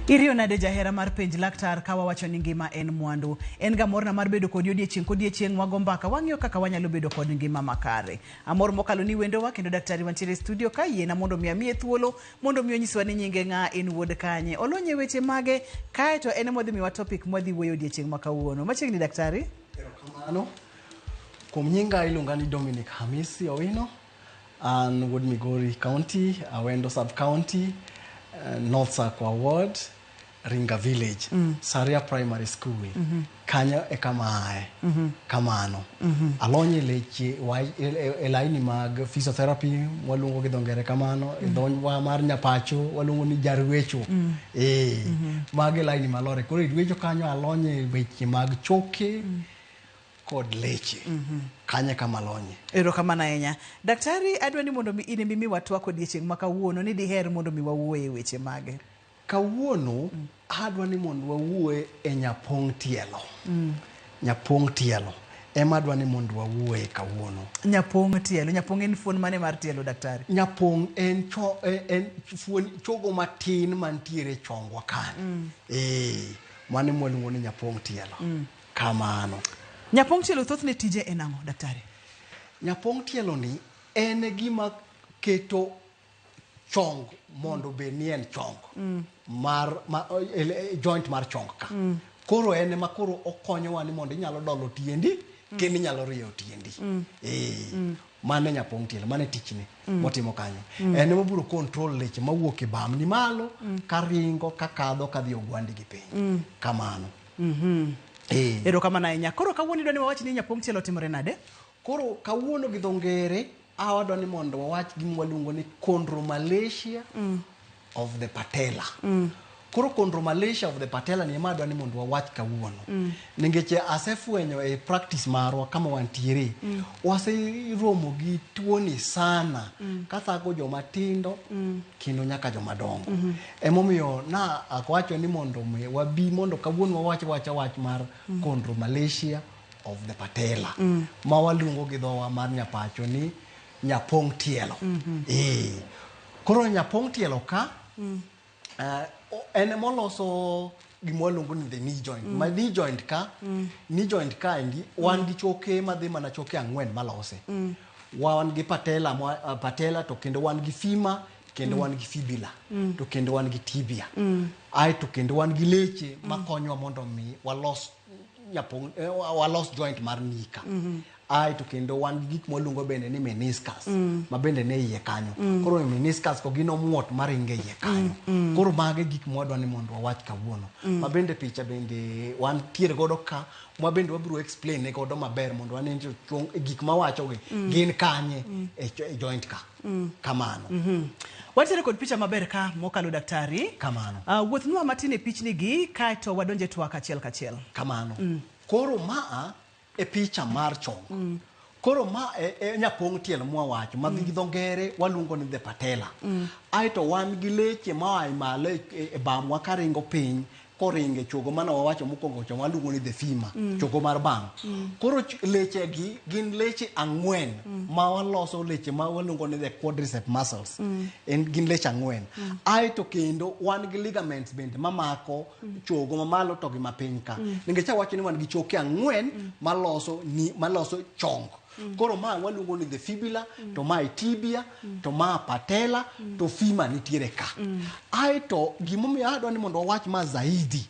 Irio nade jahera mar penj laktar kawa wacho ni ngima en mwandu. En ga morna mar bedo kod odiechieng' wago mbaka wang'iyo kaka wanyalo bedo kod ngima makare. Amor mokalo ni wendo wa kendo daktari mantiere studio ka yiena mondo miye thuolo mondo miyo nyiswa ni nyinge ng'a en wuod kanye. Olonye weche mage kae to en modhi miwa topic modhi wuoyo odiechieng' ma kawuono. Machiegni daktari? Erokamano. Kuom nyinga iluonga ni Dominic Hamisi Owino. An wuod Migori County, Awendo Sub County, North Sakwa Ward, Ringa Village, Saria Primary School. Kanyo e kamae, kamano. Alonye leche e laini mag physiotherapy, walungo gi dongere kamano, e donwa mar nyapacho, walungo ni jarwecho. Mage laini malore. Koro idwecho kanyo alonye weche mag choke kod leche. Kanye kama alonye. Erokamano ahinya. Daktari, adwa ni mondo mi watwak odiechieng' ma kawuono ni diher mondo mi wawuoye weche mage. Kawuono adwa ni mondo wawuoye e nyapong' tielo. Nyapong' tielo. Ema adwa ni mondo wawuoye kawuono. Nyapong' tielo. Nyapong' en fuon mane mar tielo, daktari? Nyapong' en fuon chogo matin mantiere chongwa kan. Mane mwaluongo ni nyapong' tielo. Kamano. Nyapong' tielo thothne tije en ang'o, daktari? Nyapong' tielo ni en gima keto chong mondo be ni en chong joint mar chong ka. Koro en ema koro okonyowa ni mondo inyalo dolo tiendi kendo inyalo rieyo tiendi. Mane nyapong' tielo, mane tichne motimo kanyo. En ema biro control leche mawuok e bam ni malo karingo kakadho kadhi ogwandi gi piny. Kamano. Erokamano ahinya. Koro kawuono idwa ni wawach ni nyapong' tielo timore nade? Koro kawuono gi dho ngere awadwa ni mondo wawach gima waluongo ni chondromalacia of the patella. Koro chondromalacia of the patella ni ema adwa ni mondo wawach kawuono. Ningeche asefwenyo e practice marwa kama wantiere. Waseromo gi tuoni sana kathago joma tindo kendo nyaka joma dongo. Emomiyo na akwacho ni mondo wabi mondo kawuono wawach mar chondromalacia of the patella. Ma waluongo gi dhowa mar nyapacho ni nyapong' tielo. Koro nyapong' tielo ka en moloso gima waluongo ni the knee joint. Ma knee joint ka endi wan gi choke madhi mana choke 4 malose. Wan gi patella to kendo wan gi femur kendo wan gi fibula to kendo wan gi tibia. To kendo wan gi leche makonyowa mondo mi walos joint mar nika. To kendo wan gi gik mwaluongo bende ni meniscus ma bende ne iye kanyo. Koro meniscus ko gino muot maringe iye kanyo. Koro mage gik mwadwa ni mondo wawach kawuono. Ma bende picha bende wan tiere godo ka ma bende wabiro explain ne godo maber mondo wane gik mawacho gin kanye e joint ka. Kamano. Watiere kod picha maber ka mokalo, daktari. Kamano. Wuothnwa matin e pichni gi kae to wadonje twak achiel kachiel. Kamano. Koro maa e picha mar chong. Koro ma e nyapong' tielo mwawacho ma gi dho ngere waluongo ni the patella. To wan gi leche ma malo e bamwa karingo piny koringe chogo mana wawacho mokwongo chon waluongo ni the femur, chogo mar bam. Koro leche gi gin leche 4 ma waloso leche ma waluongo ni the quadriceps muscles. Gin leche 4. To kendo wan gi ligaments bende mamako chogo mamalo to gi mapiny ka. Ningecha wacho ni wan gi choke 4 maloso chong. Koro ma waluongo ni the fibula, to ma tibia, to ma patella, to femur nitiere ka. To gimomiyo adwa ni mondo wawach ma zaidi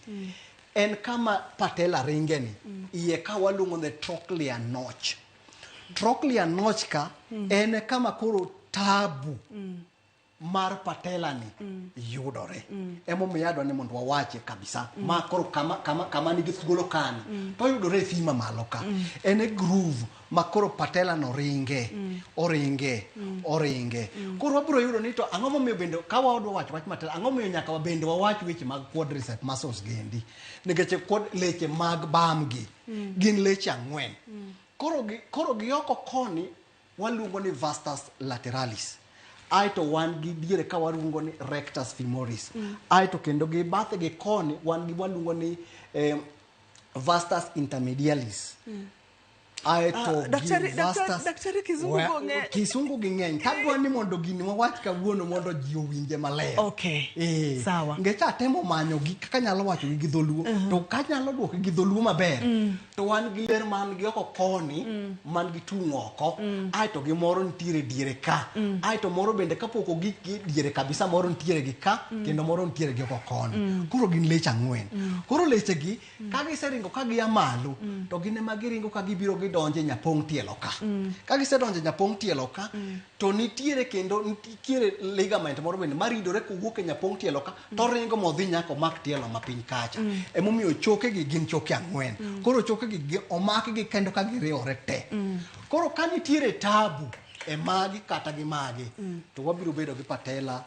en kama patella ringe ni. Iye ka waluongo the trochlear notch. Trochlear notch ka en kama koro tabu mar patella ni yudore. Emomiyo adwa ni mondo wawache kabisa. Ma koro kama nigi thuolo kani to yudore femur malo ka. En e groove ma koro patella no oringe. Koro wabiro yudo ni to ang'o momiyo bende ka wadwa wacho wach matella, ang'o momiyo nyaka wabende wawach weche mag quadriceps muscles gendi. Nikech leche mag bam gi gin leche 4. Koro gioko koni waluongo ni vastus lateralis. To wan gi diere ka waluongo ni rectus femoris. To kendo gi bathe gi koni wan gi waluongo ni vastus intermedialis. aeto daktari kizungu ng'eny. Kisungu ng'eny. Kadwa ni mondo gini wawach kawuono mondo ji owinje maler. Okay. Sawa. Ngecha temo manyo gi kaka nyalo wacho gi dholuo to ka nyalo duoko gi dholuo maber. To wan gi ler man gi oko koni man gi tung' oko. Aeto gi moro nitiere diere ka. Aeto moro bende kapoko gi diere kabisa moro nitiere gi ka kendo moro nitiere gi oko koni. Koro gin leche ang'wen. Koro leche gi ka giseringo ka gia malo to gin ema giringo ka gibiro gidonje nyapong tielo ka. Ka gisedonje nyapong tielo ka to nitiere ligament moro bende maridore kowuok e nyapong tielo ka to ringo modhi nyaka omak tielo mapiny kacha. Emomiyo choke gi gin choke ang'wen. Koro choke gi omak gi kendo ka giriwore te. Koro ka nitiere tabu e magi kata gi magi to wabiro bedo gi patella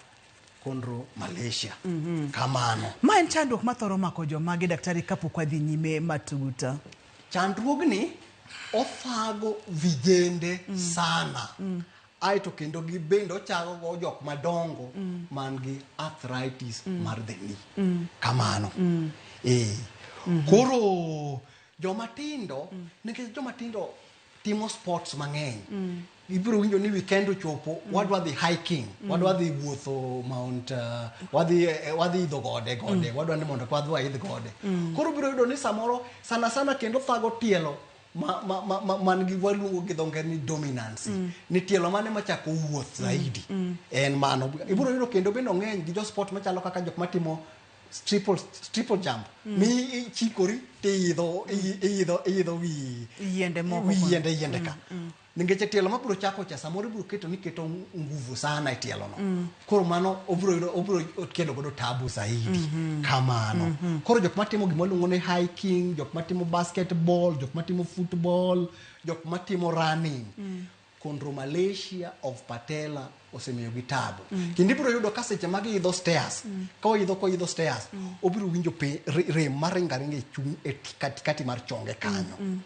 kondro Malaysia. Kamano. Ma en chandruok mathoro mako jomagi daktari kapok wadhi nyime matuta. Chandruogni othago vijende sana. Aeto kendo gibendo chago go jok madongo man gi arthritis mar the knee. Kamano. Koro jomatindo nikech jomatindo timo sports mang'eny. Ibiro winjo ni weekend ochopo wadwa dhi hiking, wadwa dhi wuotho Mount wadhi idho gode, wadwa ni mondo wadhi waidh gode. Koro biro yudo ni samoro sana kendo thago tielo man gi waluongo gi dho ngere ni dominance. Ni tielo mane machako wuoth zaidi. En mano. Ibiro yudo kendo bende ng'eny gi jo sport machalo kaka jok matimo triple jump. Mi chikori te idho wi yiende moko. Yiende ka. Ningeche tielo mabiro chako cha samoro biro keto nguvu sana e tielo no. Koro mano obiro kelo godo tabu zaidi. Kamano. Koro jok matimo gima luongo ni hiking, jok matimo basketball, jok matimo football, jok matimo running. Kondro Malaysia of patella osemiyo gi tabu. Kendo ibiro yudo ka seche magi idho stairs. Ka idho stairs, obiro winjo rem maringaringa e chuny e katikati mar chonge kanyo.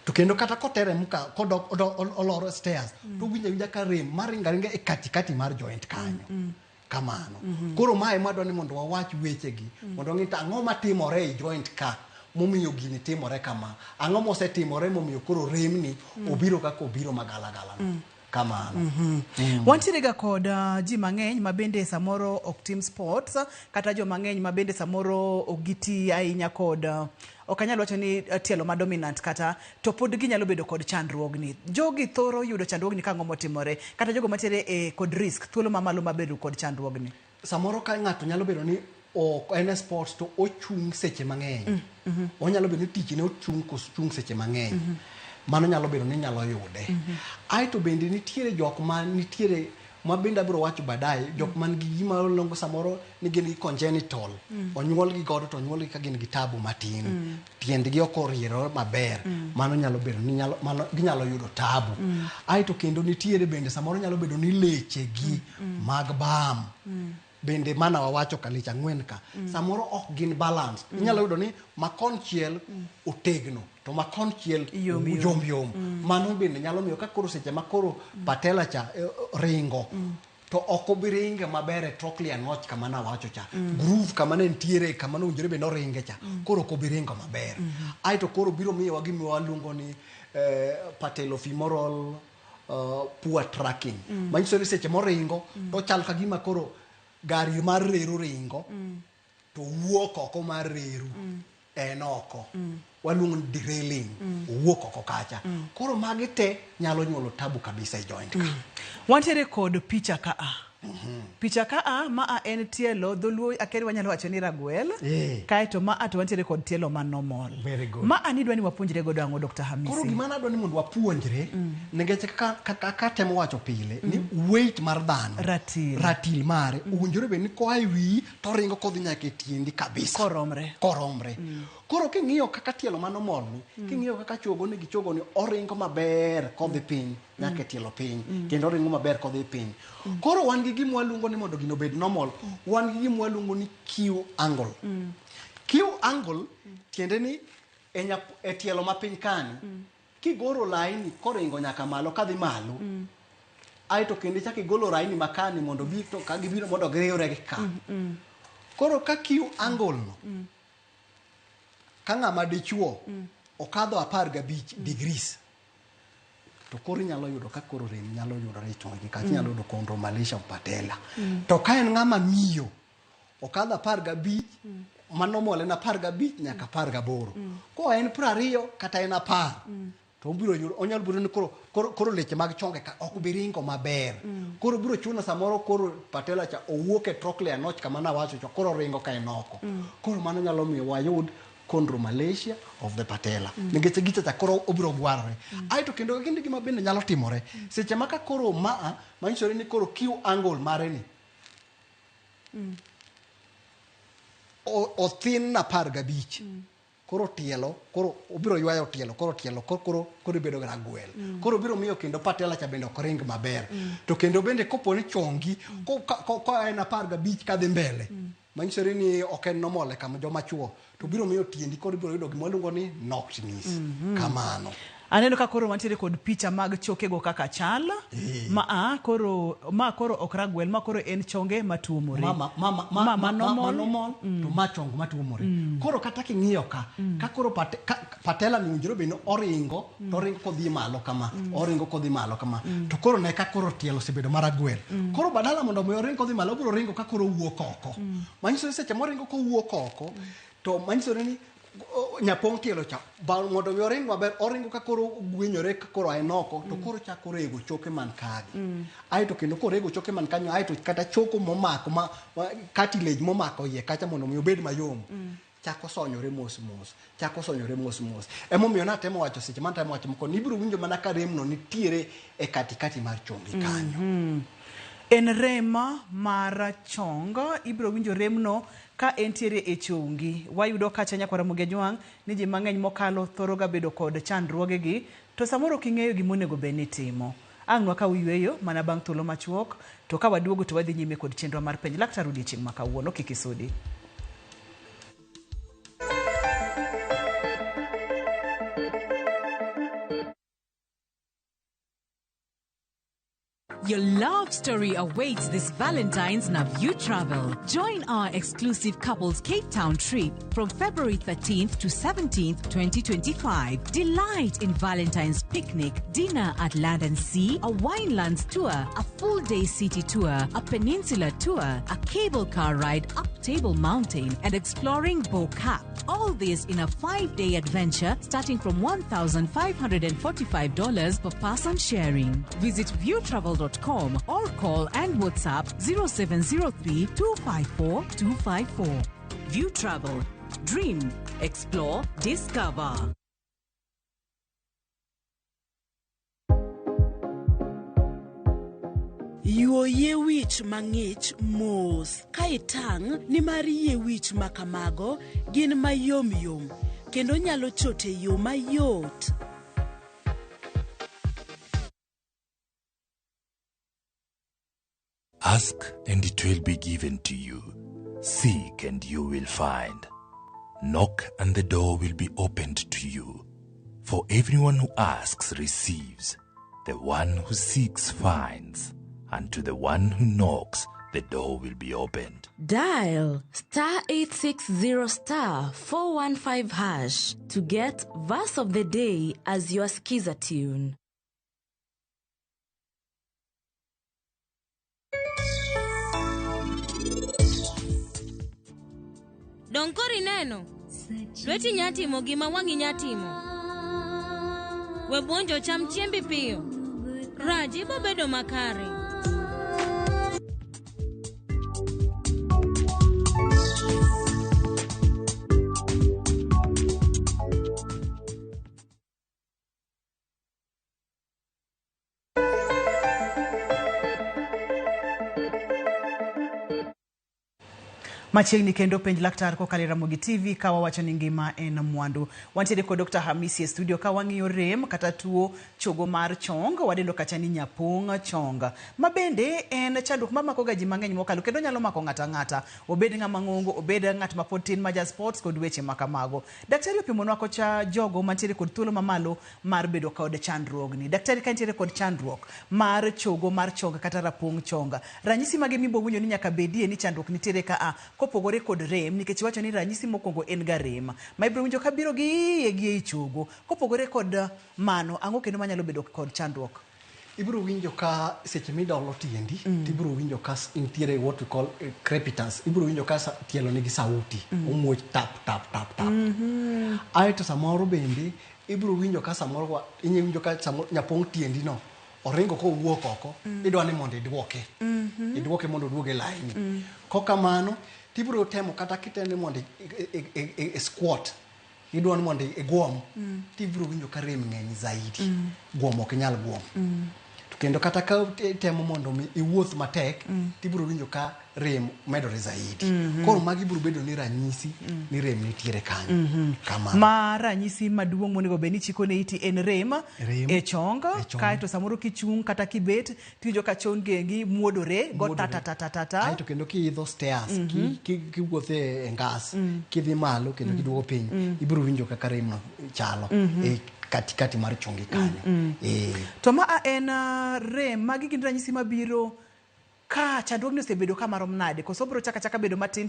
To kendo kata kotere muka oloro stairs to winja ka rem maringaringa e katikati mar joint kanyo. Kamano. Koro mae madwa ni mondo wawach weche gi mondo ng'ita ang'o matimore e joint ka momiyo gini timore kama. Ang'o mosetimore momiyo koro remni obiro kaka obiro magalagala. Kamano. Wantiere ga kod ji mang'eny mabende samoro ok tim sports kata jo mang'eny mabende samoro ogiti ahinya kod okanyalo wacho ni tielo ma dominant kata to pod ginyalo bedo kod chandruogni. Jogi thoro yudo chandruogni ka ng'omo timore kata jogo matiere kod risk thuolo mamalo mabedo kod chandruogni. Samoro ka ng'ato nyalo bedo ni en sports to ochung seche mang'eny. Onyalo bedo ni tich ne ochung seche mang'eny. Mano nyalo bedo ni nyalo yude. Aeto bende nitiere jok ma bende abiro wacho badaye, jok man gi gima longo samoro ni gin gi congenital. Onyuol gi godo to onyuol gi ka gin gi tabu matin. Tiendgi ok oriere maber. Mano nyalo bedo ni ginyalo yudo tabu. Aeto kendo nitiere bende samoro nyalo bedo ni leche gi mag bam. Bende mana wawacho ka leche ang'wen ka. Samoro ok gin balance. Inyalo yudo ni makonchiel otegno to makonchiel yom. Mano bende nyalo miyo ka koro seche ma koro patella cha ringo to ok obiringe maber e trochlear notch kama na wacho cha. Groove kama ne ntiere kama no unjore bende oringe cha. Koro ok obiringo maber. Aeto koro biro miyo gima waluongo ni patellofemoral poor tracking. Manyiso ni seche moringo to chal ka gima koro gari mar reru ringo to wuok oko mar reru en oko. Waluongo ni derailing. Wuok oko kacha. Koro magi te nyalo nyuolo tabu kabisa e joint ka. Wantiere kod picha ka Picha ka ma en tielo dholuo akeri wanyalo wacho ni ragwel. Kaeto ma to wantiere kod tielo man normal. Very good. Ma anidwa ni wapuonjre godo ang'o Dr. Hamisi. Koro gima nadwa ni mondo wapuonjre nikech kaka temo wacho pile ni weight mar dhano ratil mare owinjore bed ni koa e wi to ringo kodhi nyaka e tiendi kabisa. Koromre. Koro king'iyo kaka tielo mano morni, king'iyo kaka chogo ni oringo maber kodhi piny nyaka tielo piny kendo oringo maber kodhi piny. Koro wan gi gima waluongo ni mondo gino bed normal, wan gi gima waluongo ni Q angle. Q angle tiende ni e tielo mapiny kani kigoro laini koringo nyaka malo kadhi malo. Aeto kendo chaki golo laini makani mondo bito ka gibiro mondo giriwre gi ka. Koro ka Q angle no ka ng'ama dichuo okadho 15 degrees to koro nyalo yudo ka koro rem nyalo yudore chongi kata nyalo yudo chondromalacia of patella to ka en ng'ama miyo okadho 15 manomole na 15 nyaka 18 ko en 20 kata en 10 to obiro yudo onyalo biro ni koro leche mag chonge ka ok biringo maber koro biro chuno samoro koro patella cha owuok e trochlea notch kama na wacho koro ringo ka enoko koro mano nyalo miyo wayud chondromalacia of the patella nikech gicha koro obiro gwarore aito kendo kinde gima bende nyalo timore seche maka koro manyiso ni koro Q angle mare ni o thin na 15 koro tielo koro obiro ywayo tielo koro bedo ga gwel koro biro miyo kendo patella cha bende ok ring maber to kendo bende koponi chongi ko en 15 kadhi mbele manyiso ni ok en normal kama joma chuo to biro miyo tiendi koro biro yudo gima luongo ni nocturness kamano. Aneno ka koro mantiere kod picha mag chokego kaka chal koro ok ragwel ma koro en chonge matuomore normal to ma chong matuomore koro kata king'iyo ka koro patella ni winjoro bende oringo kodhi malo kama to koro ne ka koro tielo osebedo maragwel koro badala mondo mi oring kodhi malo obiro ringo ka koro wuok oko manyiso ni seche moringo kowuok oko to manyiso ni nyapong tielo cha mondo mi oring maber oringo ka koro gwenyore ka koro enoko to koro chako rego choke man kagi aito kendo koro rego choke man kanyo aito kata choko momako cartilage momako iye kacha mondo mi obed mayom chako sonyore mos emomiyo natemo wacho seche man temo wacho moko nibiro winjo mana ka remno nitiere e katikati mar chongi kanyo en rema mar chonga ibiro winjo remno ka entiere e chongi wayudo kacha nyakwara Mugenjwang ni ji mang'eny mokalo thoro ga bedo kod chandruogegi to samoro king'eyo gimonego be ni timo ang'wa ka uyweyo mana bang' thuolo machuok to ka waduogo to wadhi nyime kod chenro mar penj laktar odiochieng' ma kawuono kik isudi. Your love story awaits this Valentine's na View Travel. Join our exclusive couples Cape Town trip from February 13th to 17th, 2025. Delight in Valentine's picnic, dinner at Land and Sea, a winelands tour, a full-day city tour, a peninsula tour, a cable car ride up Table Mountain, and exploring Bo Cap. All this in a 5-day adventure starting from $1,545 per person sharing. Visit viewtravel.com or call and WhatsApp 0703 254 254. View Travel. Dream, explore, discover. Yuo yie wich mang'ich mos ka itang' ni mar yie wich makamago gin mayom yom kendo nyalo chote yo mayot. Ask and it will be given to you. Seek and you will find. Knock and the door will be opened to you. For everyone who asks receives. The one who seeks finds. And to the one who knocks, the door will be opened. Dial *860*415# to get verse of the day as your skiza tune. Donkori neno. Lweti nyatimo gima wangi nyatimo. Webonjo cham chiembi piyo. Raji bobedo makare. Machiegni kendo penj laktar kokalo Ramogi TV ka wawacho ni ngima en mwandu. Wantiere kod Dr. Hamisi e studio ka wang'iyo rem kata tuo chogo mar chong, wadendo kacha ni nyapong chong. Mabende en chandruok mamako ga ji mang'eny mokalo kendo nyalo mako ng'ata ng'ata. Obed ng'ama ng'ongo, obed ng'at ma pod tin ma ja sports kod weche makamago. Daktari opimonwa kocha jogo mantiere kod thuolo mamalo mar bedo kod chandruogni. Daktari ka ntiere kod chandruok mar chogo mar chong kata rapong chong. Ranyisi mage mibo winjo ni nyaka bedie ni chandruok nitiere ka kopogore kod rem nikech wacho ni ranyisi mokwongo en ga rem ma ibiro winjo ka biro gi iye gi e chogo. Kopogore kod mano, ang'o kendo manyalo bedo kod chandruok? Ibiro winjo ka seche midolo tiendi, tibiro winjo ka nitiere what we call crepitance. Ibiro winjo ka tielo nigi sauti, omuoch tap tap tap tap. Aeto samoro bende ibiro winjo ka samoro winjo ka samoro nyapong tiendi no oringo kowuok oko, idwa ni mondo idwoke. Idwoke mondo oduoge laini. Kokamano tibiro temo kata kitende mondo squat. Idwa ni mondo igwom, tibiro winjo ka rem ng'eny zaidi. Gwom ok nyal gwom. Kendo kata ka temo mondo iwuoth matek, tibiro winjo ka rem medore zaidi. Koro magi biro bedo ni ranyisi ni rem nitiere kanyo. Ma ranyisi maduong' monego bed ni chiko ne iti en rem e chong, kaeto samoro kichung' kata kibet, tiwinjo ka chong gengi muodore go ta. Aeto kendo kiidho stairs, kiwuotho e ngas, kidhi malo kendo kiduogo piny, ibiro winjo kaka rem no chalo. Katikati mar chongi kanyo. To ma en rem, magi gin ranyisi mabiro ka chandruogni osebedo ka marom nade, koso biro chaka bedo matin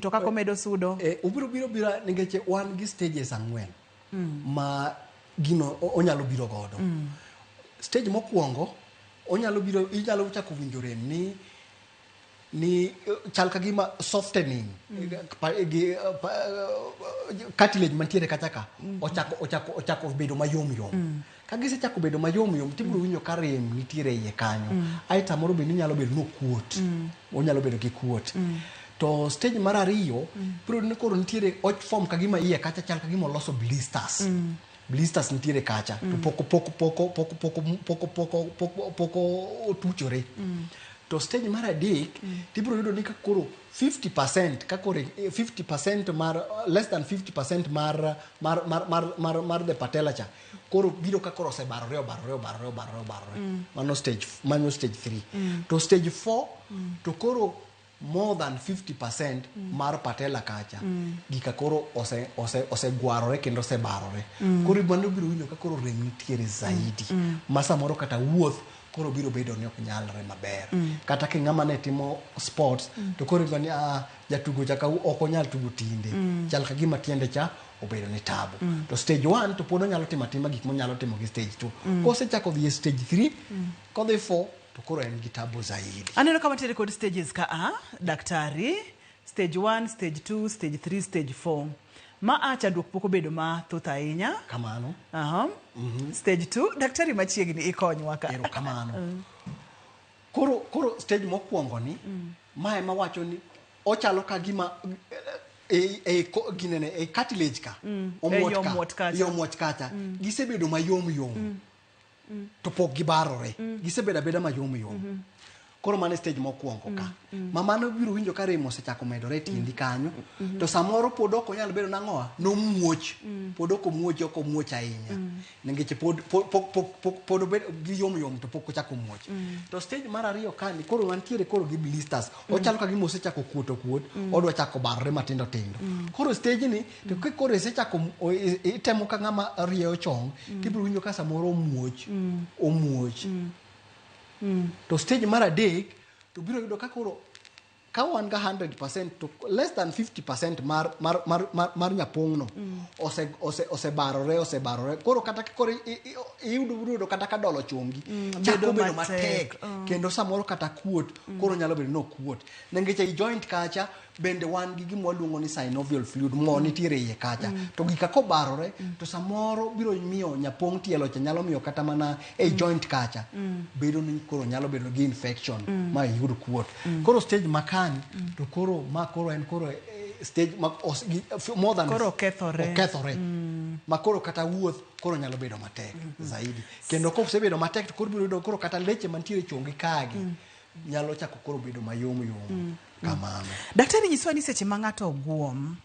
to kako medo sudo? Ubiro biro nikech wan gi stages 4 ma gino onyalo biro godo. Stage mokwongo inyalo chako winjo rem ni chal ka gima softening cartilage mantiere kacha ka ochako bedo mayom. Ka gisechako bedo mayom tibiro winjo ka rem nitiere iye kanyo. Aeto moro bende nyalo bedo nokuot. Onyalo bedo gi kuot. To stage mar 2 biro ni koro nitiere form ka gima iye kacha chal ka gima loso blisters. Blisters nitiere kacha to poko tuchore. To stage mar 3 tibiro yudo ni ka koro 50% ka koro 50% mar less than 50% mar the patella cha koro biro ka koro se barore. Mano stage 3. To stage 4 to koro more than 50% mar patella kacha gika koro ose guarore kendo se barore. Koro ibando biro winjo ka koro rem nitiere zaidi. Masa moro kata wuoth koro biro bedo ni ok nyalre maber. Kata ki ng'ama ne timo sports to koro ibani jatugo chaka ok onyal tugo tinde. Chal ka gima tiende cha obedo ni tabu. To stage 1 to pod onyalo timo gik monyalo timo gi stage 2. Kosechako dhi stage 3 kodhi 4 to koro en gi tabu zaidi. Aneno kama tiere kod stages ka daktari. Stage 1, stage 2, stage 3, stage 4. Ma chandruok poko bedo ma thoth ahinya. Kamano. Stage 2, daktari machiegni ikonywa ka. Kamano. Koro stage mokwongo ni ma ema wacho ni ochalo ka gima ginene cartilage ka omuoch kacha gisebedo mayom to pok gibarore gisebedo abeda mayom. Koro mane stage mokwongo ka. Mano biro winjo ka rem osechako medore tiendi kanyo. To samoro pod ok onyal bedo nang'oa nomuoch. Pod ok omuoch ahinya. Nikech pod obedo gi yom to pok ochako muoch. To stage mar 2 kani koro mantiere koro gi blisters. Ochalo ka gima osechako kuot. Odwa chako barore matindo. Koro stage ni to koro osechako itemo ka ng'ama rieyo chong. Tibiro winjo ka samoro omuoch. To stage mar 3 to biro yudo ka koro ka wan ga 100% to less than 50% mar nyapong'no ose barore koro kata koro iyudo kata ka dolo chongi chako bedo matek kendo samoro kata kuot koro nyalo bedo no kuot nikech i joint kacha bende wan gi gima waluongo ni synovial fluid mo nitiere iye kacha to gika ko barore to samoro biro miyo nyapong' tielo cha nyalo miyo kata mana e joint kacha bedo ni koro nyalo bedo gi infection ma yud kuot. Koro stage makani to koro en koro stage more than koro kethore ma koro kata wuoth koro nyalo bedo matek zaidi kendo ko sebedo matek to koro biro yudo koro kata leche mantiere chongi kagi nyalo chako koro bedo mayom kamano. Daktari nyiswa ni seche ma ng'ato guom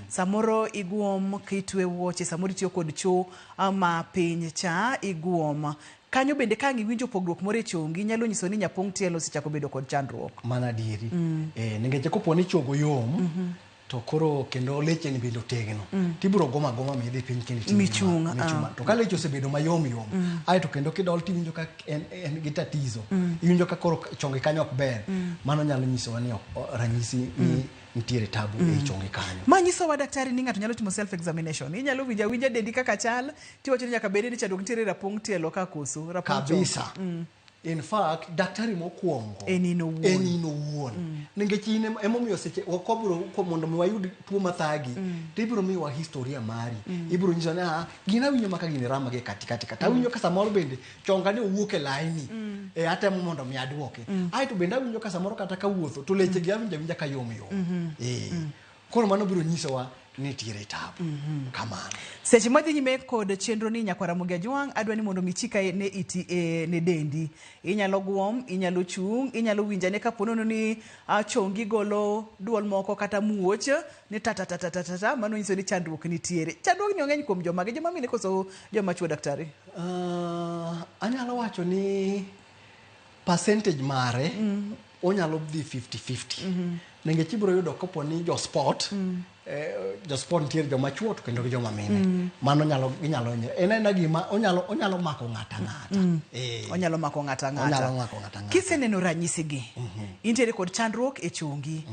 samoro iguom kitwe wuoche samoro itiyo kod cho ama piny cha iguom kanyo bende ka ngiwinjo pogruok moro e chongi nyalo nyiso ni nyapong' tielo osechako bedo kod chandruok. Mana dieri. Nikech koponi chogo yom to koro kendo leche ni bedo tegno tibro goma mi dhi piny kendi michunga to ka leche osebedo mayom ai to kendo kidol tiwinjo ka en gi tatizo iwinjo ka koro chonge kanyo ok ber mano nyalo nyiso ni ranyisi ni nitiere tabu e chonge kanyo. Manyiso wa daktari ni ng'ato nyalo timo self examination. Inyalo winja dendi kaka chal, tiwacho ni nyaka bed ni chandruok nitiere rapong tielo ka koso, rapong kabisa. In fact, daktari mokwongo enino wuon. Nikech in emomiyo seche wakobro mondo mi wayud tuo mathagi, tibiro miwa historia mari. Ibiro nyiso ni gina winjo maka gini rama ge katikati kata winjo ka samoro bende chonga ni owuok e laini atemo mondo mi aduoke. Ai to bende winjo ka samoro kata ka wuotho to leche gi winja ka yom. Koro mano biro nyisowa nitiere tabu kamano. Seche madhi nyime kod chenro ni nyakwara Mugia Jwang, adwa ni mondo michika ne iti ne dendi. Inyalo guom, inyalo chung, inyalo winjane ka ponono ni chongi golo duol moko kata muoch ni tata mano nyiso ni chandruok nitiere. Chandruok ni ong'eny kuom joma mine koso joma chuo daktari. Anyalo wacho ni percentage mare onyalo dhi 50-50. Nikech ibiro yudo kopo ni jo sport nitiere joma chuo to kendo joma mine. Mano inyalo en gima onyalo mako ng'ata. Onyalo mako ng'ata. Kiseneno ranyisi gi, intiere kod chandruok e chungi.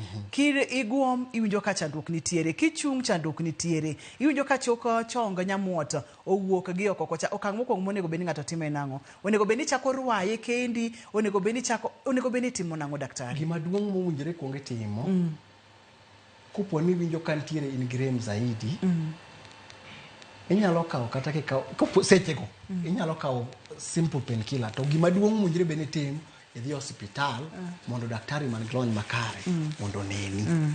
Iguom iwinjo ka chandruok nitiere, kichung chandruok nitiere, iwinjo ka chonga nyamuota owuok gi oko kocha. Okang' mokwongo monego bed ni ng'ato time nang'o? Onego bed ni chako rwaye kendi, onego bed ni timo nang'o daktari? Gima duong' mowinjore kuonge timo kopo ni winjo ka nitiere in grem zaidi inyalo kawo kata kopo sechego inyalo kawo simple painkiller to gima duong' mowinjore bed ni tim idhi hospital mondo daktari man glony makare mondo neni.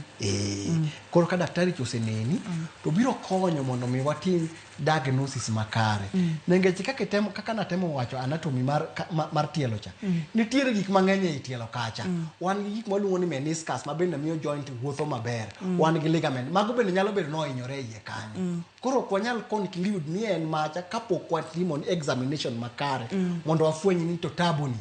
Koro ka daktari oseneni to biro konyo mondo mi watim diagnosis makare. Nikech kaka natemo wacho anatomy mar tielo cha. Nitiere gik mang'eny e tielo kacha. Wan gi gik maluongo ni meniscus ma bende miyo joint wuotho maber. Wan gi ligament mago bende nyalo bedo no hinyore iye kanyo. Koro ok wanyal conclude ni en macha kapok watimo examination makare mondo wafweny ni to tabu ni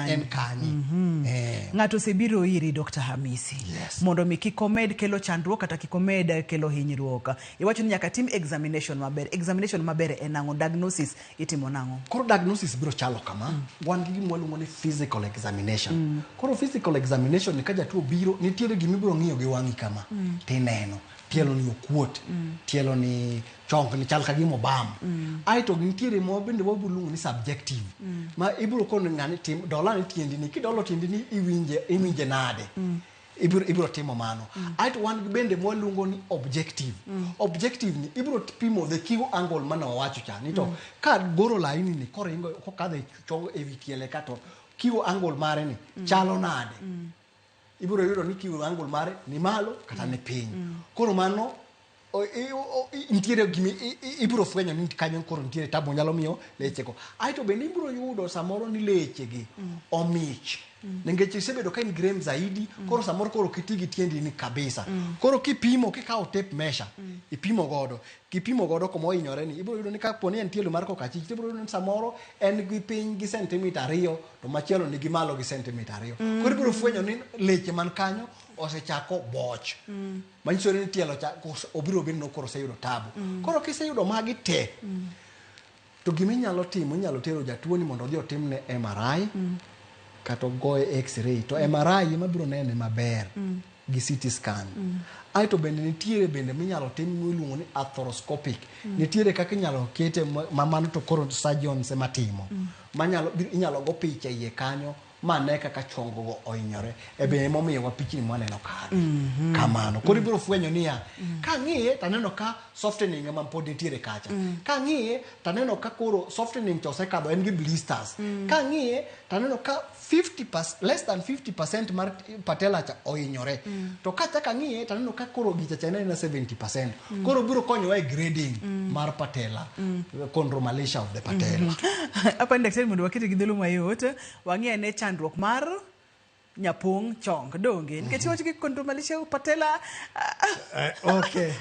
en kanyi. Ng'ato osebiro iri Dr. Hamisi mondo mi kikomed kelo chandruok kata kikomed kelo hinyruok. Iwacho ni nyaka tim examination maber. Examination maber en ang'o? Diagnosis itimo nang'o? Koro diagnosis biro chalo kama. Wan gi gima waluongo ni physical examination. Koro physical examination ni ka jatuo biro nitiere gima ibiro ng'iyo gi wang'i kama tineno. Tielo ni okuot, tielo ni chong ni chal ka gimo bam. Ai to nitiere mo bende wabulungu ni subjective. Ma ibiro kono ng'ani tim dola ni tiendi ni kidolo tiendi ni iwinje nade. Ibiro timo mano. Ai to wan bende mwalungo ni objective. Objective ni ibiro pimo the Q angle mana wawacho cha. Ni to ka goro laini ni koro ingo kokadhe chong ewi tiele kato Q angle mare ni chalo nade. Ibiro yudo ni Q angle mare ni malo kata ni piny. Koro mano nitiere gimi ibiro fwenyo ni kanyo koro nitiere tabu nyalo miyo lechego. Ai to bende ibiro yudo samoro ni lechegi omich. Nikech isebedo ka in grem zaidi koro samoro koro kitigi tiendi ni kabisa. Koro kipimo kikawo tape measure ipimo godo como inyore ni ibiro yudo ni ka poni en tielo mar kokachich ibiro yudo ni samoro en gi piny gi centimeter 2 to machielo ni gi malo gi centimeter 2. Koro ibiro fwenyo ni leche man kanyo osechako boch. Manyiso ni tielo cha obiro bedo no koro seyudo tabu. Koro kiseyudo magi te to gima inyalo timo inyalo tero jatuo ni mondo odhi otimne MRI kato goye x-ray to MRI ema biro nene maber gi CT scan. Ai to bende nitiere bende minyalo tim miluongo ni arthroscopic. Nitiere kaka inyalo kete mano to koro surgeons ema timo. Inyalo go picha iye kanyo mane kaka chongo go ohinyore. Ebe momiyo wa pichni mwaneno kare. Kamano. Koro ibiro fwenyo niya ka ng'iye taneno ka softening ema pod nitiere kacha. Ka ng'iye taneno ka koro softening to osekadho en gi blisters. Ka ng'iye taneno ka less than 50% mar patella cha ohinyore. To kachaka ng'iye taneno ka koro gicha cha nena 70%. Koro biro konyo e grading mar patella. Chondromalacia of the patella. Apa daktari mondo wakete gidholo mayot wang'iye ne chandruok mar nyapong chong donge nikech wacho ki chondromalacia patella. Okay.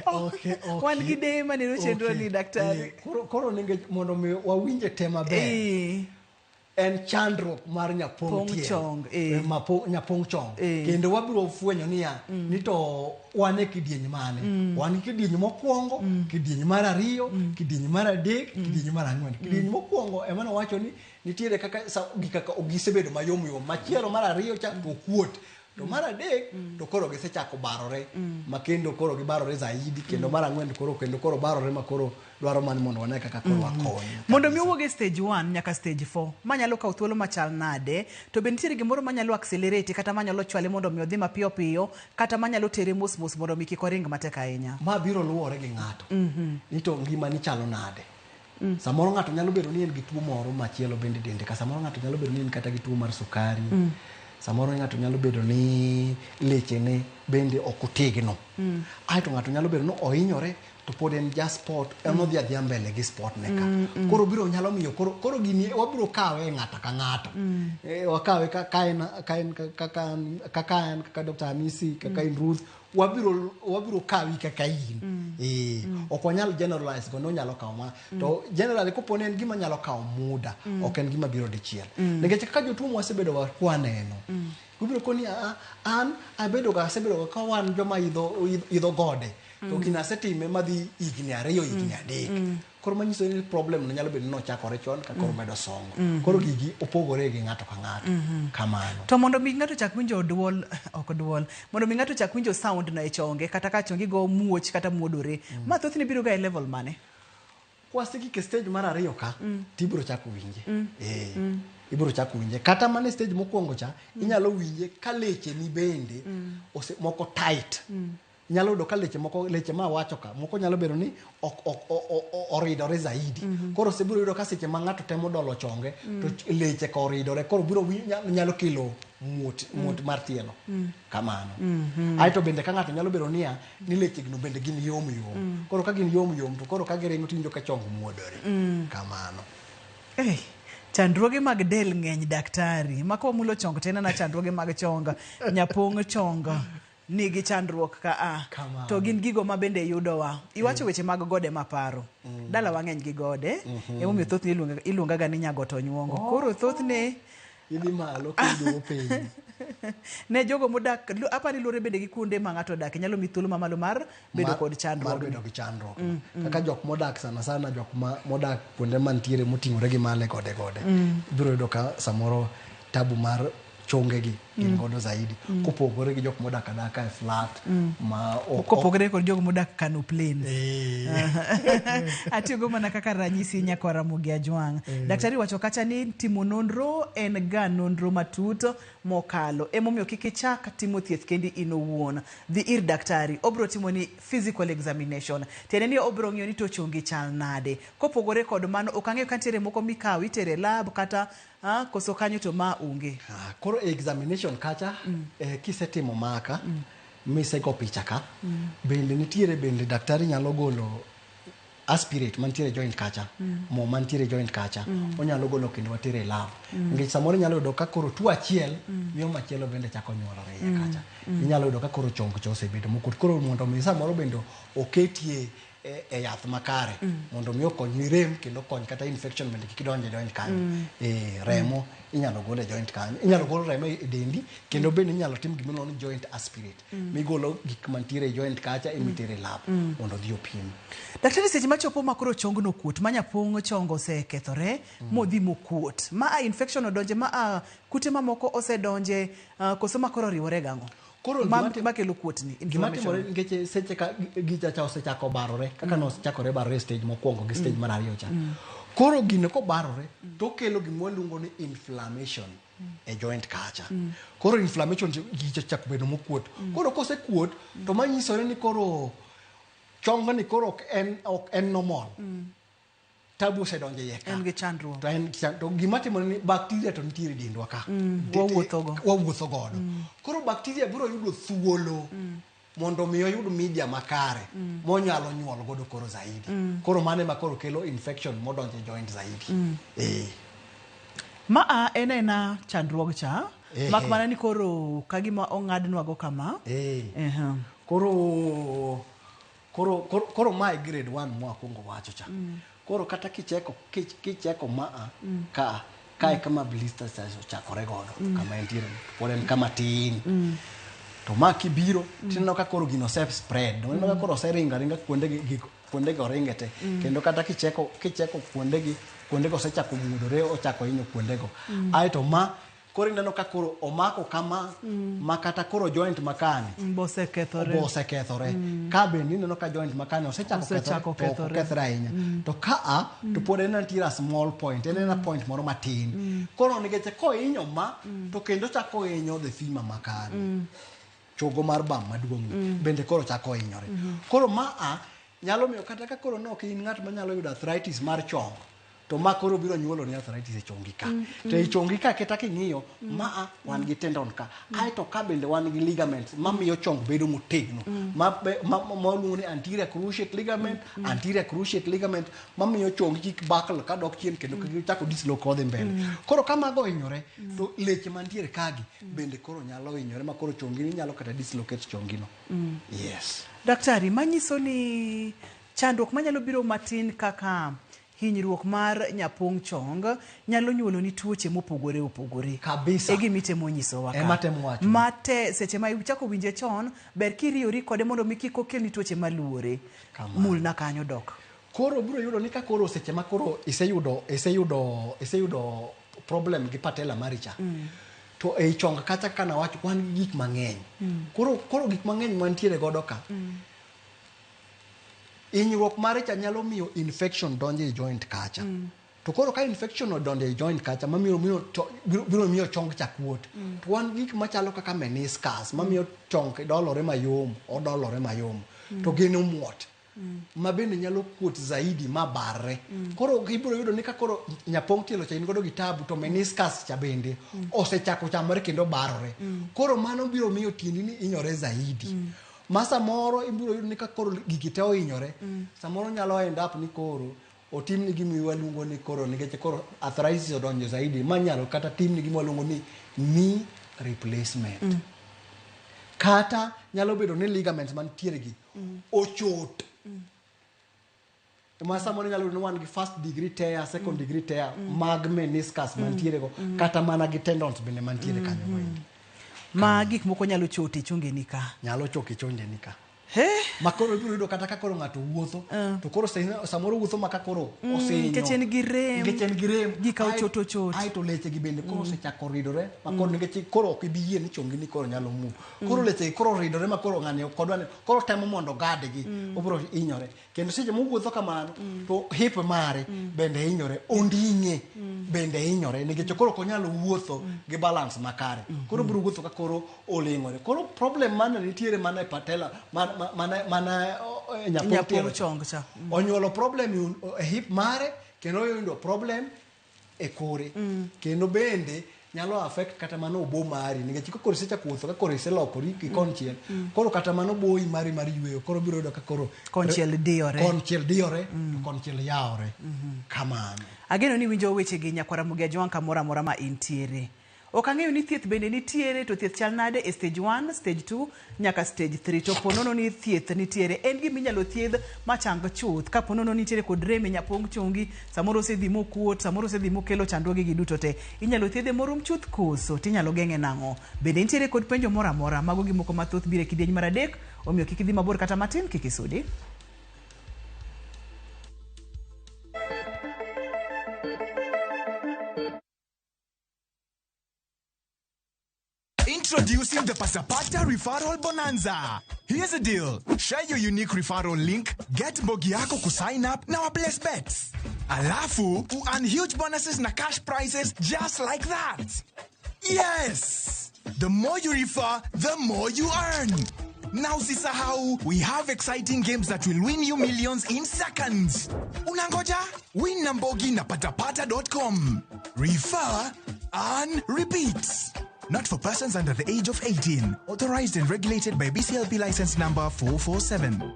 Wan gi de maneno chenro ni daktari. Koro ninge mondo wawinje tema ber. en chandruok mar nyapong chong, nyapong chong. Kendo wabiro fwenyo niya ni to wan e kidieny mane. Wan kidieny mokwongo, kidieny mar ariyo, kidieny mar adek, kidieny mar ang'wen. Kidieny mokwongo ema nowacho ni nitiere kaka gisebedo mayom machielo mar ariyo cha to kuot. To mar adek to koro gisechako barore ma kendo koro gibarore zaidi kendo mar ang'wen koro barore ma koro dwaro man mondo wane kaka koro wakony. Mondo mi owuog e stage 1 nyaka stage 4 manyalo kawo thuolo machal nade to be nitiere gimoro manyalo accelerate kata manyalo chwale mondo mi odhi mapiyo piyo kata manyalo tere mos mondo mi kik oring matek ahinya. Ma biro luwore gi ng'ato ni to ngima ni chalo nade. Samoro ng'ato nyalo bedo ni en gi tuo moro machielo bende dende ka samoro ng'ato nyalo bedo ni en kata gi tuo mar sukari. Samoro ng'ato nyalo bedo ni lechene bende ok otegno. Aeto ng'ato nyalo bedo ni ohinyore to pod en ja sport, en odhi adhiya mbele gi sport ne ka. Koro biro nyalo miyo koro gini wabiro kawe ng'ato ka ng'ato. Wakawe kaka Dr. Hamisi, kaka in Ruth, wabiro kawi kaka in. Ok wanyal generalize go no nyalo kawo ma. To generally koponi en gima nyalo kawo muda, ok en gima biro dichiel. Nikech kaka jotuo wasebedo waneno. Ubiro koni an asebedo ka wan joma idho gode. To kina setime madhi higni 2 higni 3. Koro manyiso ni problem no nyalo bedo no chakore chon ka koro medo songo. Koro gigi opogore gi ng'ato ka ng'ato. Kamano. To mondo mi ng'ato chak winjo duol, mondo mi ng'ato chak winjo sound no e chonge kata ka chongi go muoch kata muodore. Ma thothne biro ga e level mane? Kwasiki ke stage mar 2 ka tibiro chako winje. Ibiro chako winje kata mane stage mokwongo cha inyalo winje ka leche ni bende moko tight. Nyalo yudo ka leche ma wacho ka moko nyalo bedo ni oridore zaidi. Koro se biro yudo ka seche ma ng'ato temo dolo chonge to leche ka oridore koro biro nyalo kelo muot mar tielo. Kamano. Aeto bende ka ng'ato nyalo bedo ni leche gino bende gin yom. Koro ka gin yom to koro ka giringo tinjo ka chong muodore. Kamano. Chandruoge mag del ng'eny daktari. Mako mulo chong tena na chandruoge mag chonga. Nyapong chonga. Nigi chandruok ka to gin gigo ma bende yudowa. Iwacho weche mag gode maparo. Dala wang'eny gi gode. Emomiyo thothne iluonga ga ni nyagoto nyuongo. Koro thothne idhi malo kendo piny. Ne jogo modak apani luore bende gi kuonde ma ng'ato dak nyalo mi thuolo mamalo mar bedo kod chandruok. Bedo gi chandruok. Kaka jok modak sana jok modak kuonde mantiere moting'ore gi male gode. Biro yudo ka samoro tabu mar chonge gi gin godo zaidi. Kopogore gi jok modak adaka e flat kopogore kod jok modak kano plane. Atiyogo mana kaka ranyisi nyako Ramogi Ajwang'. Daktari wacho kacha ni timo nonro en ga nonro matut mokalo. Emomiyo kik ichak timo thieth kendi in owuon. Dhi ir daktari obro timo ni physical examination. Tiende ni obro ng'iyo ni to chongi chal nade. Kopogore kod mano ok ang'eyo ka nitiere moko mikawo itere lab kata koso kanyo to ma unge. Koro examination kacha kisetimo maka misego picha ka bende nitiere daktari nyalo golo aspirate mantiere joint kacha mo mantiere joint kacha onyalo golo kendo watere lab ngech samoro nyalo yudo ka koro tuo achiel miyo machielo bende chako nyuolore kacha inyalo yudo ka koro chong chose bedo mokut koro mondo mi samoro bende oketie e yath makare mondo mi okony rem kendo kony kata infection bende kik donje joint kanyo. Remo inyalo gol e joint kanyo, inyalo gol remo e dendi kendo bende inyalo tim gimoro ni joint aspirate migolo gik mantiere e joint kacha imitere lab mondo dhi opim. Daktari seche machopo makoro chongno kuot manya pong chongo osekethore modhi mokuot ma infection odonje ma kute mamoko osedonje koso makoro riwore gango. Koro makelo kuotni inflammation ngeche seche ka gicha cha osechako barore kaka no osechakore barore stage mokwongo gi stage mar ariyo cha. Koro gino ko barore to kelo gimo luongo ni inflammation e joint kacha. Koro inflammation gicha chako bedo mokuot. Koro kosekuot to manyisore ni koro chonga ni koro ok en normal. Tabu se donje yeka. En gi chandruok. To gima timore ni bacteria to nitiere dendwa ka. Wawuotho godo. Koro bacteria biro yudo thuolo mondo mi oyud media makare monyalo nyuol godo koro zaidi. Koro mane ma koro kelo infection modonje joint zaidi. Ma ena chandruok cha. Mak mana ni koro kagima ong'adnwa go kama. Koro my grade 1 mwa kungo wacho cha. Koro kata kicheko ka kae kama blister chakore godo kama entiere pod en kama tin to ma kibiro tineno ka koro gino self spread no ka koro seringa kuonde go ringe te kendo kata kicheko kuonde go sechako mudore ochako hinyo kuonde go aito ma koro ineno ka koro omako kama ma kata koro joint makani bose kethore ka bende ineno ka joint makani osechako kethore ahinya to ka to pod en nitiere small point en a point moro matin koro nikech kohinyo ma to kendo chako hinyo the femur makani chogo mar bam maduong' bende koro chako hinyore koro ma nyalo miyo kata ka koro no in ng'at manyalo yudo arthritis mar chong to ma koro biro nyuolo ni arthritis e chongi ka to e chongi ka keta king'iyo ma wan gi tendon ka aito ka bende wan gi ligaments ma miyo chong bedo motegno ma luongo ni anterior cruciate ligament ma miyo chongi kik buckle ka dok chien kendo chako dislocate mbele koro kama go hinyore to leche mantiere kagi bende koro nyalo hinyore ma koro chongi ni nyalo kata dislocate chongi no yes daktari manyiso ni chandruok manyalo biro matin kaka hinyruok mar nyapong chong nyalo nyuolo ni tuoche mopogore kabisa e gimite monyiso waka matemo wacho mate seche ma ichako winje chon ber kiriyori kode mondo mikiko kelni tuoche maluore mulna kanyo dok koro biro yudo ni ka koro seche ma koro iseyudo problem gi patella maricha to e chong kata kana wacho wan gik mang'eny koro gik mang'eny mantiere godo ka hinyruok mare cha nyalo miyo infection donje e joint kacha to koro ka infection odonje e joint kacha biro miyo chong cha kuot to wan gik machalo kaka meniscus mamiyo chong odolore mayom to geno muot ma bende nyalo kuot zaidi ma barre koro ibiro yudo ni ka koro nyapong tielo cha in godo gi tabu to meniscus cha bende osechako chamore kendo barore koro mano biro miyo tindi ni inyore zaidi masa moro ibiro yudo ni ka koro gigi te ohinyore samoro nyalo end up ni koro otimni gimi waluongo ni koro nikech koro arthritis odonjo zaidi manyalo kata timni gimi waluongo ni knee replacement kata nyalo bedo ni ligaments mantiere gi ochot masa moro nyalo bedo ni wan gi first degree tear second degree tear mag meniscus mantiere go kata mana gi tendons bende mantiere kanyo ma gik moko nyalo chote chongeni ka ma koro ibiro yudo kata ka koro ng'ato wuotho to koro samoro wuotho ma ka koro osenyo kechen gi rem gika ochoto ai to leche gi bende koro osechako ridore ma koro nikech koro ok ibi yie ni chongi ni koro nyalo mu koro leche koro ridore ma koro ng'ani kodwa ni koro temo mondo gadgi obiro hinyore kendo seche mowuotho kamano to hip mare bende hinyore onding'e bende hinyore nikech koro ok onyalo wuotho gi balance makare koro biro wuotho ka koro oling'ore koro problem mane nitiere mana e patella mana nyapong chong cha onyuolo problem e hip mare kendo oyudo problem e kore kendo bende nyalo affect kata mano obo mari nikech koro isechako wuotho ka koro iselokori ki konchiel koro kata mano boi mari yweyo koro biro yudo ka koro konchiel diyore to konchiel yawore kamano ageno ni winjo weche gi nyakwara Mugia Jwang kamora mora ma intiere ok ang'eyo ni thieth bende nitiere to thieth chal nade e stage 1 stage 2 nyaka stage 3 to ponono ni thieth nitiere en gima inyalo thiedh machang chuth ka ponono nitiere kod rem e nyapong chongi samoro osedhi mokuot samoro osedhi mokelo chandruoge gi duto te inyalo thiedhe morum chuth koso tinyalo geng'e nang'o bende nitiere kod penjo moro amora mago gi moko mathoth bire kidieny mar adek omiyo kik idhi mabor kata matin kik isudi Introducing the Pasapata Referral Bonanza. Here's the deal. Share your unique referral link, get Mbogi yako ku sign up na Bless Bets. Alafu, earn huge bonuses na cash prizes just like that. Yes! The more you refer, the more you earn. Now sisahau, we have exciting games that will win you millions in seconds. Unangoja? Win na Mbogi na patapata.com. Refer, earn, repeat. Not for persons under the age of 18. Authorized and regulated by BCLP license number 447.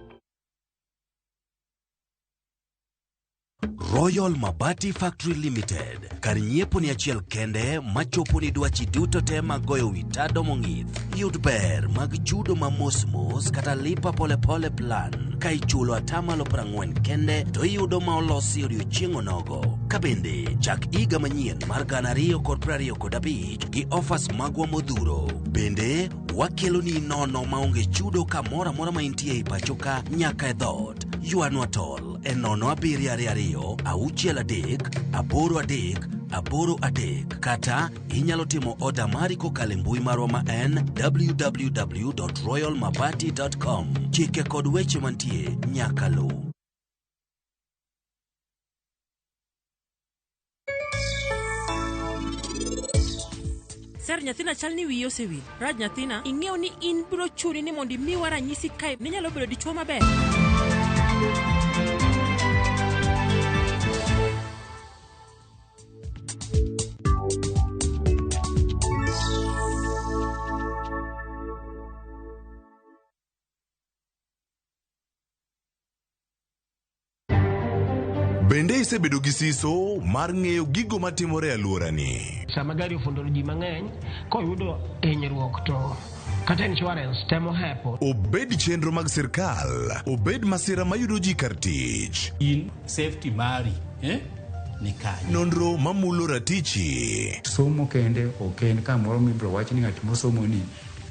Royal Mabati Factory Limited. Karinyiepo ni achiel kende machopo ni dwachi duto te magoyo witado mong'ith. Yud ber mag chudo ma mos kata lipa pole pole plan. ka ichulo 40% kende to iyudo ma olosi odiochieng' onogo. Ka bende chak higa manyien mar 2025 gi offers magwa modhuro. Bende wakelo ni nono maonge chudo kamoro amora ma intie e pacho ka nyaka e dhot. Ywanwa tol e 0722-638-83 kata inyalo timo oda mari kokalo e mbui marwa ma en www.royalmabati.com. Chike kod weche mantie nyaka lu. Sir nyathina chal ni wiyi osewil. Raj nyathina, ing'eyo ni in biro chuni ni mondo imiwa ranyisi kae ni nyalo bedo dichuo maber. Bende isebedo gi siso mar ng'eyo gigo matimore e alworani. Sama gari ofundo ji mang'eny, koyudo hinyruok to kata insurance temo hepo. Obed chenro mag sirkal, obed masira mayudo ji kar tich. In safety mari, ni kanyo. Nonro mamulo ratichi. Somo kende oken kamoro mibro wach ni ng'at mosomo ni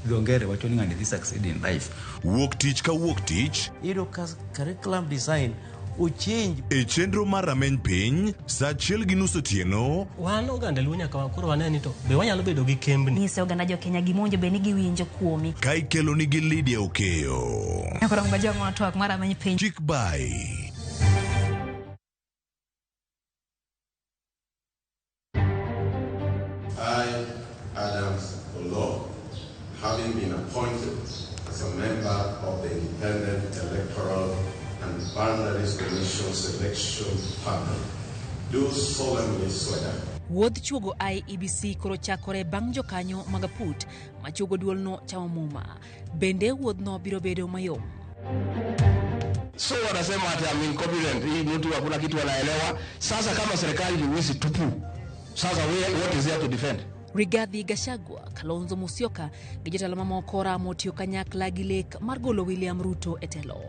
dongere wacho ni ng'ani this succeed in life. Wuok tich ka wuok tich. Iro curriculum design uchinj. E chenro mar rameny piny, sa 1:30 otieno. Wan oganda luo nyaka wakoro waneni to be wanyalo bedo gi kembni. Nyise oganda jo Kenya gimonjo be ni giwinjo kuomi. Ka ikelo ni gi Lydia Okeyo. Akoro mga jogo matwak mar rameny piny. Chik by I, Adams Olo, having been appointed as a member of the Independent Electoral and Boundaries Commission Selection Panel, do solemnly swear. Wuodh chuogo IEBC koro chakore bang' jokanyo mag aput machuogo duolno chamo muma. Bende wuodhno biro bedo mayom. So wanasema ati I'm incompetent, hii mtu hakuna kitu anaelewa. Sasa kama serikali ni wizi tupu, sasa what is there to defend? Rigathi Gachagua, Kalonzo Musyoka gi jotelo mamoko ramo tiyo kanyakla gi lek mar golo William Ruto e telo.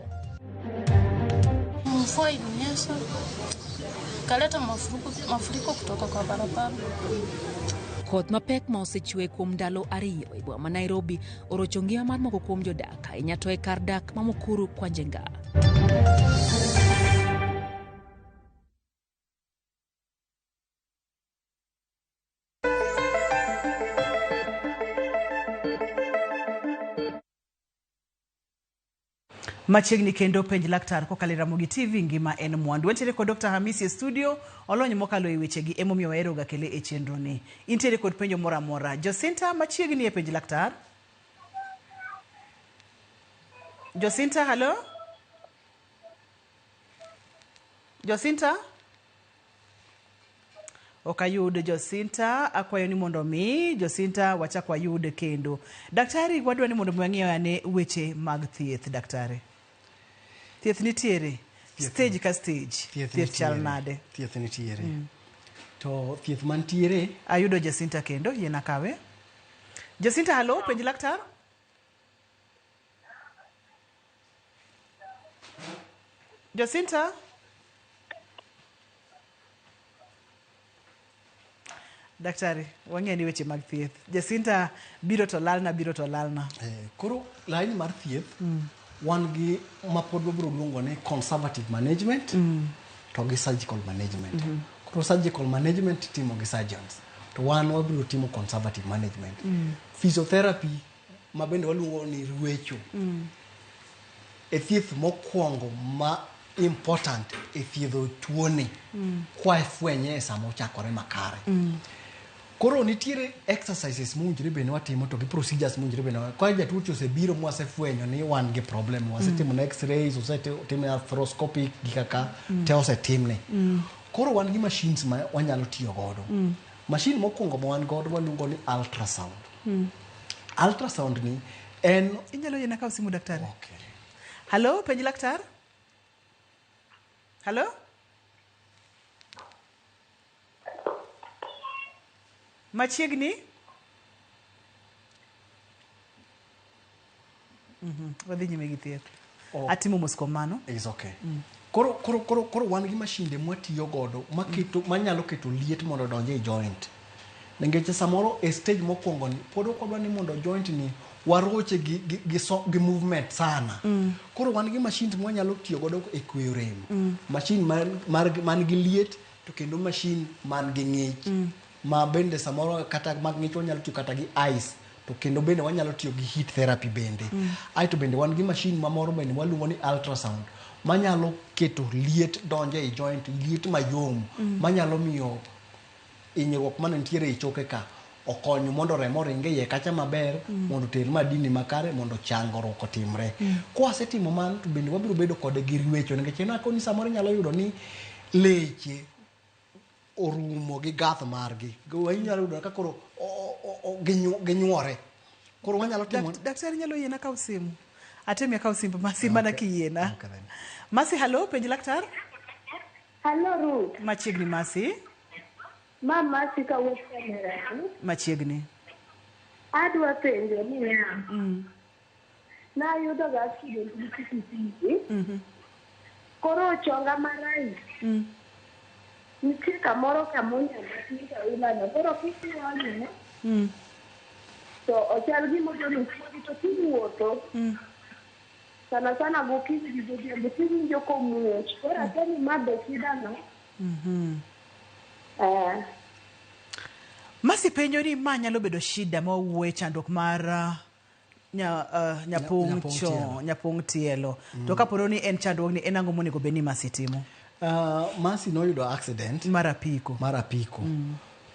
Mvua ilinyesha kaleta mafuriko kutoka kwa barabara. Koth mapek ma osechwe kuom ndalo ariyo e boma Nairobi orocho ngima mar moko kuom jodak ahinya to e kar dak ma Mukuru kwa Njenga. Machiegni kendo penj laktar kokalo Ramogi TV ngima en mwandu. Wantiere kod Dr. Hamisi e studio, olony mokalo e wechegi emomiyo wahero ga kele e chenro ni. Intiere kod penjo moro amora. Josinta machiegni e penj laktar. Josinta, hello? Josinta? Okayud Josinta, akwayo ni mondo mi Josinta wachak wayud kendo. Daktari, wadwa ni mondo mwang'iyo ane weche mag thieth, daktari. Thieth nitiere, stage ka stage, thieth chal nade. Thieth nitiere. To thieth mantiere. Ayudo Jacinta kendo, yena kawe. Jacinta, hello, penj laktar. Jacinta? Daktari, wang'e ni weche mag thieth. Jacinta biro to lalna. Koro laini mar thieth, wan gi mapod wabiro luongo ni conservative management to gi surgical management. Koro surgical management timo gi surgeons. To wan wabiro timo conservative management. Physiotherapy, mabende waluongo ni ruecho. E thieth mokwongo ma important e thiedho tuoni kwa fwenye e samo chakore makare. Koro nitiere exercises mowinjore bende watimo to gi procedures mowinjore bende. Kwa jatuo osebiro mwasefwenyo ni wan gi problem, wasetimo na x-rays, wasetimo arthroscopic gi kaka te osetimne. Koro wan gi machines ma wanyalo tiyo godo. Machine mokwongo ma wan godo waluongo ni ultrasound. Ultrasound ni en inyalo yena kaw simu daktari. Okay. Hello, penj laktar? Hello? Machiegni? Wadhi nyime gi thieth. atimo moskomano. Is okay. Koro wan gi mashinde mwatiyo godo manyalo keto liet mondo donje e joint. Nengeche samoro e stage mokwongo ni pod okodwa ni mondo joint ni waroche gi movement sana. Koro wan gi machine mwanyalo tiyo godo e kweyo rem. Machine man gi liet to kendo machine man gi ng'ich. Ma bende samoro kata mag ng'ich wanyalo tiyo kata gi ice. To kendo bende wanyalo tiyo gi heat therapy bende. Aito bende wan gi machine mamoro bende waluongo ni ultrasound. Manyalo keto liet donje e joint, liet mayom. Manyalo miyo inyruok manentiere e choke ka okonyo mondo remo ringe iye kacha maber, mondo ter madini makare, mondo changruok otimre. Kwasetimo mano to bende wabiro bedo kode gi rwecho, nikech inako ni samoro nyalo yudo ni leche orumo gi gath margi. Inyalo yudo ka koro ginyuore. Koro wanyalo timo. Daktari nyalo yiena kaw simu. Atemia kaw simu Masi mana kiyiena. Masi, hello, penj laktar. Hello, Ruth. Machiegni Masi. Mama sika kamera. Machiegni. Adwa penjo ni ya. Na yudo ga accident gi pikipiki. Koro chonga marai. Nitie kamoro kamonya matika ilano. Koro kiki wani. So ochal gi mojo ni to kiwuotho. Sana gokinyi gi godhiambo tiwinjo komuoch. Koro atani mabe kidano. Masi penjo ni ma nyalo bedo shida ma wuoye chandruok mar nyapong tielo. To kaporo ni en chandruok ni en ang'o monego bed ni Masi timo? Masi noyudo accident mar apiko.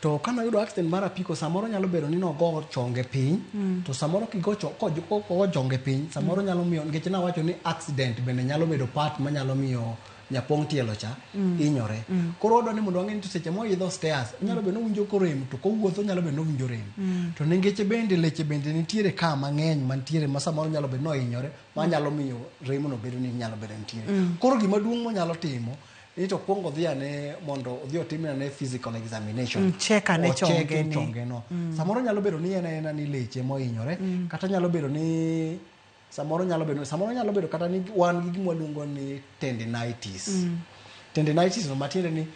To kana yudo accident mar apiko samoro nyalo bedo ni nogo chonge piny. To samoro kigo chonge piny samoro nyalo miyo, nikech nawacho ni accident bende nyalo bedo part manyalo miyo nyapong tielo cha inyore. Koro odwa ni mondo wang'e ni seche moidho stairs nyalo bedo winjo korem, to kowuotho nyalo bedo winjo rem. To nengeche bende leche bende nitiere ka mang'eny mantiere ma samoro nyalo bedo inyore manyalo miyo remo no bedo ni nyalo bedo nitiere. Koro gima duong' monyalo timo ni to kwongo dhi ane mondo odhi otimne ne physical examination. Check ane chonge no. Samoro nyalo bedo ni en ni leche moinyore, kata nyalo bedo ni samoro nyalo bedo kata ni wan gi gima waluongo ni tendinitis. Tendinitis no matiende ni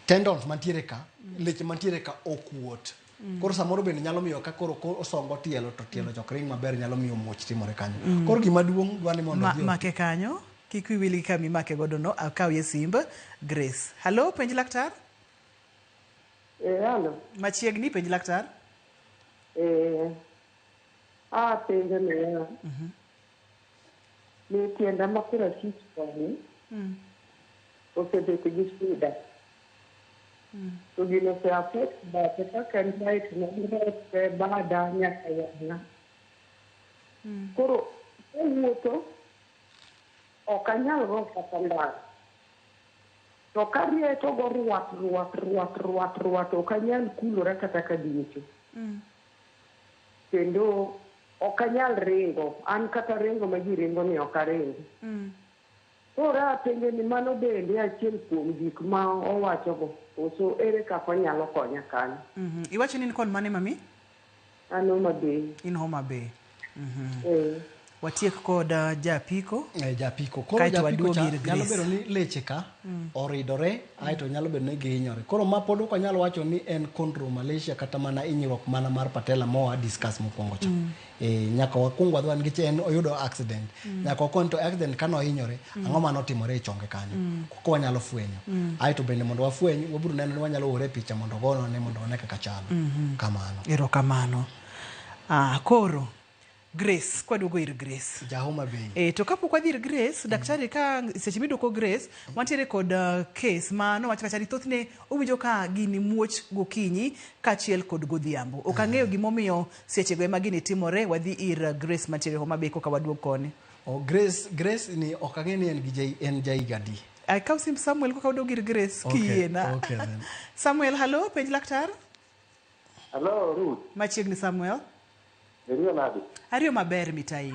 tendons mantiere ka, leche mantiere ka okuot. Koro samoro bende nyalo miyo ka koro osongo tielo to tielo chok ring maber, nyalo miyo muoch timore kanyo. Koro gima duong' dwani mondo make kanyo kik wiwili kami make godo no akaw ye simb Grace. Hello, penj laktar. Hello. Machiegni penj laktar. Penjo ne. Ni tienda makura sisi kwani. Osebet gi shida. To gino se affect ba kata kan right na direct baada nyaka yana. Koro wuoto okanyal go kata to karie to go ruat okanyal kulore kata kadiecho. Kendo okanyal ringo, an kata ringo ma ji ringo ni okaringo. Ora penjo ni mano bende achiel kuom gik ma owacho go, oso ere kaka onyalo konya kanyo. Iwacho ni kon mane mami? An Homa Bay. In Homa Bay. Watiek kod japiko. Japiko. Koro japiko cha nyalo bedo ni leche ka oridore, aito nyalo bedo ni gihinyore. Koro ma pod ok nyalo wacho ni en chondromalacia kata mana inyruok mana mar patella moa discuss mokwongo cha. Nyaka wakwong wadwa nikech en oyudo accident. Nyaka wakon to accident kano ohinyore, ang'o mano timore e chonge kanyo. Koko wanyalo fwenyo. Aito bende mondo wafweny, wabiro neno ni wanyalo ore picha mondo gono ne mondo one kaka chalo. Kamano. Erokamano. Koro Grace, kwa dugo ir Grace. Homa Bay. To kapok wadhi ir Grace, daktari ka seche midoko Grace, wantiere kod case ma no wacho kachari thothne owinjo ka gini muoch gokinyi kachiel kod godhiambo. Ok ang'eyo gimomiyo seche go ema gini timore, wadhi ir Grace mantiere Homa Bay koka waduog koni. Grace ni ok ang'e ni en jaigadi. Kaw sim Samuel koka wadog ir Grace kiyiena. Okay then. Samuel, hello, penj laktar. Hello, Ruth. Machiegni Samuel. Rio nadi. Ario maber mitain.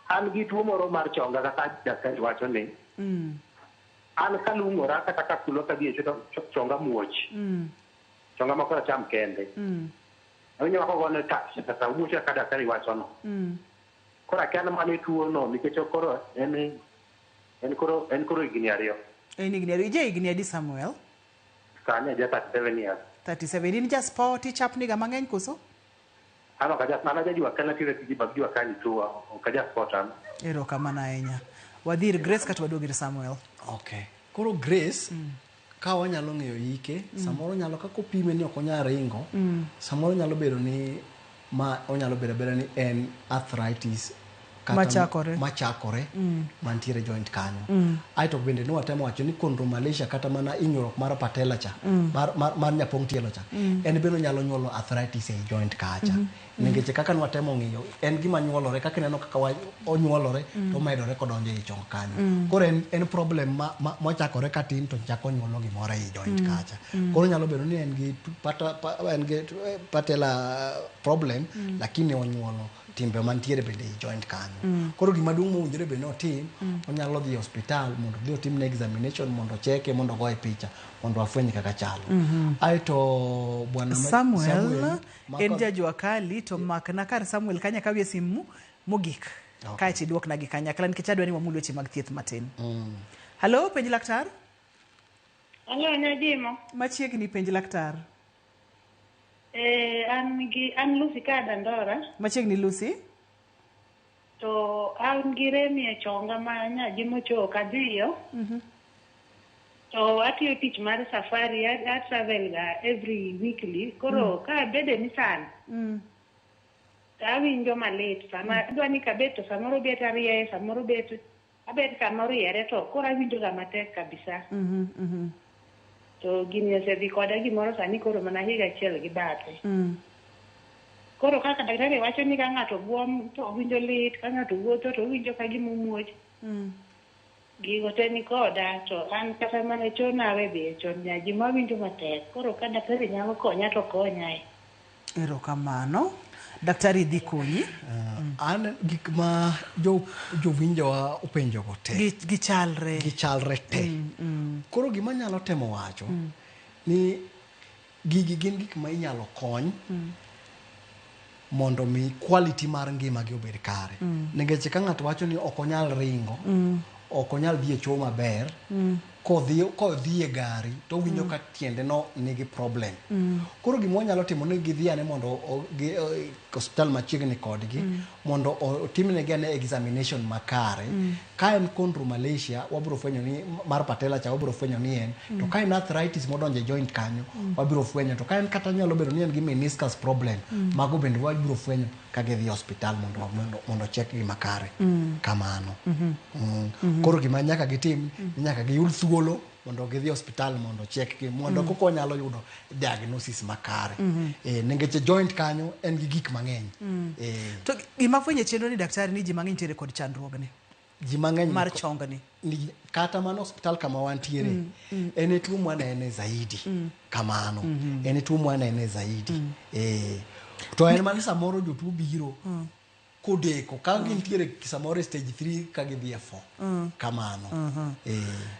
An gi tuo moro mar chonga kaka daktari wacho ni. An kalung'ora kata kakulo kadhi e chonga muoch. Chonga makora cham kende. Awinjo wako gone tax kata muoch kaka daktari wacho no. Koro akia mane tuo no nikech koro en koro higni ariyo. En higni ariyo. Ije higni adi Samuel? Sani aja 37 years. 37. In ja sport ichapni ga mang'eny koso? Ano kaja mana ja jua kana tire tiji bag jua kani tuo kaja sport an. Erokamano ahinya. Wadhir Grace kata waduogir Samuel. Okay. Koro Grace ka wanyalo ng'eyo ike, samoro nyalo kako pime ni ok onya ringo, samoro nyalo bedo ni onyalo bedo ni en arthritis machakore mantiere joint kanyo. Aito bende no watemo wacho ni chondromalacia kata mana inyruok mar patella cha, mar nyapong tielo cha, en beno nyalo nyuolo arthritis e joint kacha. Ningeche kaka nwatemo ng'iyo, en gima nyuolore, kaka neno kaka onyuolore, to medore kodonjo e chong kanyo. Koro en problem mochakore katin to chako nyuolo gimoro e joint kacha. Koro nyalo bedo ni en gi patella problem, lakini onyuolo timbe mantiere bende e joint kanyo. Koro gima duong' mowinjore bende otim, onyalo dhi e hospital mondo dhi otimne examination mondo cheke mondo goye picha mondo afwenye kaka chalo. Aito bwana Samuel en jajua kali to makna kar Samuel kanya kawie simu mogik. Kae tiduok na gikanyakla nikech adwa ni wamulo weche mag thieth matin. Hello, penj laktar? Hello, Nyajimo. Machiegni penj laktar. An Lucy Kadandora. Machiegni Lucy? To an gi rem e chonga ma Nyajimo chok adhiyo. To atiyo tich mar safari, I travel every weekly. Koro ka bede ni san. Awinjo malit sama adwa ni kabet to samoro bet ariye, samoro bet abet kamoro yere to koro awinjo ga matek kabisa. To gini osedhi koda gimoro sani koro mana higa achiel gi bathe. Koro kaka daktari wacho ni ka ng'ato buom to winjo lit, ka ng'ato wuotho to winjo ka gimuoch. Gigo te ni koda to an kata mana chonawe be chon Nyajimo winjo matek. Koro ka daktari nyalo konya to konyae. Erokamano. Daktari dhi konyi. An gik ma jowinjowa openjogo te. Gichalre te. Koro gima nyalo temo wacho ni gigi gin gik ma inyalo kony mondo mi quality mar ngima gi obed kare. Nikech ka ng'ato wacho ni ok onyal ringo, ok onyal dhi e choo maber, kodhi e gari to winjo ka tiende no nigi problem. Koro gima wanyalo timo ni gidhi ane mondo hospital machiegni kodgi mondo otimnegi ane examination makare. Ka en chondromalacia wabiro fwenyo ni mar patella cha wabiro fwenyo ni en, to ka en arthritis modonjo e joint kanyo wabiro fwenyo, to ka en kata nyalo bedo ni en gi meniscus problem mago bende wabiro fwenyo ka gidhi hospital mondo check gi makare kamano. Koro gima nyaka gitim nyaka giyud thuolo mondo gidhi hospital mondo check gi mondo koko nyalo yudo diagnosis makare. Nikech joint kanyo en gi gik mang'eny. To gima fwenye chenro ni daktari ni ji mang'eny tiere kod chandruogni. Ji mang'eny mar chongni. Kata mana hospital kama wantiere en tuo mwanene zaidi kamano. En tuo mwanene zaidi. To en mani samoro jotuo biro kodeko ka gintiere samoro stage 3 ka gidhi e 4 kamano.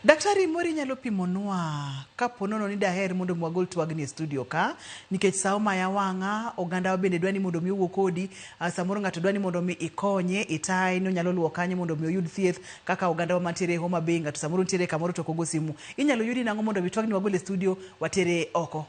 Daktari mori nyalo pimonwa kapo nono ni daher mondo mwagol twagni e studio ka nikech sao maya wang'a oganda bende dwani mondo mi owuo kodi, samoro ng'ato dwani mondo mi ikonye itai no nyalo luwo kanye mondo mi oyud thieth kaka oganda wa mantiere Homa Bay ng'ato samoro ntiere kamoro to kogo simu inyalo yudi nang'o mondo mi twagni wagol e studio watere oko.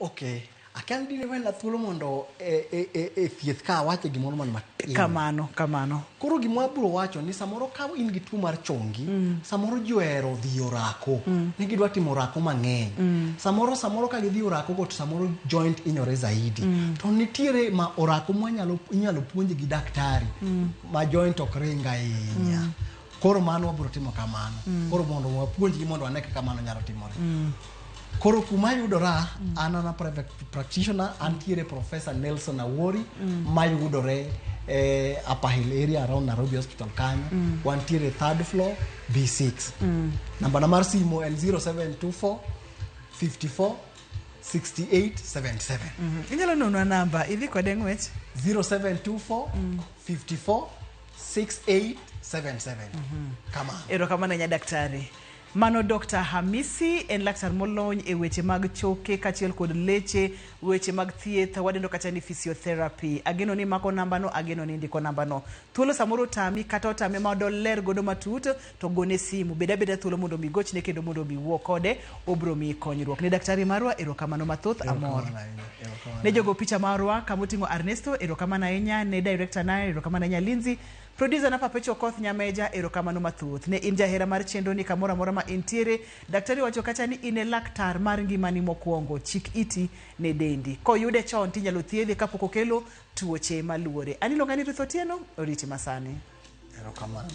Okay. Akan dine wena thuolo mondo thieth ka wache gimoro man matin. Kamano. Koro gima abiro wacho ni samoro ka in gi tuo mar chongi, samoro johero dhi orako. Ne gidwa timo orako mang'eny. Samoro ka gidhi orako go to samoro joint inyore zaidi. To nitiere ma orako inyalo puonj gi daktari ma joint ok ringa ahinya. Koro mano wabiro timo kamano. Koro mondo wapuonjgi mondo ane kaka mano nyalo timore. Koro kuma yudora anana private practitioner antiere Professor Nelson Awori mayudore Upper Hill area around Nairobi Hospital kanyo. Wantiere 3rd floor B6. Namba mar simu en 0724 54 68 77. Inyalo nono namba idhi kode ng'wech 0724 54 68 77. Kama. Erokamano nya daktari. Mano Dr. Hamisi en laktar molony e weche mag choke kachiel kod leche, weche mag thieth, wadendo kata ni physiotherapy. Ageno ni mako namba no, ageno ni ndiko namba no. Thuolo samoro tami kata otame ma doler godo matut to gone simu. Beda thuolo mondo mi gochne kendo mondo mi wuo kode obro mi konyruok. Ne daktari marwa erokamano mathoth amor. Ne jogo picha marwa kamotingo Ernesto erokamano ahinya, ne director na erokamano ahinya Lindsay. Producer na Papecho Koth Nyameja erokamano mathoth. Ne in jahera mar chenro ni kamora mora ma intiere. Daktari wacho kacha ni ine laktar mar ngimani mokwongo, chik iti ne dendi. Koyude chon tinyalo thiedhe kapok okelo tuoche maluore. Aniluonga ni Ruth Otieno, oriti masani. Erokamano.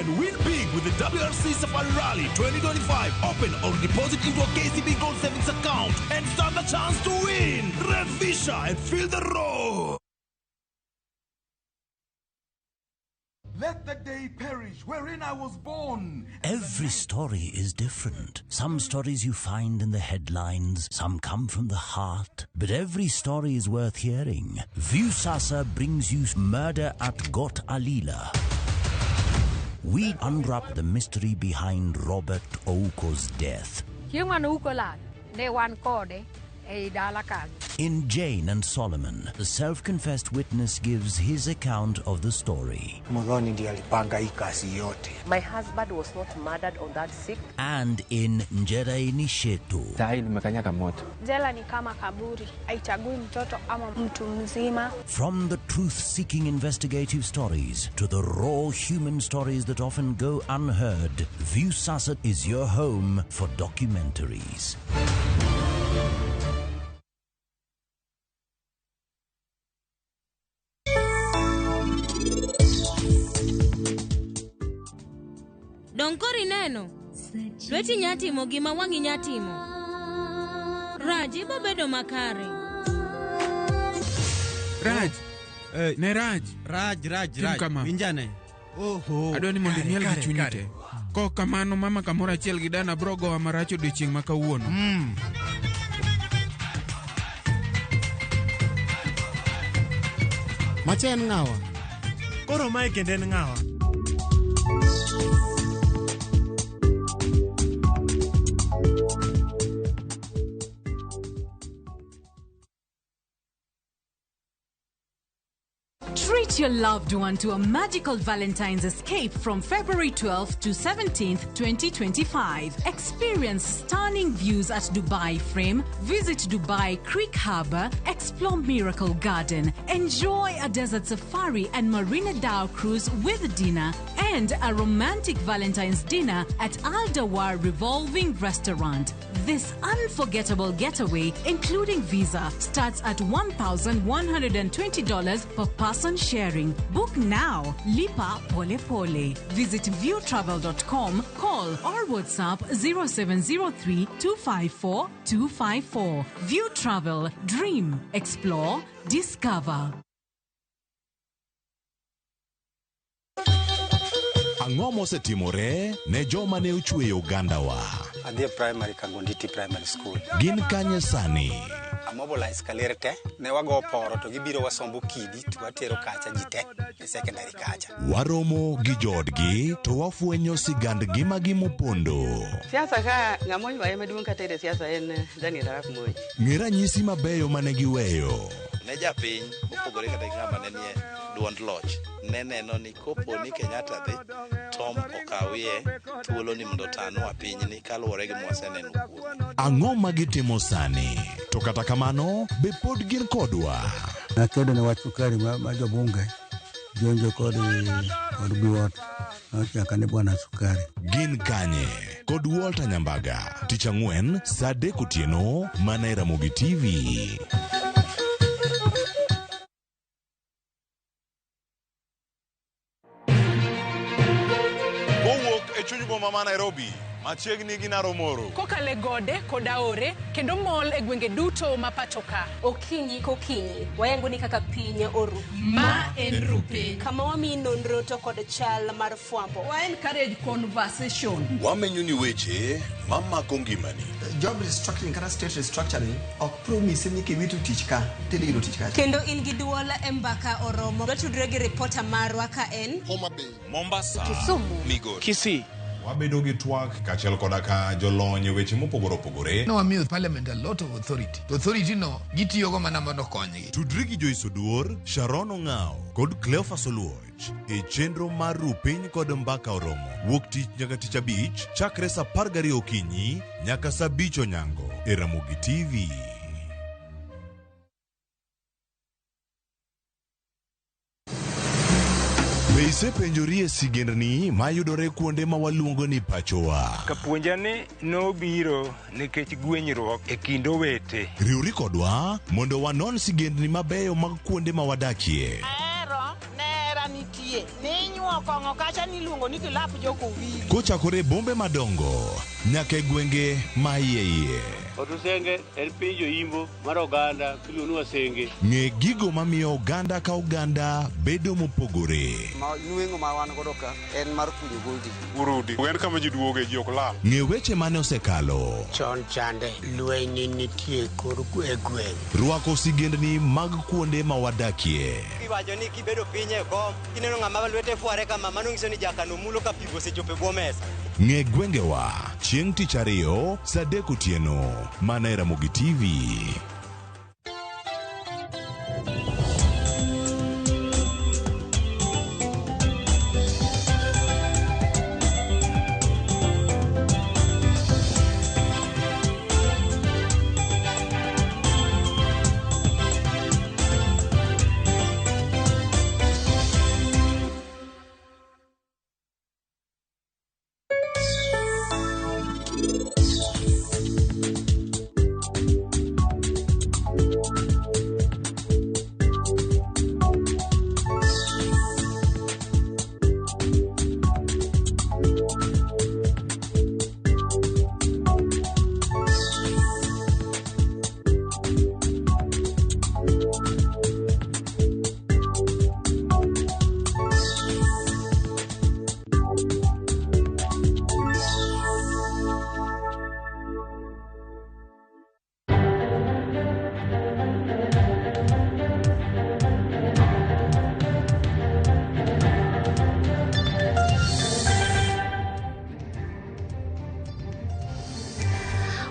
And win big with the WRC Safari Rally 2025. Open or deposit into a KCB Gold Savings account and stand the chance to win. Revisha and feel the roar. Let the day perish wherein I was born. Every story is different. Some stories you find in the headlines, some come from the heart, but every story is worth hearing. Viusasa brings you Murder at Got Alila. We unwrap the mystery behind Robert Ouko's death. In Jane and Solomon, the self-confessed witness gives his account of the story. My husband was not murdered on that 6th. And in Njera Nishetu, Jela ni kama kaburi, haichagui mtoto ama mtu mzima. From the truth-seeking investigative stories to the raw human stories that often go unheard, Viusasa is your home for documentaries. Donkori neno. Lweti nyatimo gima wangi nyatimo. Raji bobedo makare. Raj. Ne Raj. Raj. Winjane. Oho. Adwani mondo miel gi chunyite. Ko kamano mama kamora achiel gi dana brogo wa maracho odiochieng' ma kawuono. Macha en ng'awa. Koro mae kende en ng'awa. Treat your loved one to a magical Valentine's escape from February 12th to 17th, 2025. Experience stunning views at Dubai Frame, visit Dubai Creek Harbour, explore Miracle Garden, enjoy a desert safari and Marina Dow cruise with dinner, and a romantic Valentine's dinner at Al Dawar Revolving Restaurant. This unforgettable getaway, including visa, starts at $1,120 per person sharing. Book now. Lipa Pole Pole. Visit viewtravel.com, call or WhatsApp 0703 254 254. View Travel. Dream. Explore. Discover. Ang'o mosetimore ne joma ne ochweyo Ugandawa? Adhi primary Kangonditi Primary School. Gin kanye sani? Amobilize kalerte ne wago poro to gibiro wasombo kidi to watero kacha jite e secondary kacha. Waromo gi jodgi to wafwenyo sigandgi magi mopondo. Siasa ka ng'amoy wae maduong' katere siasa en Daniel Arap Moi. Ng'e ranyisi mabeyo mane giweyo. Ne japiny opogore kata ng'ama ne nie duond loch ne neno ni kopo ni Kenyatta dhi Tom okawie thuolo ni mondo tanwa pinyni kaluwore gi mwaseneno kuome. Ang'o magitimo sani? To kata kamano be pod gin kodwa. Nakedo ne wach sukari ma jobunge jonjo kod biwot nochaka ne bwana sukari. Gin kanye kod Walter Nyambaga tich ang'wen saa 3 otieno mana e Ramogi TV. Chuny boma ma Nairobi machiegni gi Naromoro. Kokale gode koda ore kendo mol e gwenge duto ma pacho ka. Okinyi kokinyi wayango ni kaka piny oru. Ma en rupe. Kama wami nonro to kod chal mar fwambo. Wa encourage conversation. Wamenyo ni weche mamako ngimani. Job restructuring kata state restructuring ok promise ni kiwitu tich ka tidiro tich ka. Kendo in gi duol e mbaka oromo. Watudre gi reporter marwa ka en Homa Bay, Mombasa, Kisumu, Migori, Kisii. Wabedo gi twak kachiel koda ka jolony weche mopogore opogore. No wamiyo parliament a lot of authority. To authority no gitiyogo mana mondo konygi. Tudri gi Joyce Oduor, Sharon Ong'ao kod Cleophas Oluoch e chenro mar Rupiny kod Mbaka Oromo. Wuok tich nyaka tich abich chakre saa 12 okinyi nyaka saa 5 onyango e Ramogi TV. Be isepenjori e sigendni mayudore kuonde ma waluongo ni pachowa? Kapuonjani nobiro nikech gwenyruok e kind owete. Riwri kodwa mondo wanon sigendni mabeyo mag kuonde ma wadakie. Nera nitie. Ninyuo kong'o kacha niluongo ni kilap joko wili. Kochakore bombe madongo nyaka e gwenge ma iye. Otusenge en piny joimbo mar oganda miluongo ni Wasenge. Ng'e gigo mamiyo oganda ka oganda bedo mopogore. Nueng'o ma wan godo ka en mar kunyo goldi. Urudi. En kama ji duoge ji ok lal. Ng'e weche mane osekalo. Chon chande lweny nitie kor e gweng'. Rwako sigendni mag kuonde ma wadakie. Iwacho ni kibedo piny e kom, kineno ng'ama lwete fuare kama mano nyiso ni jakano mulo ka pigo sechope bwo mesa. Ng'e gwengewa chieng' tich ariyo saa 3 otieno mana e Ramogi TV.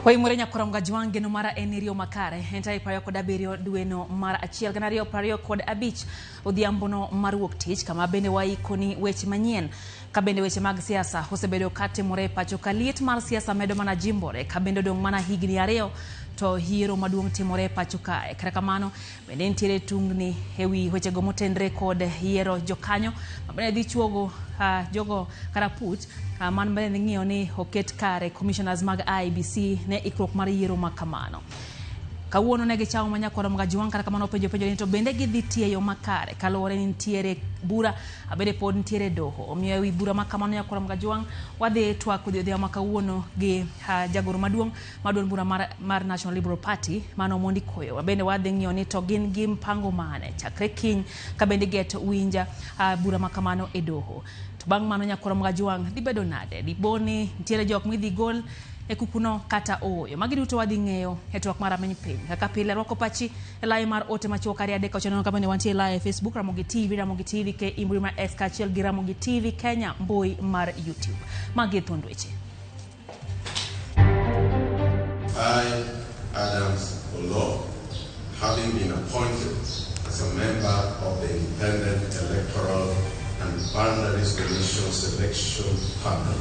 Waimure nyakoronga jwange no mara enirio makare entai payo kod abirio dueno mara achiel ganario pario kod abich odhiambo no mar wuok tich kama bende waikoni weche manyien ka bende weche mag siasa osebedo katimore pacho kaliet mar siasa medo mana jimbore ka bende dong mana higni ariyo to hiero maduong' timore pacho kae. Kata kamano bende ntiere tungni ewi weche go motendre kod hiero jokanyo mabende dhi chuogo jogo karaput man bende ng'iyo ni oket kare commissioners mag IBC ne ikrok mar hiero makamano. Kawuono ne gichawo manyakoro mga jwang kata kamano penjo ni to bende gidhi tiyo makare kaluwore ni ntiere bura abende pod ntiere doho omiyo wi bura makamano nyakoro mga jwang wadhi twak odhiambo makawuono gi jagoro maduong' bura mar National Liberal Party mano Mondi Koyo bende wadhi ng'iyo ni to gin gi mpango mane chakre kiny ka bende get winja bura makamano e doho. bang' mano nyakoro mga jwang' dhi bedo nade diboni ntiere jok midhi gol e kukuno kata oyo magi duto wadhi ng'eyo e twak mar Rameny Piny kaka pile rwako pachi e lai mar ote machuok ari adek ocheno kama ne wantie live Facebook Ramogi TV ke imbui mar X kachiel gi Ramogi TV Kenya mbui mar YouTube magi thondweche. I, Adams Olo, having been appointed as a member of the Independent Electoral and Boundaries Commission Selection Panel,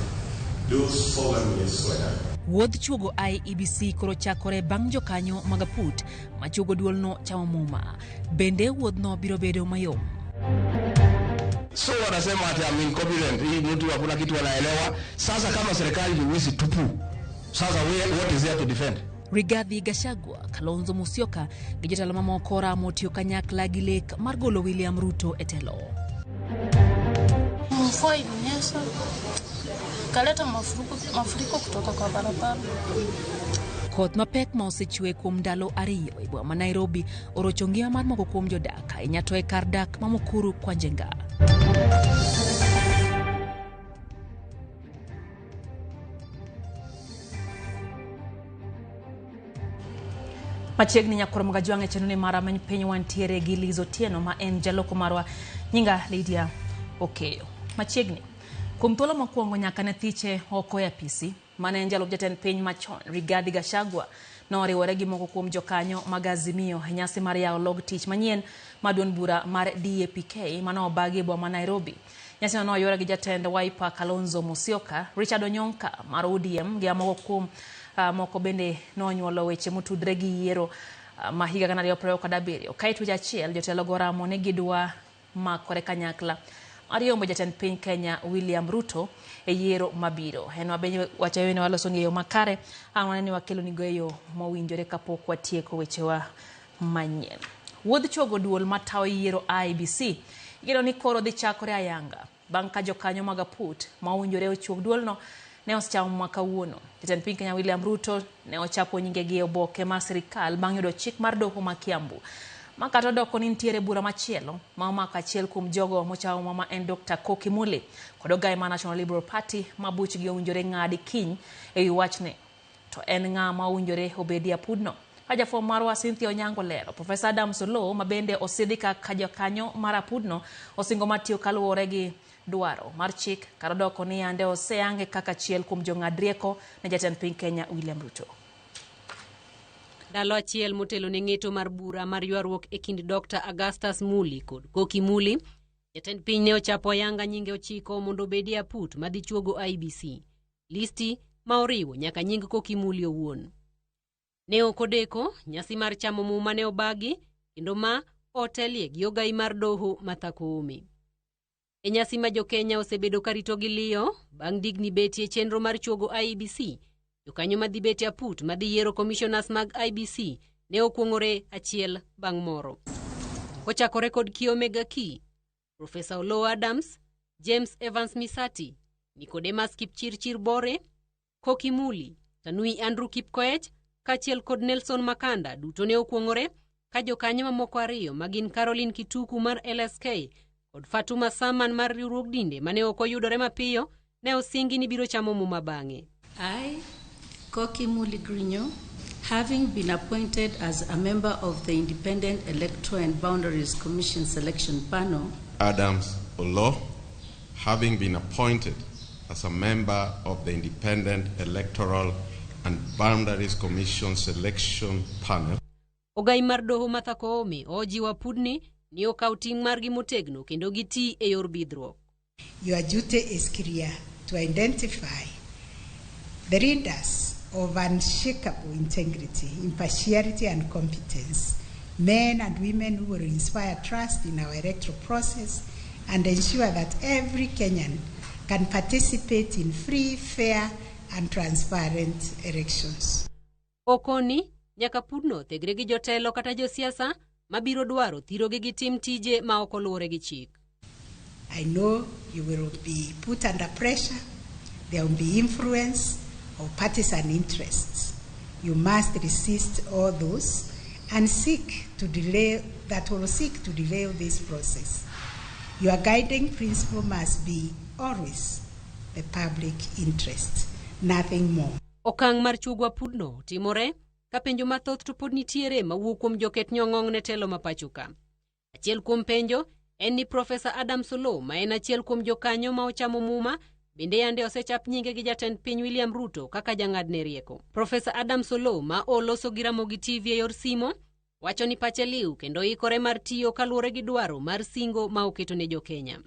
do solemnly swear. Wuodh chuogo IEBC koro chakore bang' jokanyo mag aput machuogo duolno chamo muma. Bende wuodhno biro bedo mayom. So wanasema ati I'm incompetent, hii mtu hakuna kitu anaelewa. Sasa kama serikali ni wizi tupu. Sasa what is there to defend? Rigathi Gachagua, Kalonzo Musyoka, gi jotelo mamoko ramo tiyo kanyakla gi lek mar golo William Ruto e telo. Mvua ilinyesha kaleta mafuriko kutoka kwa barabara. Koth mapek ma osechwe kuom ndalo ariyo e boma Nairobi orocho ngima mar moko kuom jodak ahinya to e kar dak ma Mukuru kwa Njenga. Machiegni nyakoro mga jwang' e chenro mar Rameny Piny wantiere gi Liz Otieno ma en jaloko marwa nyinga Lydia Okeyo. Machiegni kuom thuolo mokwongo nyaka ne thiche oko e apisi mane en jalup jatend piny machon Rigathi Gachagua noriwore gi moko kuom jokanyo mag Azimio e nyasi mar yawo log tich manyien ma duond bura mar DAPK mano obagi e boma Nairobi. Nyasi no oyore gi jatend Wiper Kalonzo Musyoka, Richard Onyonka mar ODM gi moko kuom moko bende nonyuolo weche motudre gi yiero ma higa 2027. Kaito jachiel jotelo goramo ne gidwa makore kanyakla ariombo jatend piny Kenya William Ruto e yiero mabiro. En wabenye wachayo ne waloso ng'eyo makare ang'wane ni wakelo ni goyo mowinjore kapok watieko wechewa manyien. Wuodh chuogo duol matawo yiero IEBC igeno ni koro dhi chakore ayanga bang' ka jokanyo mag aput ma owinjore ochuog duolno ne osechamo mwaka wuono. Jatend piny Kenya William Ruto ne ochapo nyinge gi oboke mar sirikal bang' yudo chik mar doho ma Kiambu. Makato doko ni ntiere bura machielo ma omako achiel kuom jogo mochao mama en Dr. Koki Muli kod ogai ma National Liberal Party ma buchgi owinjore ng'adi kiny e wi wachne. To en ng'a ma owinjore obedi apudno? Kajafo marwa Cynthia Onyango lero. Professor Adams Olo ma bende osidhi kaka jokanyo mar apudno osingo matiyo kaluwore gi dwaro mar chik kar doko ni ande oseyange kaka achiel kuom jong'ad rieko ne jatend piny Kenya William Ruto. Ndalo achiel motelo ne ng'eto mar bura mar ywaruok e kind Dr. Augustus Muli kod Koki Muli, jatend piny ne ochapo ayanga nyinge 9 mondo obedi aput madhi chuogo IEBC. Listi ma oriwo nyaka nying Koki Muli owuon. Ne okodeko nyasi mar chamo muma ne obagi kendo ma otelie gi ogai mar doho Martha Koome. E nyasi ma jo-Kenya osebedo karito gi liyo bang' digni betie chenro mar chuogo IEBC. Jokanyo madhi bete aput madhi yiero commissioners mag IEBC ne okwong'ore achiel bang' moro. Kochakore kod Kiomega Ki, Professor Olo Adams, James Evans Misati, Nicodemus Kipchirchir Bore, Koki Muli, Tanui Andrew Kipkoech, kachiel kod Nelson Makanda duto ne okwong'ore ka jokanyo mamoko ariyo magin Caroline Kituku mar LSK kod Fatuma Saman mar riwruok dinde mane ok oyudore mapiyo ne osingi ni biro chamo muma bang'e. Koki Muli Grinyo, having been appointed as a member of the Independent Electoral and Boundaries Commission Selection Panel. Adams Olo, having been appointed as a member of the Independent Electoral and Boundaries Commission Selection Panel. Ogai mar doho Martha Koome ojiwo apudni ni okaw ting' margi motegno kendo giti e yor bidhruok. Your duty is clear to identify the leaders of unshakable integrity, impartiality and competence, men and women who will inspire trust in our electoral process and ensure that every Kenyan can participate in free, fair and transparent elections. Okoni nyaka pudno thegre gi jotelo kata josiasa mabiro dwaro thirogi gi tim tije ma ok oluwore gi chik. I know you will be put under pressure. There will be influence of partisan interests. You must resist all those and seek to delay this process. Your guiding principle must be always the public interest, nothing more. Okang' mar chugwa pudno timore ka penjo mathoth to pod nitiere mawuok kuom joket nyong'ong ne telo ma pachuka. Achiel kuom penjo en ni Profesa Adam Solo ma en achiel kuom jokanyo ma ochamo muma bende yande osechap nyinge gi jatend piny William Ruto kaka jang'ad ne rieko. Profesa Adam Solo ma oloso gi Ramogi TV e yor simo wacho ni pache liu kendo ikore mar tiyo kaluwore gi dwaro mar singo ma oketo ne jo Kenya.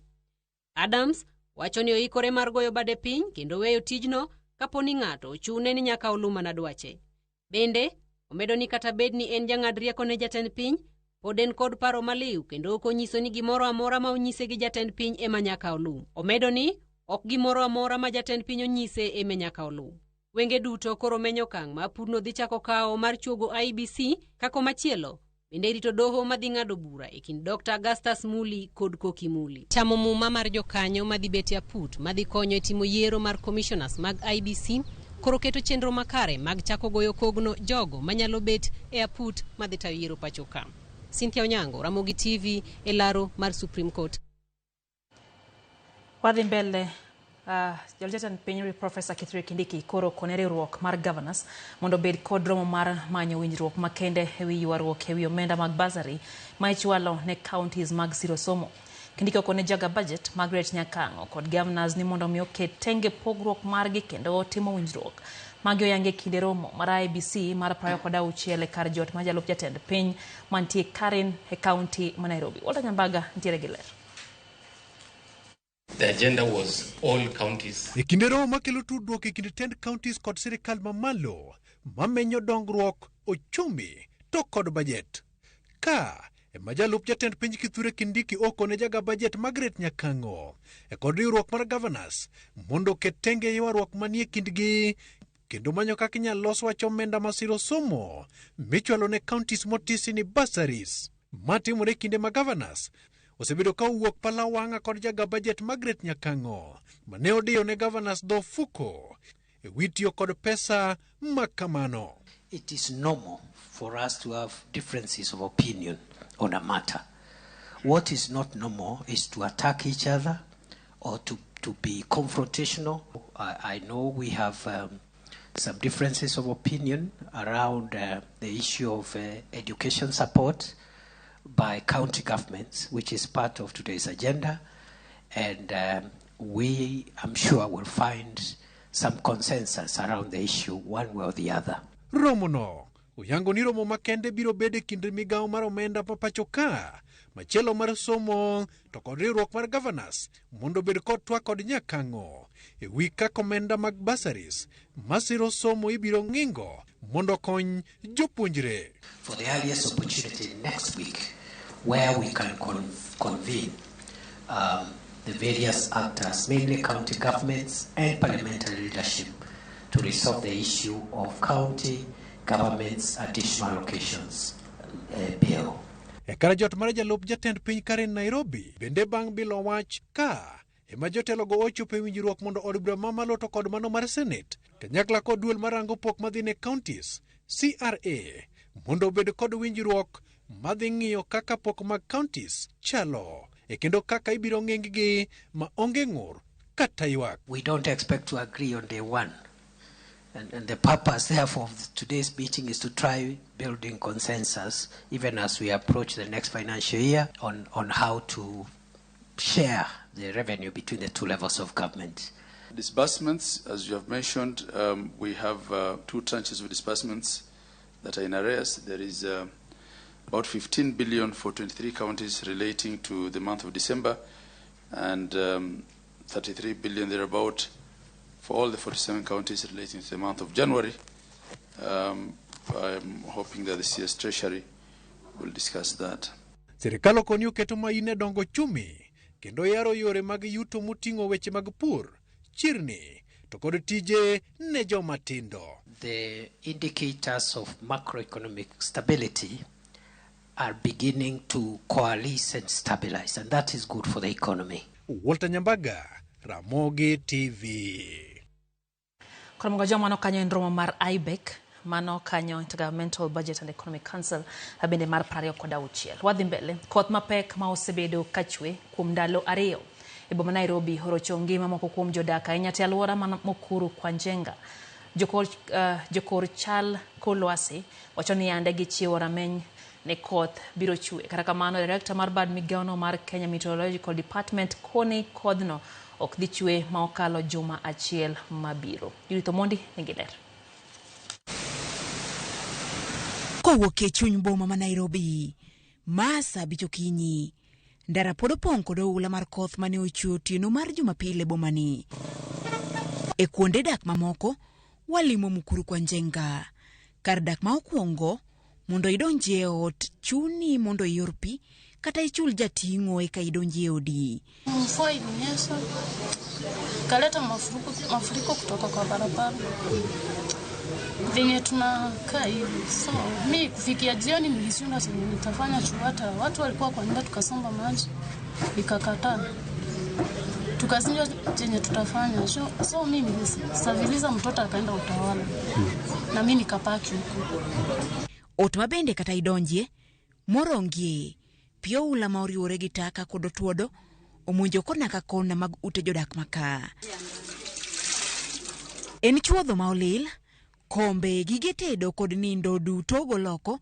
Adams wacho ni oikore mar goyo bade piny kendo weyo tijno kaponi ng'ato ochune ni nyaka oluma na dwache. Bende omedo ni kata bed ni en jang'ad rieko ne jatend piny, pod en kod paro maliu kendo ok onyiso ni gimoro amora ma onyise gi jatend piny ema nyaka olum. Omedo ni ok gimoro amora ma jatend piny onyise ema nyaka olum. Wenge duto koro menyo okang' ma pudno dhi chako kawo mar chuogo IEBC kako machielo bende rito doho madhi ng'ado bura e kind Dr. Augustus Muli kod Koki Muli. Chamo muma mar jokanyo madhi bete aput madhi konyo e timo yiero mar commissioners mag IEBC koro keto chenro makare mag chako goyo kogno jogo manyalo bet e aput madhi tayo yiero pachoka. Cynthia Onyango, Ramogi TV, e laro mar Supreme Court. Wadhi mbele Jatend piny Profesa Kithure Kindiki koro konere riwruok mar governors mondo bed kod romo mar manyo winjruok makende ewi ywaruok ewi omenda mag bursary ma ichwalo ne counties mag siro somo. Kindiki okone jaga budget Margaret Nyakango kod governors ni mondo mi oket tenge pogruok margi kendo timo winjruok magi oyange kinde romo mar IEBC mar 26 kar jot ma jalup jatend piny mantie Karen e county ma Nairobi. Walter Nyambaga ntiere gi ler. The agenda was all counties. Kinde romo makelo tudruok e kind tend counties kod sirikal mamalo mamenyo dongruok ochumi to kod budget. Ka majalup jatend piny Kithure Kindiki okone jaga budget Margaret Nyakango e kod riwruok mar governors mondo ket tenge ywaruok manie kindgi kendo manyo kaka inyalo los wach omenda masiro somo michwalo ne counties motisi ni bursaries. Matimore kinde ma governors osebedo ka wuok Palawanga kod jaga budget Margaret Nyakango mane odiyo ne governors do fuko e witiyo kod pesa makamano. It is normal for us to have differences of opinion on a matter. What is not normal is to attack each other or to be confrontational. I know we have some differences of opinion around the issue of education support by county governments, which is part of today's agenda, and I'm sure will find some consensus around the issue one way or the other. Romono uyango ni romo makende biro bede kinde migawo mar omenda papachoka machielo mar somo to kod riwruok mar governors mondo bed kod twak kod Nyakango e wi kaka omenda mag bursaries masiro somo ibiro ng'ingo mondo kony jopuonjre. For the earliest opportunity next week where we can convene the various actors, mainly county governments and parliamentary leadership, to resolve the issue of county government's additional allocations bill. Kara jot mar jalup jatend piny Karen Nairobi bende bang' bilo wach ka ema jotelo go ochopo e winjruok mondo od bura mamalo to kod mano mar Senate kanyakla kod duol marango pok madhi ne counties CRA mondo obed kod winjruok madhi ng'iyo kaka pok mag counties chalo e kendo kaka ibiro ng'enggi ma onge ng'ur kata ywak. We don't expect to agree on day one. And the purpose, therefore, of today's meeting is to try building consensus, even as we approach the next financial year, on how to share the revenue between the two levels of government. Disbursements, as you have mentioned, we have two tranches of disbursements that are in arrears. There is about 15 billion for 23 counties relating to the month of December, and 33 billion thereabout for all the 47 counties relating to the month of January. I'm hoping that the CS Treasury will discuss that. Serikal okoni oketo maine dongo chumi kendo yaro yore mag yuto moting'o weche mag pur, chirni to kod tije ne joma tindo. The indicators of macroeconomic stability are beginning to coalesce and stabilize, and that is good for the economy. Walter Nyambaga, Ramogi TV. Kwa mga jama kanyo ndromo mar IBEC, mano kanyo Intergovernmental Budget and Economic Council, abende mar 26. Wadhi mbele, koth mapek ma osebedo kachwe kuom ndalo ariyo e boma Nairobi horocho ngima moko kuom jodak ahinya te alwora Mukuru kwa Njenga. Jokor Chal Kolwasi wacho ni ande gichiwo rameny ne koth biro chue. Kata kamano, Director mar bad migaono mar Kenya Meteorological Department koni kodhno ok dhi chue ma okalo juma achiel mabiro. Judith Omondi nigi ler. Kowuok e chuny boma ma Nairobi, Masa bicho kinyi, ndara pod opong' kod oula mar koth mane ochwe otieno mar Jumapil e bomani. E kuonde dak mamoko, walimo Mukuru kwa Njenga. Kar dak ma okwongo, mondo idonjie ot chuni mondo ior pi, kata ichul jating'o eka idonjie odi. Mvua ilinyesha, kaleta mafuriko kutoka kwa barabara. Venye tunakaa hivi. So, mi kufikia jioni nilishinda chenye nitafanya chuata. Watu walikuwa kwa nyumba tukasomba maji. Ikakataa. Tukazinjwa chenye tutafanya. So mimi nilisaviliza mtoto akaenda utawala. Na mimi nikapaki huko. Ot mabende kata idonjie, morongie, pio ula maoriwore gi taka kod otuodo, omonjo kona ka kona mag ute jodak maka. En chuodho ma olil, kombe, gige tedo kod nindo duto goloko,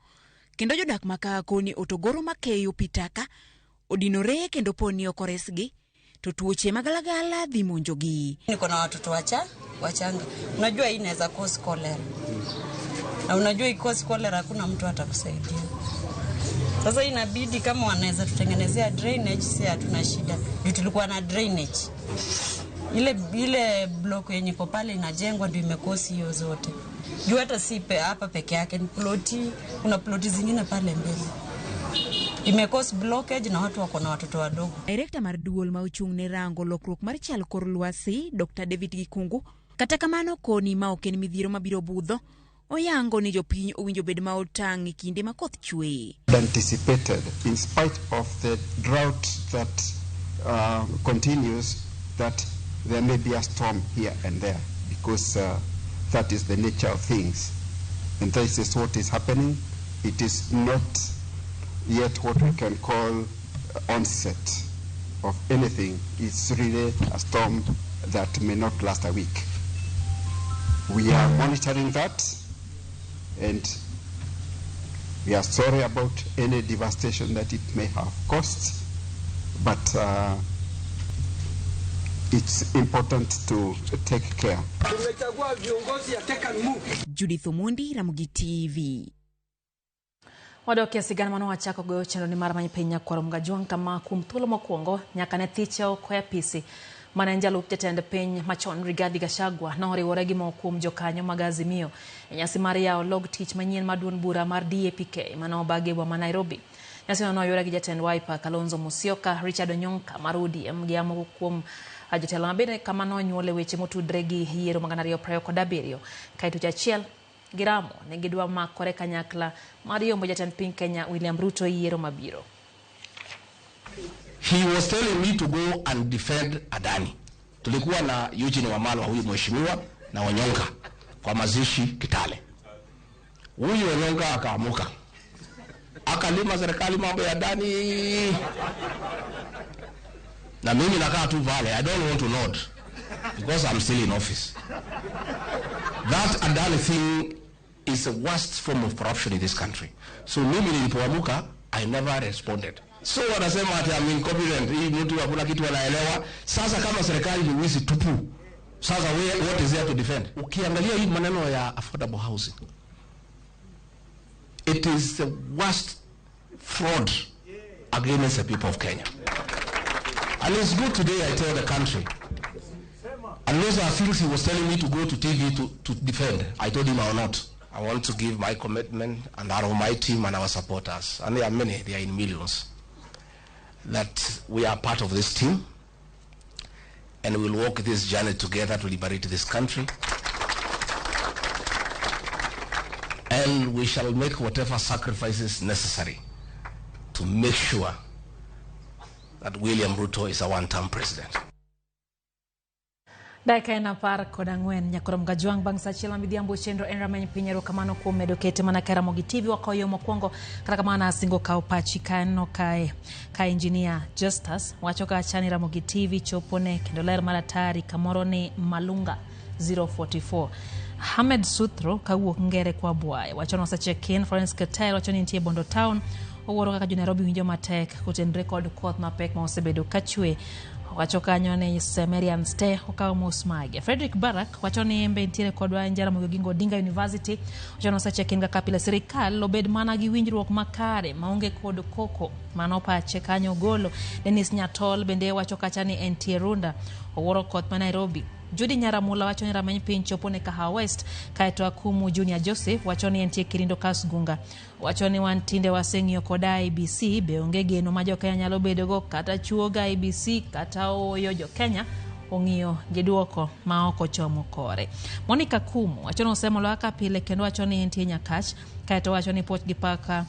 kendo jodak maka koni otogoro makeyo pitaka, odinore kendo poni okoresgi, to tuoche magalagala dhi monjogi. Niko na watoto wachanga. Unajua hii inaweza cause cholera. Na unajua cause cholera hakuna mtu atakusaidia. Sasa inabidi kama wanaweza tutengenezea drainage, si hatuna shida. Ndio tulikuwa na drainage. Ile block yenye iko pale inajengwa ndio imekosi hiyo zote. Juu hata si hapa peke yake, ni ploti, kuna ploti zingine pale mbele. Imekosi blockage na watu wako na watoto wadogo. Director mar duol ma ochung' ne rango lokruok mar chal kor lwasi, Dr. David Gikungu, kata kamano koni ma ok en midhiero mabiro budho, oyango ni jopiny owinjo bed ma otang' e kinde ma koth chwe. Anticipated in spite of the drought that continues, that there may be a storm here and there, because that is the nature of things, and this is what is happening. It is not yet what we can call onset of anything. It's really a storm that may not last a week. We are monitoring that, and we are sorry about any devastation that it may have caused, but it's important to take care. Judith Omondi, Ramogi TV. Wadokia sigana mano wachako goyo chendo ni mara manyipenya kwa Ramgajuang kama kumtulo mokwongo nyaka ne thicho kwa pisi. Mana njalup jatend piny machon Rigathi Gachagua na oriwore gi mokum jokanyo mag Azimio. Nyasi mar yawo log tich manyien maduon bura mar DAPK mano obagi boma Nairobi. Nyasi no oyore gi jatend Wiper Kalonzo Musyoka, Richard Onyonka mar ODM gi amoko kuom jotelo mabende kama no nyuole weche motudre gi yiero mag 2027. Kaito chachiel giramo ne gidwa makore kanyakla mar yombo jatend piny Kenya William Ruto yiero mabiro. He was telling me to go and defend Adani. Tulikuwa na Eugene Wamalwa huyu mheshimiwa na Onyonka kwa mazishi Kitale. Huyu Onyonka akaamuka, akalima serikali mambo ya Adani. Na mimi nakaa tu vale. I don't want to nod because I'm still in office. That Adani thing is the worst form of corruption in this country. So mimi nilipoamuka, I never responded. So wanasema ati I'm incompetent, hii mtu hakuna kitu anaelewa. Sasa kama serikali ni wizi tupu, sasa what is there to defend? Ukiangalia hii maneno ya affordable housing, it is the worst fraud against the people of Kenya. And it's good today I tell the country, and those are things he was telling me to go to TV to defend. I told him I will not. I want to give my commitment and that of my team and our supporters, and there are many, they are in millions, that we are part of this team and we'll walk this journey together to liberate this country. And we shall make whatever sacrifices necessary to make sure that William Ruto is a one-term president. Dakika ena par kod ang'wen nyakoro mgajuang bang' saa achiel midhiambo chenro en rameny piny erokamano kuom medo kete mana ka Ramogi TV wakoyo mokwongo kata kamano asingo kawo pachi kaneno ka engineer Justus wacho ka chani Ramogi TV chopone kendo ler mar atari kamoro ni Malunga 044. Hamed Suthro kawuok Ngere kwa Bwaye wacho no osecheck-in. Florence Ketel wacho ni nitie Bondo Town owuoro kaka jo Nairobi winjo matek kotenre kod koth mapek ma osebedo kachwe. Wacho kanyo ni Semerian Stay okawo mos mage. Frederick Barak wacho ni embe ntiere kodwa njara mogo gingo Odinga University wacho no osecheck-in kaka pile sirikal obed mana gi winjruok makare maonge kod koko mano pache kanyo golo. Dennis Nyatol bende wacho kacha ni entie Runda owuoro koth ma Nairobi. Judy Nyaramula wacho ni rameny piny chopone Kahawa West kaeto Akumu Junior Joseph wacho ni entie Kirindo Kasgunga wacho ni wan tinde waseng'iyo kod IEBC be onge geno ma jo Kenya nyalo bedogo kata chuoga IEBC kata oyo jo Kenya ong'iyo gi duoko ma ok ochomo kore. Monica Kumu wacho ni osemolo kaka pile kendo wacho ni entie Nyakach kaeto wacho ni poch gi paka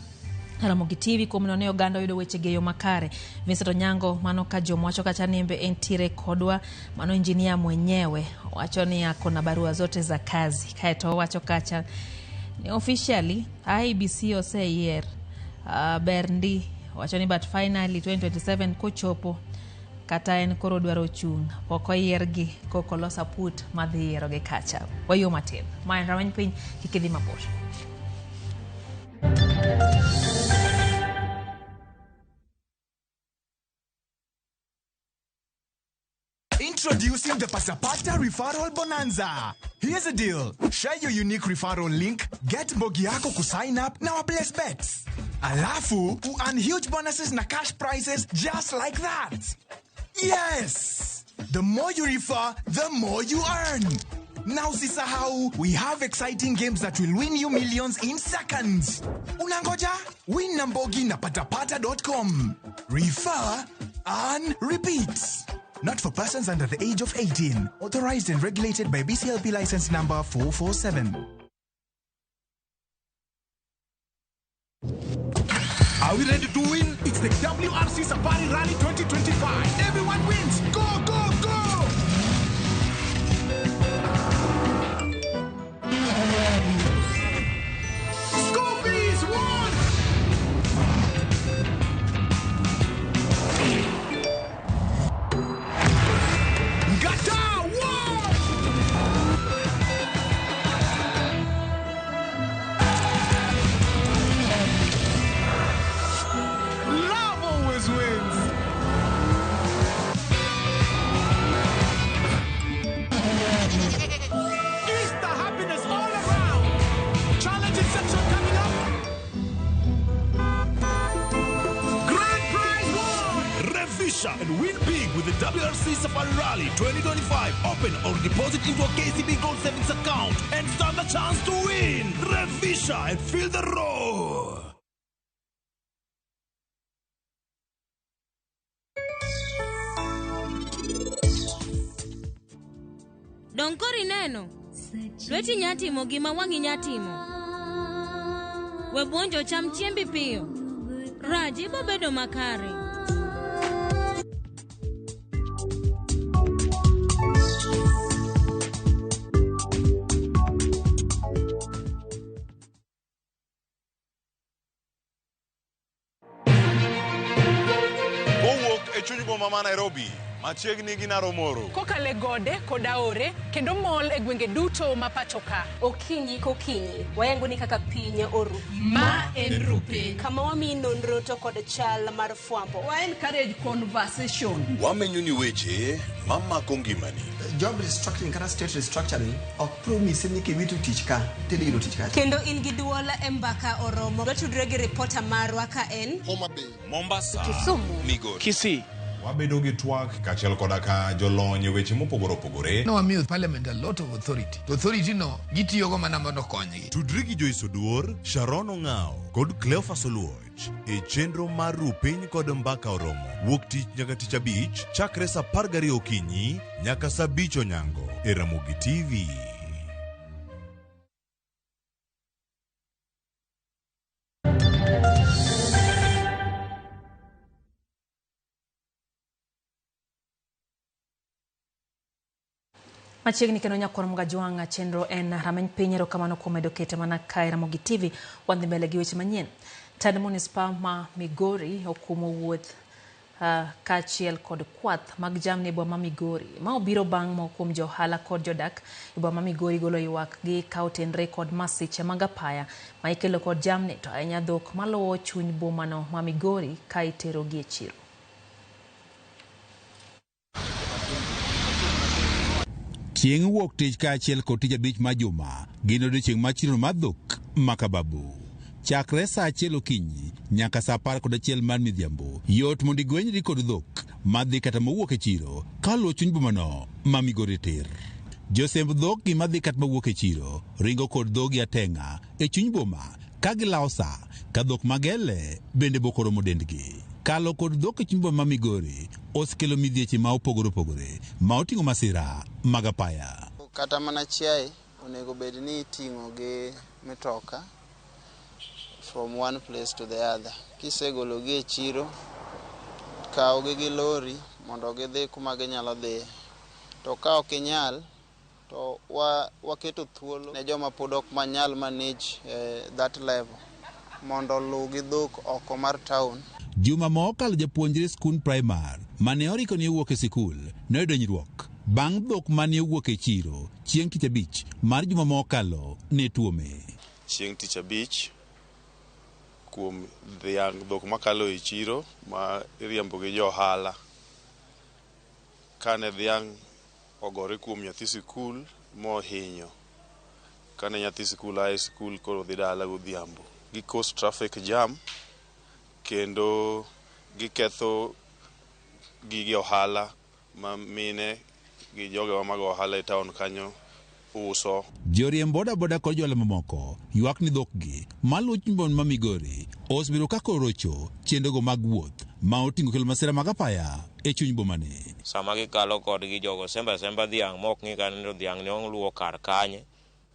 Ramogi TV kuom none oganda yudo weche geyo makare. Vincent Onyango mano ka jomo wacho kacha nimbe entire kodwa mano engineer mwenyewe wacho ni akona barua zote za kazi kaeto wacho kacha ni officially IEBC oseyier Berndi wacho ni but finally 2027 kochopo kata en koro dwaro chung pok oyiergi kokolosa put madhi yiero gi kacha wayo matin ma rameny piny kikidhi mabor. Introducing the Pasapata Referral Bonanza. Here's the deal. Share your unique referral link, get Mbogi yako ku sign up na place bets. Alafu, earn huge bonuses na cash prizes just like that. Yes! The more you refer, the more you earn. Now sisahau, we have exciting games that will win you millions in seconds. Unangoja? Win na Mbogi na patapata.com. Refer, earn, repeat. Not for persons under the age of 18. Authorized and regulated by BCLP license number 447. Are we ready to win? It's the WRC Safari Rally 2025. Everyone wins. Go, go, go! Scoobies won! Gata won! Love always wins! Easter happiness all around! Challenge section coming up! Grand prize won! Revisha and win big with the WRC Safari Rally 2025. Open or deposit into a KCB Gold Savings account and stand the chance to win. Revisha and feel the roar. Donkori neno. Lweti nyatimo gima wangi nyatimo. Webuonjo cham chiembi piyo. Raji bobedo makare. Kowuok e chuny boma ma Nairobi, machiegni gi Naromoro. Kokale gode koda ore kendo mol e gwenge duto ma pacho ka. Okinyi kokinyi wayango ni kaka piny oru. Ma en rupe. Kama wami nonro to kod chal mar fwambo. Wa encourage conversation. Wamenyo ni weche mamako ngimani. Job restructuring kata state restructuring ok promise ni kiwitu tich ka tili yudo tich ka. Kendo in gi duola e mbaka oromo. Dwatudre gi reporter marwa ka en Homa Bay, Mombasa, Kisumu, Migori, Kisii. Wabedo gi twak kachiel koda ka jolony e weche mopogore opogore. No wamiyo parliament a lot of authority. To authority no gitiyogo mana mondo okonygi. Tudri gi Joyce Oduor, Sharon Ong'ao kod Cleophas Oluoch e chenro mar Rupiny kod Mbaka Oromo. Wuok tich nyaka tich abich chakre sa 12 okinyi nyaka sa 5 onyango e Ramogi TV. Machiegni kendo nyakwarom Gajwang' chenro en rameny piny erokamano kuom medo kete mana kae Ramogi TV wadhi mbele gi weche manyien. Tad Municipal ma Migori okumo wuoth kaachiel kod kwath mag jamni e boma ma Migori ma obiro bang' moko kuom johala kod jodak e boma ma Migori golo ywak gi kawo tenre kod masiche mag apaya ma ikelo kod jamni to ahinya dhok maluwo chuny bomano ma Migori ka itero gi e chiro. Chieng' wuok tich kaachiel kod tich abich ma juma gin odiechieng' mar chiro mar dhok ma Kababu. Chakre sa 1 okinyi nyaka sa 11 mar midhiambo yot mondo igwenyri kod dhok madhi kata mawuok e chiro kaluwo chuny bomano ma Migori tir. Josemb dhok gi madhi kata mawuok e chiro ringo kod dhogi atenga e chuny boma ka gilawo sa ka dhok magele bende bokoromo dendgi. Kalo kod dhok e chuny boma ma Migori osekelo midhieche ma opogore ma oting'o masira mag apaya. Kata mana chiaye onego bed ni iting'o gi mitoka from one place to the other. Kisegolo gi e chiro, kawo gi lori mondo gidhi kuma ginyalo dhi. To ka ok inyal, to waketo thuolo ne joma pod ok manyal manage that level mondo luw gi dhok oko mar town. Juma mokalo japuonjre skul primar mane oriko ni wuok e sikul noyudo hinyruok bang' dhok mane owuok e chiro chieng' tich abich mar juma mokalo ne tuome. Chieng' tich abich kuom dhiang' dhok makalo e chiro ma iriembo gi johala. Kane dhiang' ogore kuom nyathi sikul mohinyo. Kane nyathi sikul ae sikul koro dhi dala godhiambo. Gi cause traffic jam kendo giketho gige ohala ma mine gi jogo mag ohala e town kanyo uso. Joriemb boda kod johala mamoko ywak ni dhokgi maluwo chuny boma ma Migori osebedo ka korocho chendogo mag wuoth ma oting'o kelo masira mag apaya e chuny bomani. Sama gikalo kodgi jogo semba dhiang' mok ng'i kani dhiang' ne oluwo kar kanye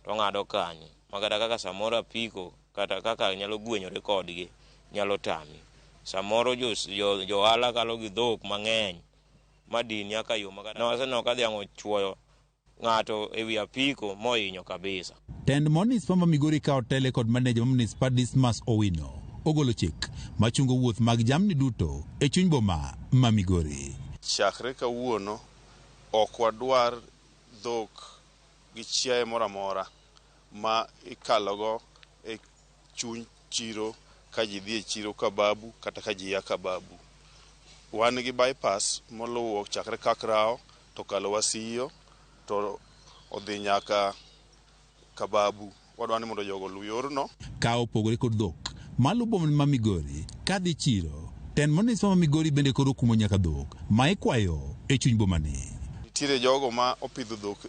to ng'ado kanye makata kaka samoro apiko kata kaka nyalo gwenyore kodgi nyalo tami. Samoro johala kalo gi dhok mang'eny madin nyaka yo makata waseneno ka dhiang' ochuoyo ng'ato ewi apiko mohinyo kabisa. Tend Municipal ma Migori ka otele kod manager Municipal Dismas Owino ogolo chik machungo wuoth mag jamni duto e chuny boma ma Migori. Chakre kawuono ok wadwar dhok gi chiaye moro amora ma ikalogo e chuny chiro ka ji dhi e chiro Kababu kata ka ji ya Kababu. Wan gi bypass moluwo chakre Kakrao to kalo Wasiyo to odhi nyaka Kababu. Wadwa ni mondo jogo luw yorno. Ka opogore kod dhok maluwo boma ma Migori ka dhi chiro, Tend Municipal ma Migori bende koro kumo nyaka dhok ma ikwayo e chuny bomani. Nitiere jogo ma opidho dhok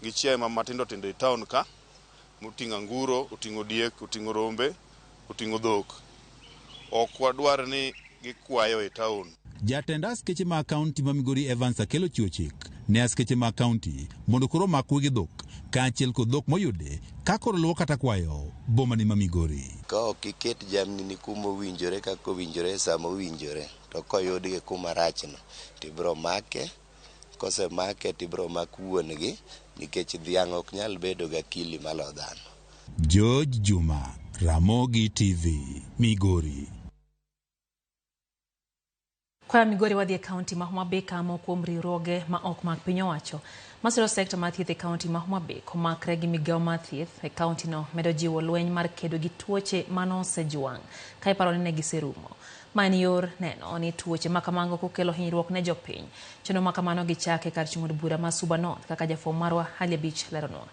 gi chiaye ma matindo tindo e town ka, moting'o anguro, oting'o diek, oting'o rombe, oting'o dhok. Ok wadwar ni gikwayo e town. Jatend askeche ma kaunti ma Migori Evans Akelo chiwo chik ne askeche ma kaunti mondo koro makwe gi dhok kaachiel kod dhok moyude ka koro luwo kata kwayo bomani ma Migori. Ka ok iket jamni ni kuma owinjore kaka owinjore sama owinjore to koyudgi kuma rachno tibiro make, kosemake tibiro mak wuon gi nikech dhiang' ok nyal bedo ga akili malo dhano. George Juma, Ramogi TV, Migori. Kwa Migori wadhi e kaunti ma Homa Bay kamo kuom riwruoge ma ok mag piny owacho. Masiro sekta mar thieth e kaunti ma Homa Bay komakre gi migawo mar thieth e kaunti no medo jiwo lweny mar kedo gi tuoche manosejuang' ka iparo ni ne giserumo. Ma en yor neno ni tuoche makamago kokelo hinyruok ne jopiny. Chenro makamano gichake kar chung' od bura ma Suba North kaka jafwambo marwa Halia Beach leronwa.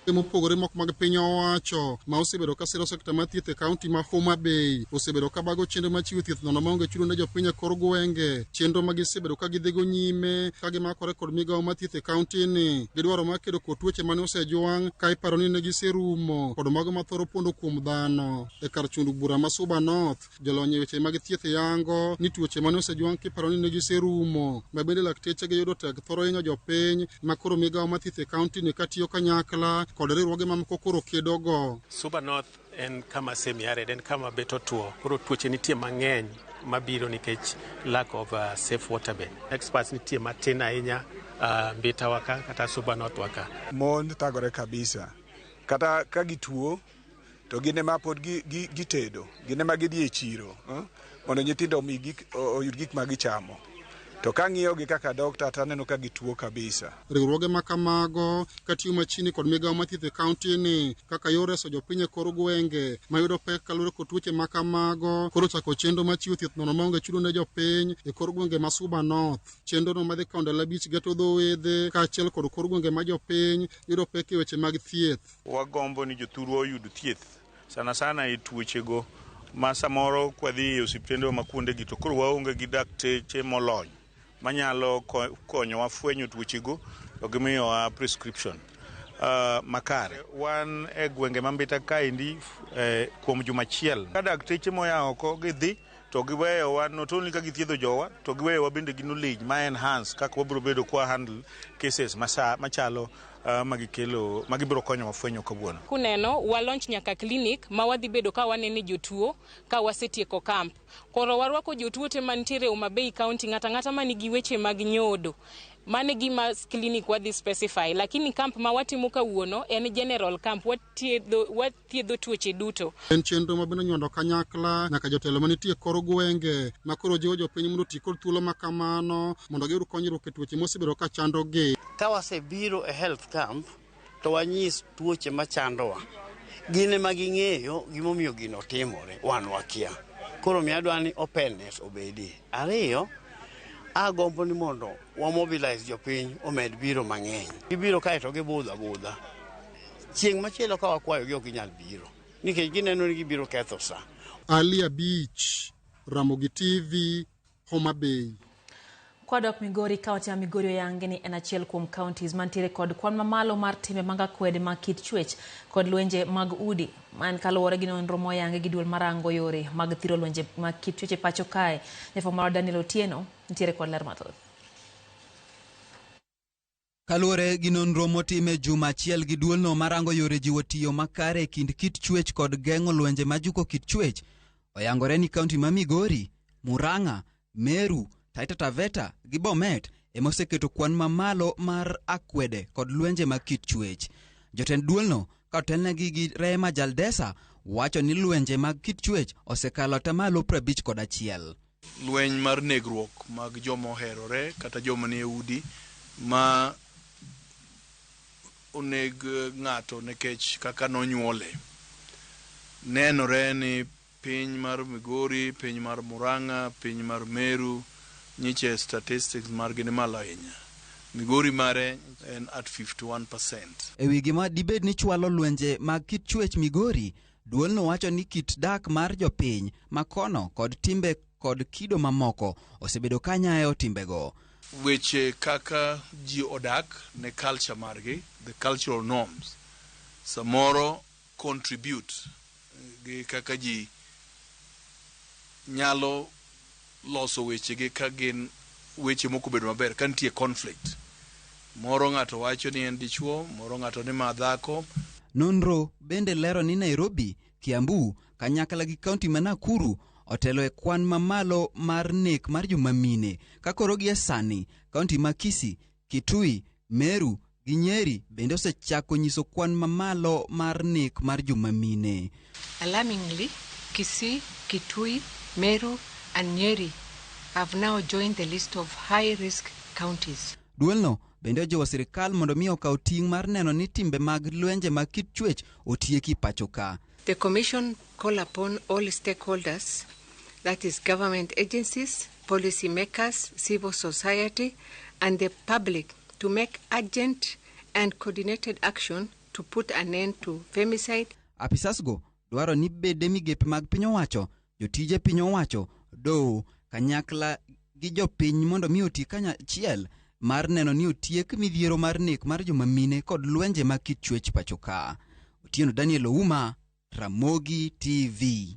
Mopogore mok mag piny owacho ma osebedo ka siro sekta mar thieth e kaunti ma Homa Bay osebedo ka bago chenro machiwo thieth nono maonge chudo ne jopiny e kor gwenge. Chenro ma gisebedo ka gidhigo nyime ka gimakore kod migawo mar thieth e kaunti ni gidwaro mar kedo kod tuoche mane osejuang' ka iparo ni ne giserumo kod mago mathoro pondo kuom dhano. E kar chung' bura ma Suba North jolony e weche mag thieth yango ni tuoche mane osejuang' kiparo ni ne giserumo ma bende lakteche gi yudo tek thoro hinyo jopiny ma koro migawo mar thieth e kaunti ni katiyo kanyakla kod riwruoge mamoko koro kedogo. Suba North en kama semi-arid, en kama beto tuo. Koro tuoche nitie mang'eny mabiro nikech lack of safe waterbed. Experts nitie matin ahinya Mbita waka kata Suba North waka. Mon thagore kabisa. Kata ka gituo to gine ma pod gitedo, gine ma gidhi e chiro, mondo nyithindo oyud gik ma gichamo. To ka ng'iyogi kaka dokta taneno ka gituo kabisa. Riwruoge ma kamago katiyo machini kod migawo mathieth e kaunti ni kaka yor reso jopiny e kor gwenge mayudo pek kaluwore kod tuoche ma kamago koro chako chenro machiwo thieth nono maonge chudo ne jopiny e kor gwenge ma Suba North. Chenrono madhi kaunti Labich geto dho wedhe kaachiel kod kor gwenge ma jopiny yudo pek e weche mag thieth. Wagombo ni jothurwa oyud thieth sana sana e tuochego ma samoro kwadhi e osiptende ma kuondegi to koro waonge gi dakteche molony manyalo konyowa fwenyo tuochego to gimiyowa prescription makare. Wan e gwenge ma Mbita kaendi kuom juma achiel ka dakteche moya oko gidhi to giweyowa not only ka githiedho jowa to giweyowa bende gi knowledge ma enhance kaka wabiro bedo kwa handle cases machalo magibiro konyo wafwenyo kawuono. Kuneno walonch nyaka clinic ma wadhi bedo ka wanene jotuo ka wasetieko camp. Koro warwako jotuo te mantiere Homa Bay County ng'ata manigi weche mag nyodo. Mane gima clinic wadhi specify, lakini camp ma watimo kawuono en general camp, wathiedho tuoche duto. En chenro mabende nyondo kanyakla nyaka jotelo manitie kor gwenge makoro jiwo jopiny mondo ti kod thuolo makamano mondo giyud konyruok e tuoche mosebedo ka chandogi. Ka wasebiro e health camp to wanyis tuoche machandowa. Gine ma ging'eyo gimomiyo gino timore wan wakia. Koro mi adwa ni openness obedi. Ariyo, agombo ni mondo wa mobilize jopiny omed biro mang'eny. Gibiro kae to gibudha. Chieng' machielo ka wakwayo gi ok ginyal biro nikech gineno ni gibiro ketho sa. Alia Beach, Ramogi TV, Homa Bay. Kwadok Migori, kaunti ya Migori oyangi ni en achiel kuom counties mantiere kod kwan mamalo mar timbe mag akwede mag kit chwech kod lwenje mag udi. Man kaluwore gi nonro moyangi gi duol marango yore mag thiro lwenje mag kit chwech e pacho kae. Nyefo mar Daniel Otieno nitiere kod ler mathoth. Kaluwore gi nonro motime juma achiel gi duolno marango yore jiwo tiyo makare e kind kit chwech kod geng'o lwenje majuko kit chwech, oyangore ni kaunti ma Migori, Murang'a, Meru, Taita Taveta gi Bomet emoseketo kwan mamalo mar akwede kod lwenje mag kit chwech. Jotend duolno ka otelnegi gi Rema Jaldesa wacho ni lwenje mag kit chwech osekalo atamalo 51. Lweny mar negruok mag joma oherore kata joma nie udi ma oneg ng'ato nikech kaka nonyuole. Nenore ni piny mar Migori, piny mar Murang'a, piny mar Meru nyiche statistics margi ni malo ahinya. Migori mare en at 51%. E wi gima dibed ni chwalo lwenje mag kit chwech Migori, duolno wacho ni kit dak mar jopiny makono kod timbe kod kido mamoko osebedo kanyayo timbego. Weche kaka ji odak ne culture margi, the cultural norms, samoro contribute gi kaka ji nyalo loso wechegi ka gin weche moko bedo maber ka nitie conflict. Moro ng'ato wacho ni en dichuo, moro ng'ato ni ma dhako. Nonro bende lero ni Nairobi, Kiambu, kanyakla gi kaunti ma Nakuru otelo e kwan mamalo mar nek mar joma mine. Ka koro gi sani, kaunti ma Kisii, Kitui, Meru gi Nyeri bende osechako nyiso kwan mamalo mar nek mar joma mine. Alarmingly, Kisii, Kitui, Meru and Nyeri have now joined the list of high-risk counties. Duolno bende ojiwo sirikal mondo mi okaw ting' mar neno ni timbe mag lwenje mag kit chwech otieki pacho ka. The Commission call upon all stakeholders, that is government agencies, policy makers, civil society and the public to make urgent and coordinated action to put an end to femicide. Apisasgo dwaro ni bede migepe mag piny owacho, jotije piny owacho, doho kanyakla gi jopiny mondo mi oti kanyachiel mar neno ni otiek midhiero mar nek mar joma mine kod lwenje mag kit chwech pacho ka. Otieno Daniel Ouma, Ramogi TV.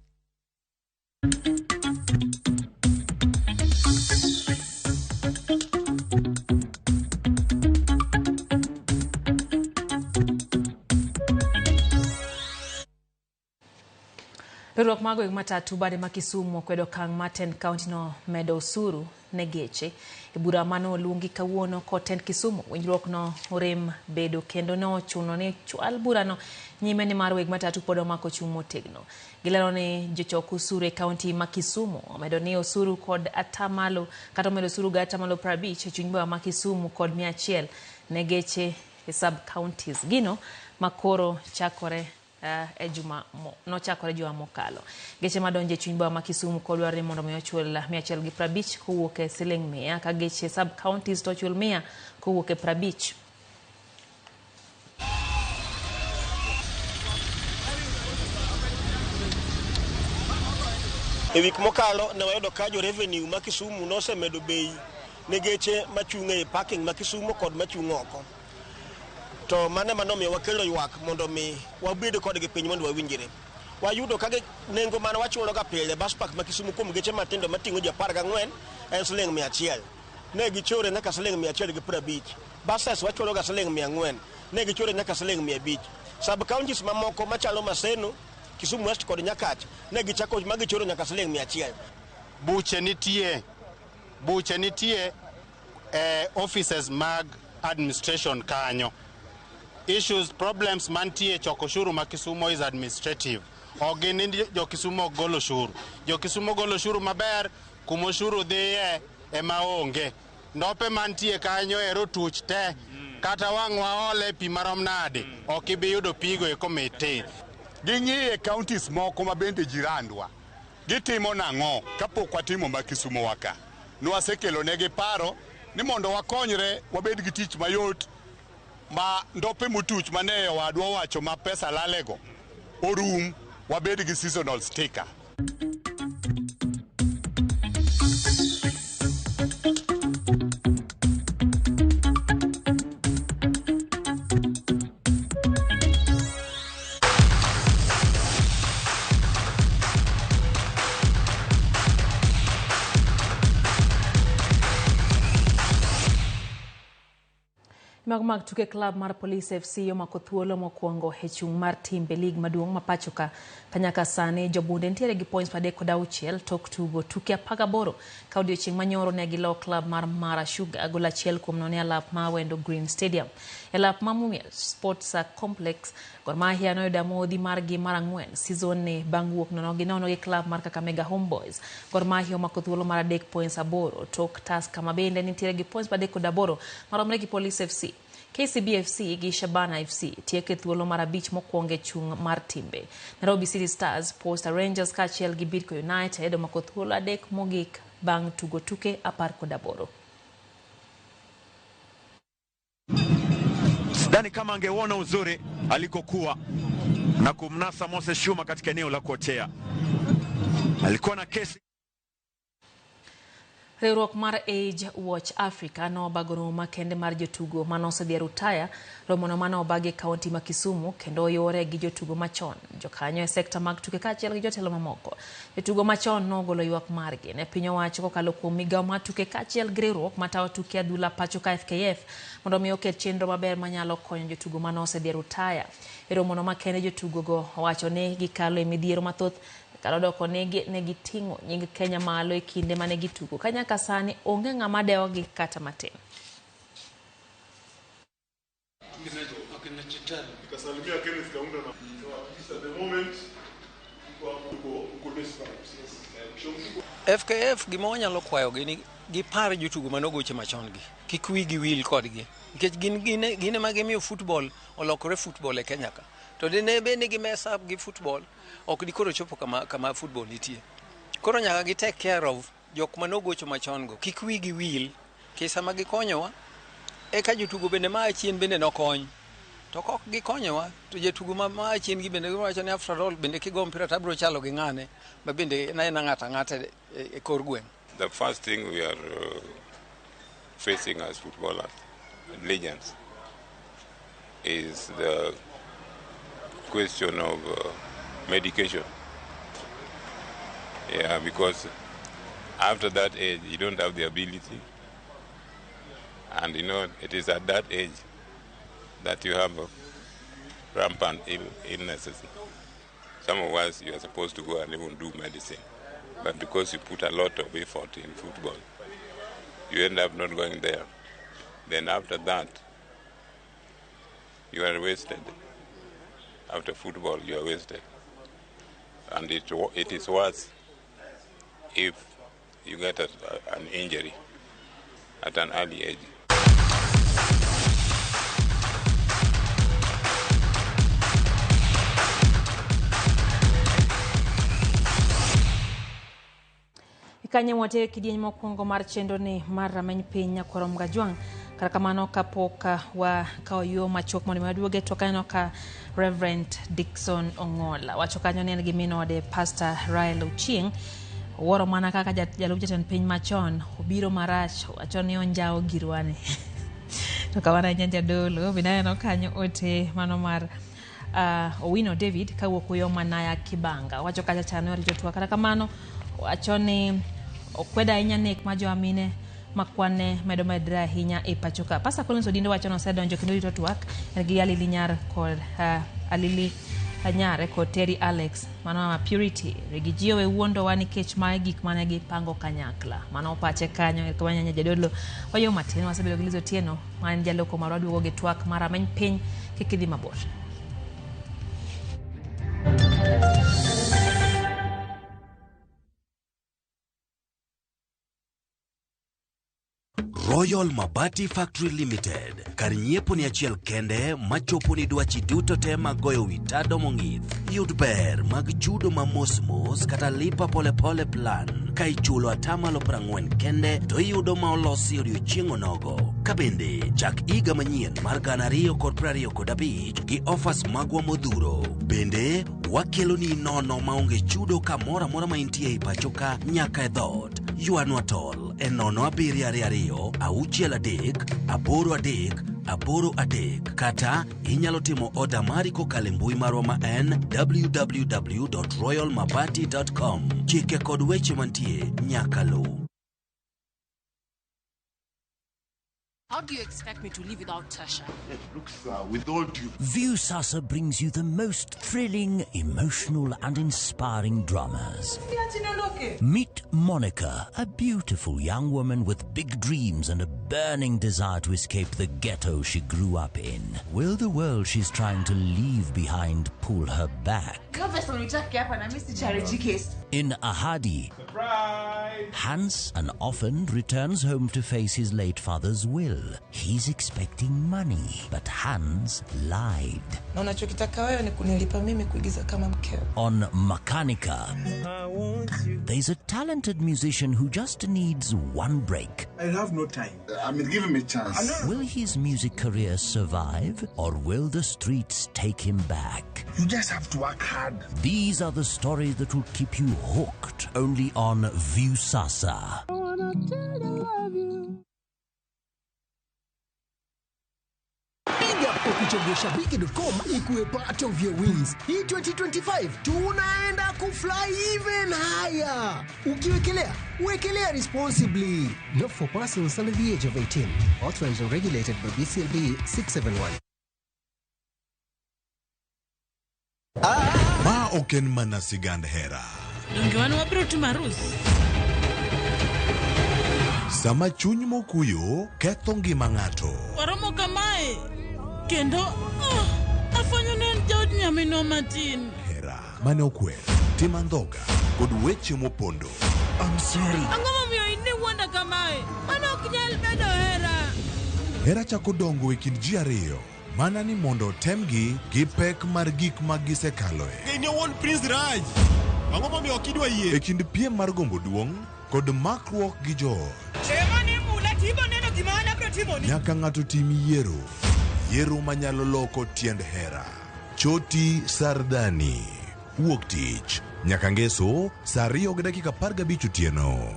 Riwruok mag weg matatu bade ma Kisumu okwedo okang' ma tend kaunti no medo osuru ne geche. E bura mano oluongi kawuono kod tend Kisumu, winjruok no orem bedo kendo ne ochuno ni chwal burano nyime ni mar weg matatu pod omako chung' motegno. Gilero ni jochok osuru e kaunti ma Kisumu omedo ni osuru kod atamalo kata omedo osuru ga atamalo 50 e chuny boma ma Kisumu kod 100 ne geche e sub counties. Gino makoro chakore nochakore juma mokalo. Geche madonje chuny boma ma Kisumu kod dwaro ni mondo mi ochul 150 kowuok e siling 100 ka geche sub counties to ochul 100 kowuok e 50. E wik mokalo ne wayudo ka jo revenue ma Kisumu nosemedo bei ne geche machung' e parking ma Kisumu kod machung' oko. To mane manomiyo wakelo ywak mondo mi wabed kodgi piny mondo wawinjire. Wayudo ka nengo mane wachulo ga pile bus park ma Kisumu kuom geche matindo mating'o ji 14 en siling 100. Ne gichore nyaka siling 150. Buses wachulo ga siling 400. Ne gichore nyaka siling 500. Sub counties mamoko machalo Maseno, Kisumu West kod Nyakach ne gichako magichoro nyaka siling 100. Buche nitie offices mag administration kanyo. Issues, problems mantie choko shuru ma Kisumu is administrative. Ogini jo Kisumu golo shuru. Jo Kisumu golo shuru maber, kumo shuru dhiye ema onge. Ndope mantie kanyo ero tuch te. Kata wang'wa ole pi marom nade. Ok ibi yudo pigo e komiti. Ging'iye counties moko ma bende jirandwa. Gitimo nang'o kapok watimo ma Kisumu waka. Nwasekelo negi paro ni mondo wakonyre wabed gi tich mayot ma ndope mutuch mane wadwa wacho ma pesa lalego orum wabed gi seasonal sticker. Mag tuke club mar Police FC omako thuolo mokwongo e chung' mar timbe lig maduong' ma pachoka kanyaka sani jobunde ntiere gi points 36 tok tugo tuke 18 ka odiochieng' manyoro ne gilo club mar Mara Sugar gol 1-0 e alap ma Wendo Green Stadium. E alap ma Mumias Sports Complex, Gor Mahia noyudo modhi margi mar 4 season ni bang' wuok 0-0 gi club mar Kakamega Homeboys. Gor Mahia omako thuolo mar 3 points 8 tok Tusker ma bende nitiere gi points 38 maromre gi Police FC. KCB FC gi Shabana FC tieke thuolo mar 5 mokwongo e chung' mar timbe. Nairobi City Stars, Posta Rangers kaachiel gi Bidco United omako thuolo 3 mogik bang' tugo tuke 18. Sidhani kama angeona uzuri alikokuwa na kumnasa Moses Shuma katika eneo la kuotea. Alikuwa na kesi. Riwruok mar Age Watch Africa no bagoro makende mar jotugo manosedhi rutaya romono mano obage kaunti ma Kisumu kendo yore gi jotugo machon jokanyo e sekta mag tuke kaachiel gi jotelo mamoko. Jotugo machon no golo ywak margi ne piny owacho kokalo kuom migawo mar tuke kaachiel gi riwruok matawo tuke adhula pachoka FKF mondo mi oket chenro maber manyalo konyo jotugo manosedhi rutaya. E romono makende jotugo go owacho ni gikalo e midhiero mathoth kalodoko negi tingo nying Kenya malo e kinde mane gitugo kanyaka sani onge ng'ama dewogi kata matin. FKF gima wanyalo kwayogi ni gipar jotugo manogoche machon gi kik wigi wil kodgi nikech gin ma gimiyo football olokore football e Kenya ka to dine be nigi mess up gi football ok dikoro chopo kama football nitie. Koro nyaka gi take care of jok manogocho machon go kik wigi wil kisa ma gikonyowa eka jotugo bende ma achien bende nokony to kok gikonyowa to jotugo ma achien gi bende wacho ni after all bende kigo mpira tabro chalo gi ng'ane ma bende na ng'ata e kor gweng. The first thing we are facing as footballers legends is the question of medication. Yeah, because after that age you don't have the ability, and you know it is at that age that you have rampant illnesses. Some of us, you are supposed to go and even do medicine. But because you put a lot of effort in football, you end up not going there. Then after that, you are wasted. After football, you are wasted. And it is worse if you get an injury at an early age. Kanye wate kidieny mokwongo mar chenro ni mar rameny piny Nyakorom Gajwang'. Kata kamano kapok wa kao yo machok mondo maduoge to kanyo ka Reverend Dickson Ongola wacho kanyo ni en gi minode Pastor Rael Ochieng woro mana kaka jalup jatend piny machon obiro marach wacho ni onjao girwane to kawana nyanja dolo binayano kanyo ote mano mar Owino David kawuok yo Manaya Kibanga wacho kacha chano rito tuwa kata kamano wacho ni okweda ahinya nek ma joamine makwane medo medra ahinya e pachoka. Pastor Collins Odindo wacho nosedonjo kendo rito twak gi Alili Nyar kod Alili Nyare kod Terry Alex mano ama Purity regijio we wuondo wani kech mae gik mane gipango kanyakla mano pache kanyo kwa nyanya jadolo wayo matin wasebedo gilizo tieno man jaloko marwa duogo gi twak mar rameny piny kikidhi mabor. Royal Mabati Factory Limited. Kar nyiepo ni achiel kende machopo ni dwachi duto te magoyo witado mong'ith. Yud ber mag chudo ma mos kata lipa pole pole plan. Ka ichulo atamalo 40 kende to iyudo ma olosi odiochieng' onogo. Kabende chak iga manyien mar 2025 gi offers magwa modhuro. Bende wakelo ni nono maonge chudo kamora mora ma intie i pachoka nyaka e dhot. Yuanwa tol e 0722 638 kata inyalo timo order mari kokalo mbui marwa ma en www.royalmabati.com. Chike kod weche mantie nyaka lu. How do you expect me to live without Tasha? Look, sir, with all due... Viusasa brings you the most thrilling, emotional and inspiring dramas. Meet Monica, a beautiful young woman with big dreams and a burning desire to escape the ghetto she grew up in. Will the world she's trying to leave behind pull her back? In Ahadi, surprise! Hans, an orphan, returns home to face his late father's will. He's expecting money, but Hans lied. On Makanika, there's a talented musician who just needs one break. I have no time. Give him a chance. Will his music career survive, or will the streets take him back? You just have to work hard. These are the stories that will keep you hooked only on Viusasa. Kuchagua Shabiki.com ikuwe part of your wins. Hii 2025 tunaenda kufly even higher. Ukiwekelea, wekelea responsibly. Not for persons under the age of 18. Authorized and regulated by BCLB 671. Ma oken mana sigand hera. Dongiwanu wabiro tumarus. Sama chuny mokuyo ketho ngima ng'ato. Waromo kamae. Kendo afanyo nen jaod nyamino matin. Hera mane okwer, timandhoga kod weche mopondo. I'm sorry. Ang'omo miyo inni wuonda kamae. Mano ok nyal bedo hera. Hera chako dongo e kind ji ariyo. Mana ni mondo temgi gi pek mar gik ma gisekaloe. Ne won Prince Raj. Ang'omo miyo ok idwa yie. E kind piem mar gombo duong' kod makruok gi joot. Chema ni mula tibo neno gimana bro timo ni. Nyaka ng'ato tim yiero. Yiero manyalo loko tiend hera. Choti Sardani. Wuok tich nyaka ngeso saa 2:15 otieno.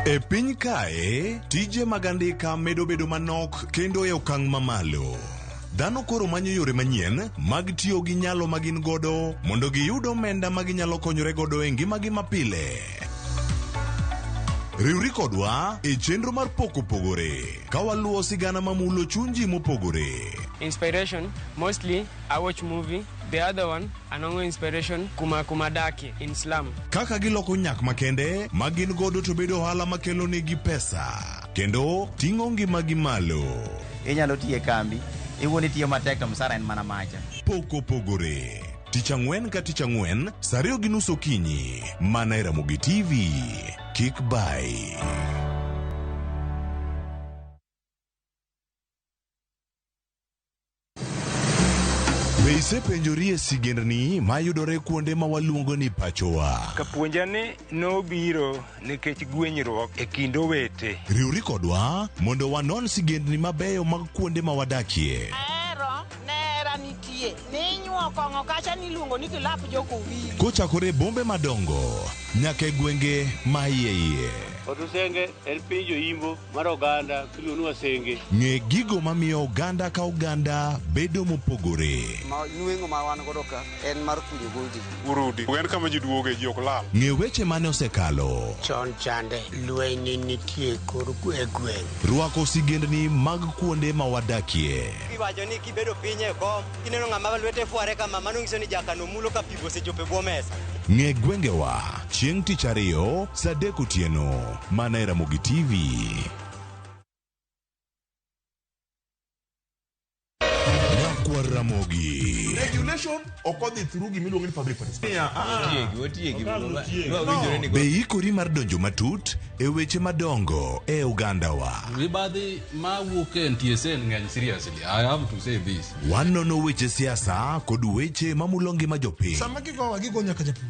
E piny kae, tije mag andika medo bedo manok kendo e okang' mamalo. Dhano koro manyo yore manyien mag tiyo gi nyalo magin godo mondo giyud omenda maginyalo konyore godo e ngimagi mapile. Riwri kodwa e chenro mar poko pogore ka waluwo sigana mamulo chunji mopogore. Inspiration, mostly I watch movie. The other one, anongo inspiration, kuma daki in slum. Kaka giloko nyak makende, magin godo to bedo ohala makelo negi pesa. Kendo ting'o ngimagi malo. Inyalo tiye kambi, iwuoni tiyo matek to msara en mana macha. Poko pogore. Tich ang'wen ka tich ang'wen, saa 2:30 okinyi. Mana e Ramogi TV. Kik bai. Be isepenjori e sigendni mayudore kuonde ma waluongo ni pachowa? Kapuonjani nobiro nikech gwenyruok e kind owete. Riwri kodwa mondo wanon sigendni mabeyo mag kuonde ma wadakie. Nitie ninyuo kongo kacha niluongo ni kilap joko wili. Kochakore bombe madongo nyaka e gwenge ma iye. Otusenge en pinjo imbo mar oganda kiluonwa senge. Ng'e gigo mamiyo oganda ka oganda bedo mopogore. Nueng'o ma wan godo ka en mar kunyo goldi. Urudi. En kama ji duoge ji ok lal. Ng'e weche mane osekalo. Chon chande lweny nitie kor gweng'. Rwako sigendni mag kuonde ma wadakie. Kiwacho ni kibedo piny e kom, kineno ng'ama lwete fuare kama mano nyiso ni jakano mulo ka pigo sechope bwo mesa. Ng'e gwengewa chieng' tich ariyo saa 3 otieno. Mana e Ramogi TV. Nyakwa Ramogi. Regulation okodhi through gimiluongo ni public participation. Be ikori mar donjo matut e weche madongo e Ugandawa? Mibadhi mawuok e NTSA ng'eny seriously. I have to say this. Wanono weche siasa kod weche mamulo ngima jopiny. Sama gigo nyaka japur.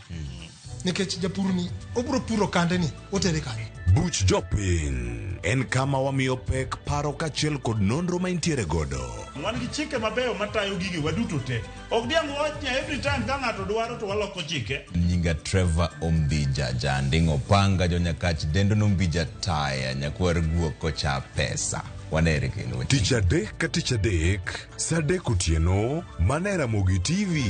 Nikech japur ni obro puro kande ni otere kanye. Buch jopiny en kama wamiyo pek paro kachiel kod nonro ma intiere godo. Wan gi chike mabeyo matayo gigi waduto te. Ok diang' wachnya every time ka ng'ato dwaro to waloko chike. Nyinga Trevor Ombija jandingo panga jo Nyakach dendo nombija taya nyakwar guok kocha pesa. Wanere kelo. Tich adek ka tich adek saa 3 otieno. Mana e Ramogi TV.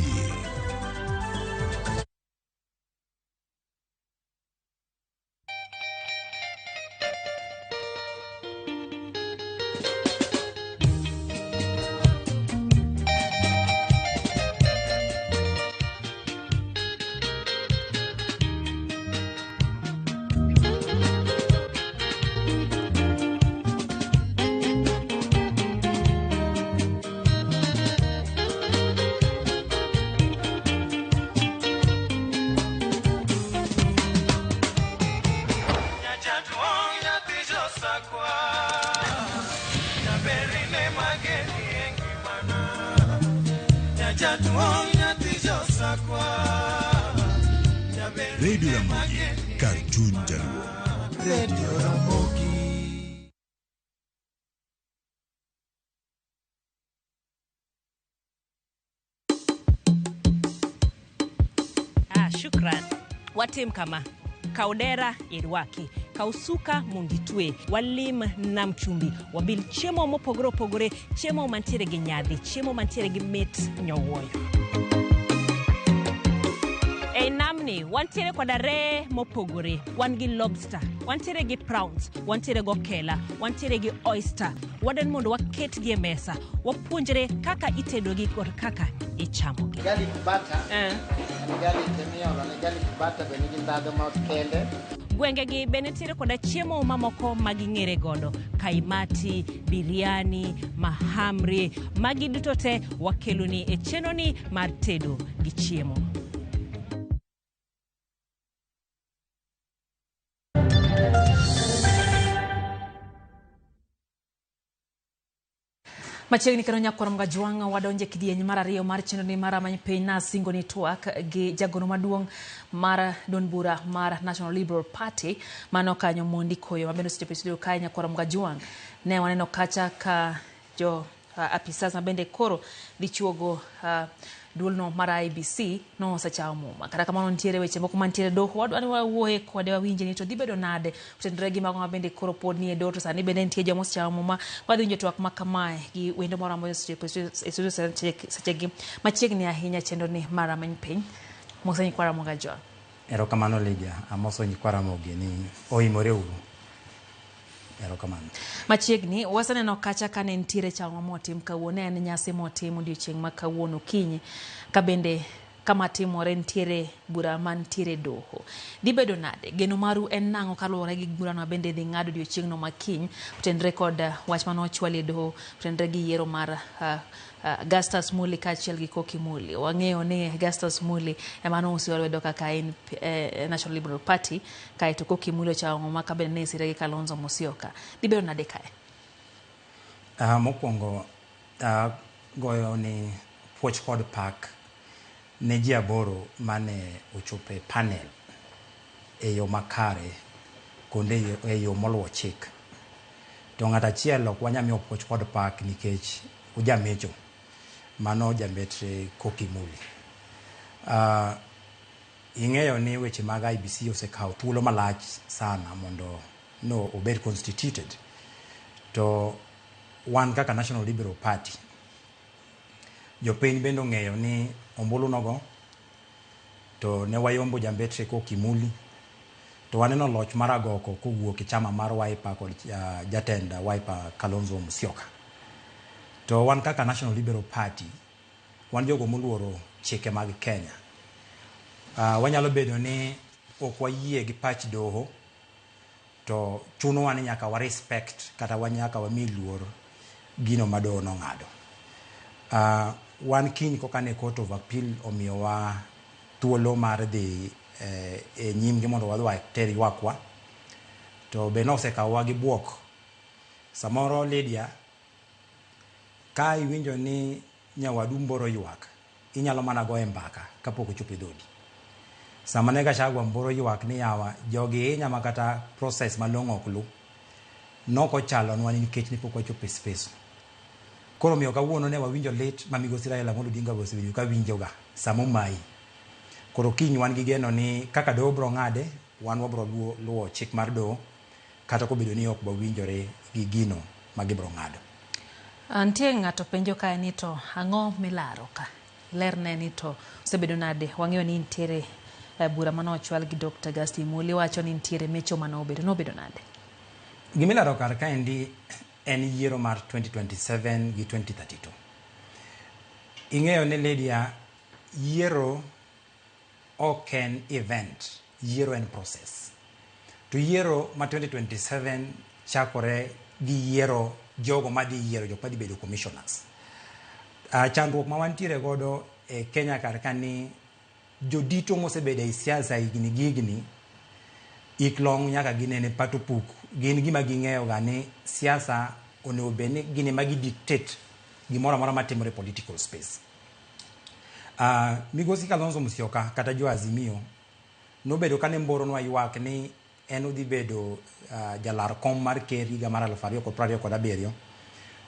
Radio Ramogi, Kartun Jaluo. Radio Ramogi. Shukran. Watim kama. Kaudera irwaki. Kausuka munditwe. Walim namchumbi. Wabil chiemo mopogore opogore. Chiemo mantiere gi nyadhi. Chiemo mantiere gi mit nyowoyo. E namni, wantiere koda re mopogore, wan gi lobster, wantiere gi prawns, wantiere go kela, wantiere gi oyster. Wadan mondo waket gi mesa, wapuonjre kaka itedo gi kod kaka ichamo gi. Garlic butter. Garlic garlic butter bende gi ndado ma kende. Gwenge gi benetiere koda chiemo mamoko maging'ere godo, kaimati, biriani, mahamri, magi duto te wakeloni e chenoni mar tedo gi chiemo. Machiegni kendo Nyakwar Mgajwanga wadonje kidieny mar ariyo mar chenro ni mar amany piny na singo ni twak gi jagono maduong' mar Don Bura mar National Liberal Party mano kanyo Mondi Koyo mabendo seche studio kai Nyakwar Mgajwanga ne waneno kacha ka jo apisas mabende koro dichuogo duolno mar IBC no sacha muma kata kamano ntiere weche moko mantiere doho wadwani wawuoye kode wawinje ni to dhibedo nade utendore gi mago mabende koro pod ni e doho to sani bende ntie joma sacha muma wadhinjo twak makamae gi wendo moro ambayo studio sache gi machiegni ahinya chenro ni mar amany piny Musa Nyakwar Mgajwanga. Erokamano Lydia, amoso Nyakwar Ramogi ni oimore uru. Erokamano. Machiegni wasaneno kacha kane ntiere chang'o motim kawuono en nyasi motim odiochieng' ma kawuono kinyi ka bende kama timore ntiere bura mantiere doho. Dhi bedo nade? Geno maru en nang'o kaluwore gi burano bende dhi ng'ado odiochieng'no makiny otendre kod wach mane ochwali e doho otendre gi yiero mar Augustus Muli kaachiel gi Koki Muli. Wang'eyo ni Augustus Muli ema nosewedo kaka en National Liberal Party kaeto Koki Muli ochang'o ma kabende ne sire gi Kalonzo Musyoka. Dhi bedo nade kae? Mokwongo goyo ni puoch kod pak ne ji aboro mane ochope panel e yo makare konde e yo moluwo chik. To ng'at achiel ok wanyamiyo puoch kod pak nikech ujamecho mano jambetre Koki Muli. Ing'eyo ni weche mag IBC osekawo thuolo malach sana mondo no obed constituted. To wan kaka National Liberal Party jopiny bende ong'eyo ni ombulu nogo to ne wayombo jambetre Koki Muli to waneno loch mar agoko kowuok e chama mar Wiper kod jatend Wiper Kalonzo Musyoka. To wan kaka National Liberal Party wan jogo moluoro chike mag Kenya. Wanyalo bedo ni ok wayie gi pach doho to chuno wan nyaka wa respect kata wanyaka wami luor gino ma doho nong'ado. Wan kiny kokane Court of Appeal omiyowa thuolo mar dhi e nyimgi mondo wadhi water ywakwa to be nosekawowa gi buok. Samoro Lydia, ka iwinjo ni nyawadu mboro ywak inyalo mana go e mbaka kapok ochopo e dhodi. Sama ne Gachagua mboro ywak ni yawa jogi inyama kata process malong'o ok lu noko chalo nwa nikech ni pok wachopo e space. Koro miyo kawuono ne wawinjo lit ma Migosi Raila Amolo Odinga osewinjo ka winjoga samo mai. Koro kiny wan gi geno ni kaka doho bro ng'ade wan wabro luwo chik mar doho kata kobedo ni ok bawinjore gi gino ma gibro ng'ado. Antie ng'ato penjo kae ni to ang'o milaro ka? Lerne ni to osebedo nade? Wang'eyo ni ntiere bura mane ochwal gi Dr. Augustus Muli wacho ni ntiere mecho mane obedo nade? Gimilaro kar kaendi en yiero mar 2027 gi 2032. Ing'eyo ni Lydia, yiero ok en event, yiero en process. To yiero ma 2027 chakore gi yiero jogo ma di yiero jok ma di bedo commissioners. Chandruok ma wantiere godo e Kenya kar ka ni jodito mosebedo e siasa higni iklong nyaka ginene pato puk. Gin gima ging'eyo ga ni siasa onego bed ni gine ma gidictate gimoro amora matimore political space. Migosi Kalonzo Musyoka kata jo Azimio nobedo kane mboronwa ywak ni en udhi bedo jalar kom mar ker higa mar 2027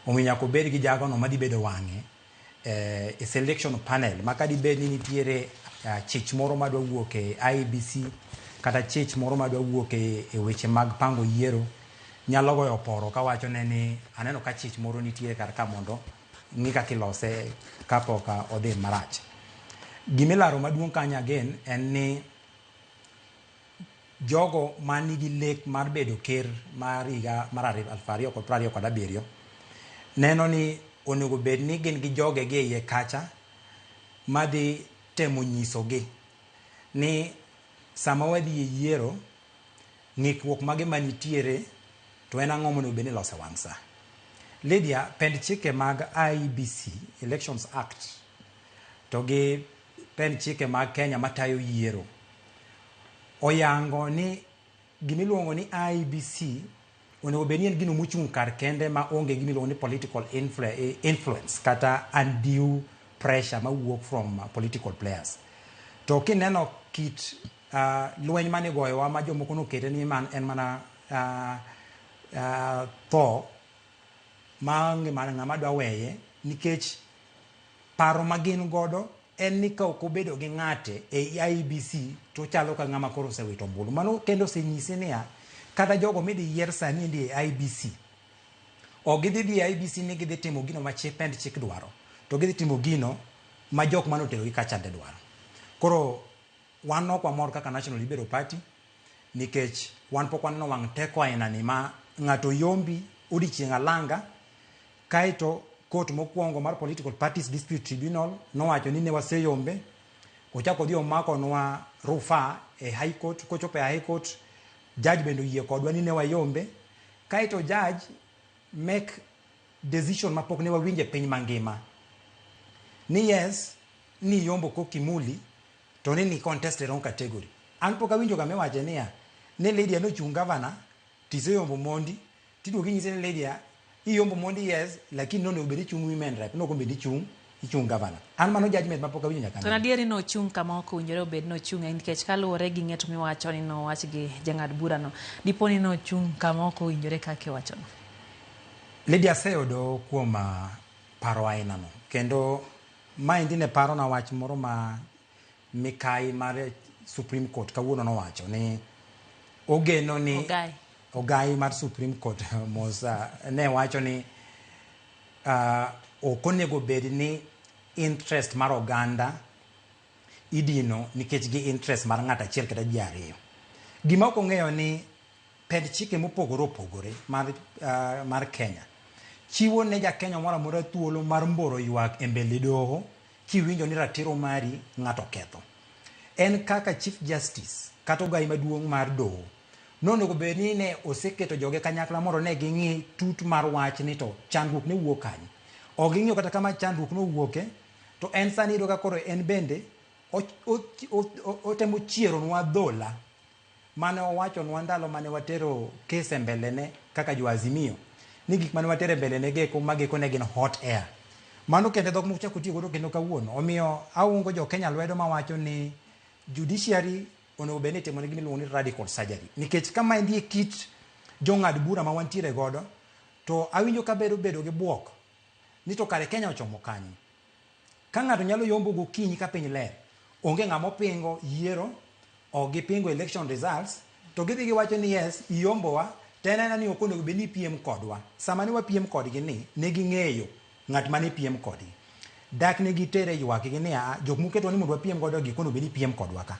omiyo nyaka obed gi jagono madhi bedo wang'e e selection panel ma kadi bed ni nitiere chich moro madwa wuok e IBC kata chich moro madwa wuok e weche mag pango yiero nyalo goyo poro kawacho ne ni aneno ka chich moro nitiere kar ka mondo ng'i kaka ilose kapok odhi marach. Gimilaro maduong' kanya again en ni jogo manigi lek mar bedo ker mar higa mar 2027 neno ni onego bed ni gin gi joge gi iye kacha madhi temo nyisogi ni sama wadhi e yiero ng'ikruok mage manitiere to en ang'o monego bed ni lose wang' sa. Lydia, pend chike mag IEBC Elections Act to gi pend chike mag Kenya matayo yiero oyango ni gimiluongo ni IEBC onego bed ni en gino mochung' kar kende ma onge gimiluongo ni political influence kata undue pressure mawuok from political players. To kineno kit lweny mane goyowa ma jomoko nokete ni en mana tho ma ng'ama dwa weye nikech paro ma gin godo en ni ka ok obedo gi ng'ate e IEBC to chalo ka ng'ama koro osewito ombulu. Mano kendo osenyisi niya kata jogo midhi yier sani endi e IEBC ok gidhi dhi e IEBC ni gidhi timo gino ma pend chik dwaro to gidhi timo gino ma jok mane otero gi kachande dwaro. Koro wan ok wamor kaka National Liberal Party nikech wan pok waneno wang' teko aina ni ma ng'ato yombi odiochieng' alanga, kaeto court mokwongo mar Political Parties Dispute Tribunal nowacho ni ne waseyombe, ochako odhi omakonwa rufaa e High Court, kochopo e High Court, judge bende oyie kodwa ni ne wayombe, kaeto judge make decision mapok ne wawinje piny mangima ni yes, ni yombo kokimuli to ni contested wrong category. An pok awinjo game wache niya ne Lydia no chung governor tiseyombo mondi tiduogi nyise ni Lydia iyombo mondi yes, lakini no obedi chung women rep, no obedi chung governor. An mano judgment mapok awinjo nyaka. To nadieri no chung kama ok owinjore obed no chung nikech kaluwore gi ng'eto miwacho ni no wach gi jang'ad bura no, diponi no chung kama ok owinjore kaka iwacho no. Lydia seyudo kuom paro aina no, kendo maendi ne paro na wach moro ma mikai mar Supreme Court kawuono nowacho ni ogeno ni ogai mar Supreme Court ne wacho ni ok onego bed ni interest mar oganda idino nikech gi interest mar ng'at achiel kata ji ariyo. Gima ok ong'eyo ni ped chike mopogore opogore mar Kenya chiwo ne ja Kenya moro amora thuolo mar mboro ywak e mbele doho kiwinjo ni ratiro mari ng'ato ketho. En kaka Chief Justice kata ogai maduong' mar doho nonego bed ni ne oseketo joge kanyakla moro ne ging'i tut mar wach ni to chandruok ne wuok kanye. Ok ging'iyo kata kama chandruok no wuoke, to en sani iyudo ka koro en bende otemo chieronwa dhola mane owachonwa ndalo mane watero kese mbelene kaka jo Azimio ni gik mane watero mbelene geko mageko ne gin hot air. Mano kende dhok mochako tiyo godo kendo kawuono. Omiyo aungo jo Kenya lwedo mawacho ni judiciary onego bed ni timo ne gimiluongo ni radical surgery, nikech kama endi kit jong'ad bura ma wantiere godo, to awinjo ka bedo gi buok ni to kare Kenya ochomo kanyo. Ka ng'ato nyalo yombo gokinyi ka piny ler, onge ng'ama pingo yiero, ok gipingo election results, to gidhi giwacho ni yes, iyombowa, tena ni ok onego bed ni piem kodwa. Sama ne wapiem kodgi ni, ne ging'eyo ng'at mane piem kodgi. Dak ne gitere ywak gi ni jok muketo ni mondo wapiem godo gi kono bed ni piem kodwa ka.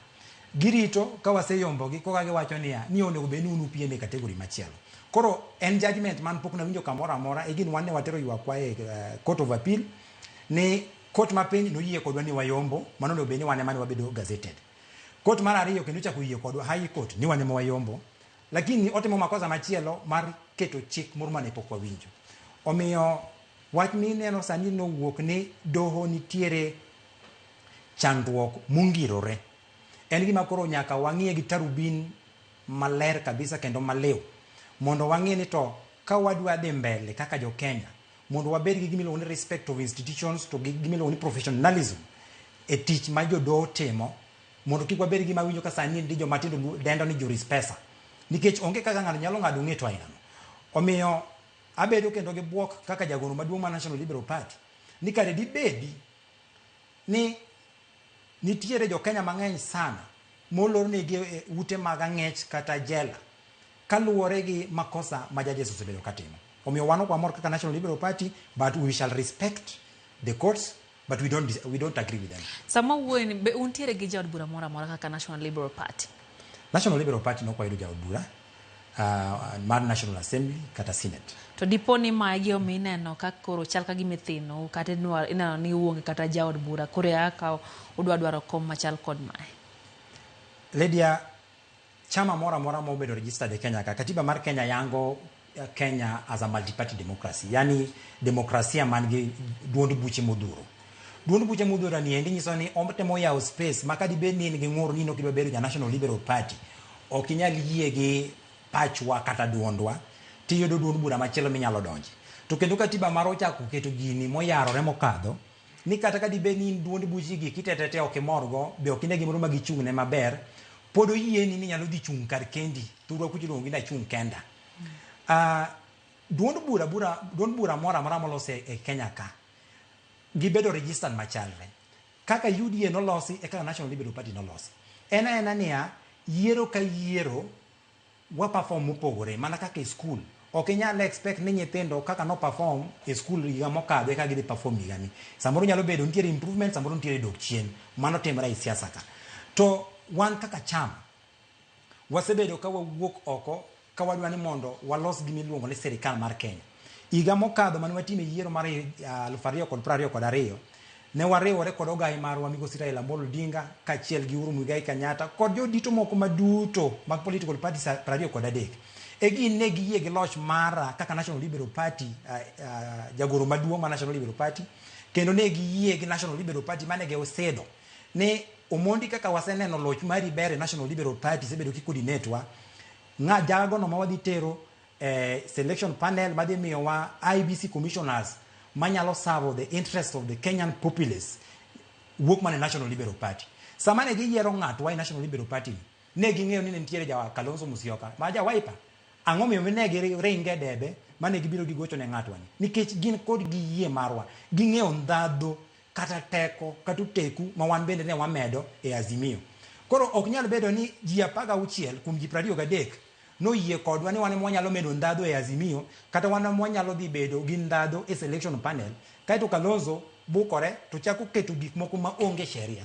Girito ka waseyombogi koka giwacho ni onego bed ni unu piem e kategori machielo. Koro en judgment man pok nawinjo kamoro amora e gin wan ne watero ywak kwa e Court of Appeal ni court ma piny noyie kodwa ni wayombo, mano onego bed ni wan ema ne wabedo gazetted. Court mar ariyo kendo chako yie kodwa High Court ni wan ema wayombo, lakini otimo makosa machielo mar keto chik moro mane pok wawinjo. Omiyo wach mineno sani nowuok ni doho nitiere chandruok mungirore. En gima koro nyaka wang'iye gi tarubin maler kabisa kendo maliw mondo wang'e ni to ka wadwa dhi mbele kaka jo Kenya mondo wabed gi gimiluongo ni respect of institutions to gi gimiluongo ni professionalism e tich ma jodoho timo, mondo kik wabed gi mawinjo ka sani ndi joma tindo dendo ni joris pesa, nikech onge kaka ng'ato nyalo ng'ado ng'eto ainano. Omiyo abedo kendo gi buok kaka jagoro maduong' mar National Liberal Party ni kare dibedi ni nitiere jo Kenya mang'eny sana molor negi ute mag ang'ech kata jela kaluwore gi makosa ma judges osebedo katimo. Omiyo wan ok wamor kaka National Liberal Party, but we shall respect the courts, but we don't agree with them. Sama wuoyi be untiere gi jaod bura moro amora kaka National Liberal Party? National Liberal Party nok wayudo jaod bura mar National Assembly kata Senate. To diponi magi omi ineno ka koro chal ka gimithino kata ineno ni uonge kata jaod bura koro aka udwaro kom machal kod mae. Lydia, chama mora mora mo bedo registered e Kenya ka katiba mar Kenya yango Kenya as a multi-party democracy, yani demokrasia man gi duond buche modhuro. Duond buche modhuro ni endi nyiso ni otemo yawo space makadi bed ni gi ng'ur ni no kidwa bedo ja National Liberal Party, ok inyal yie gi pachwa kata duondwa tiyudo duond bura machielo minyalo donji. To kendo katiba mar ochako keto gini moyarore mokadho ni kata kadi bed ni duond buche gi kitetete ok imorgo, be ok ine gimoro ma gichung' ne maber, pod oyieni ni nyalo dhi chung' kar kendi, thurwa kuchiluongo ni achung' kenda. Duond bura mora mora molose e Kenya ka gibedo registered machalre kaka UDA nolosi e kaka National Liberal Party nolosi. Ena niya yiero ka yiero wa perform mopogore mana kaka e school. Ok inyalo expect ni nyithindo kaka no perform e school higa mokadho eka gidhi perform higa ni. Samoro nyalo bedo nitiere improvement, samoro nitiere dok chien. Mano timore e siasa ka. To wan kaka chama wasebedo ka wawuok oko ka wadwa ni mondo walos gimi luongo ni sirikal mar Kenya. Higa mokadho mane watime yiero mar 2022 ne wariwore kod ogai marwa migosi Raila Amolo Odinga kaachiel gi Uhuru Muigai Kenyatta kod jodito moko maduto mag political parties 23 e gin ne giyie gi loch mara kaka National Liberal Party jagoro maduong' mar National Liberal Party kendo ne giyie gi National Liberal Party mane ge osedo ne omondi kaka waseneno loch mari bere National Liberal Party sebedo kikoordinatwa nga jago no mawadhi tero selection panel madhi miyo wa IBC commissioners manyalo serve the interest of the Kenyan populace wuok mane National Liberal Party. Samane gi yiero ng'ato wa National Liberal Party ne ging'eyo ni nitiere jawa Kalonzo Musyoka ma ja Wiper. Ang'o miyo ne ringe debe mane gibiro gigocho ne ng'ato wani nikech gin kod giyie marwa ging'eyo ndadho kata teko kata teku ma wan bende ne wamedo e Azimio. Koro ok nyal bedo ni ji 16 kuom ji 23 no yie kodwa ni wan mwanyalo medo ndadho e Azimio kata wan mwanyalo dhi bedo gi ndadho e selection panel kaito Kalonzo bukore to chako keto gik moko ma onge sheria.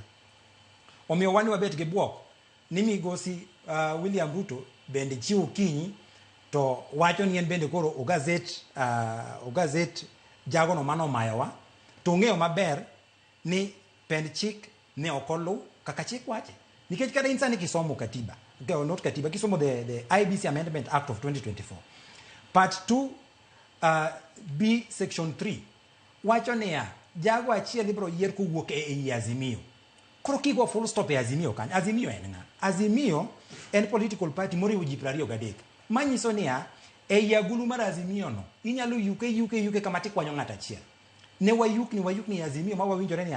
Omiyo wan wabet gi bwok ni migosi William Ruto bende chiwo kinyi to wacho ni en bende koro ogazet jago no mano mayowa to ng'eyo maber ni pend chik ne okolu kaka chik wache nikech kada insani kisomo katiba not katiba kisomo the IBC Amendment Act of 2024 part 2 B section 3 wacho ni jago achiel ibro yier kuwuok e Azimio. Koro kigo full stop e Azimio kan Azimio en nga Azimio en political party moriwo ji 23 manyiso ni e yagulu mar Azimio no inyalo yuke kama tikwanyo ng'ata achiel ne wayukni Azimio ma wawinjore ni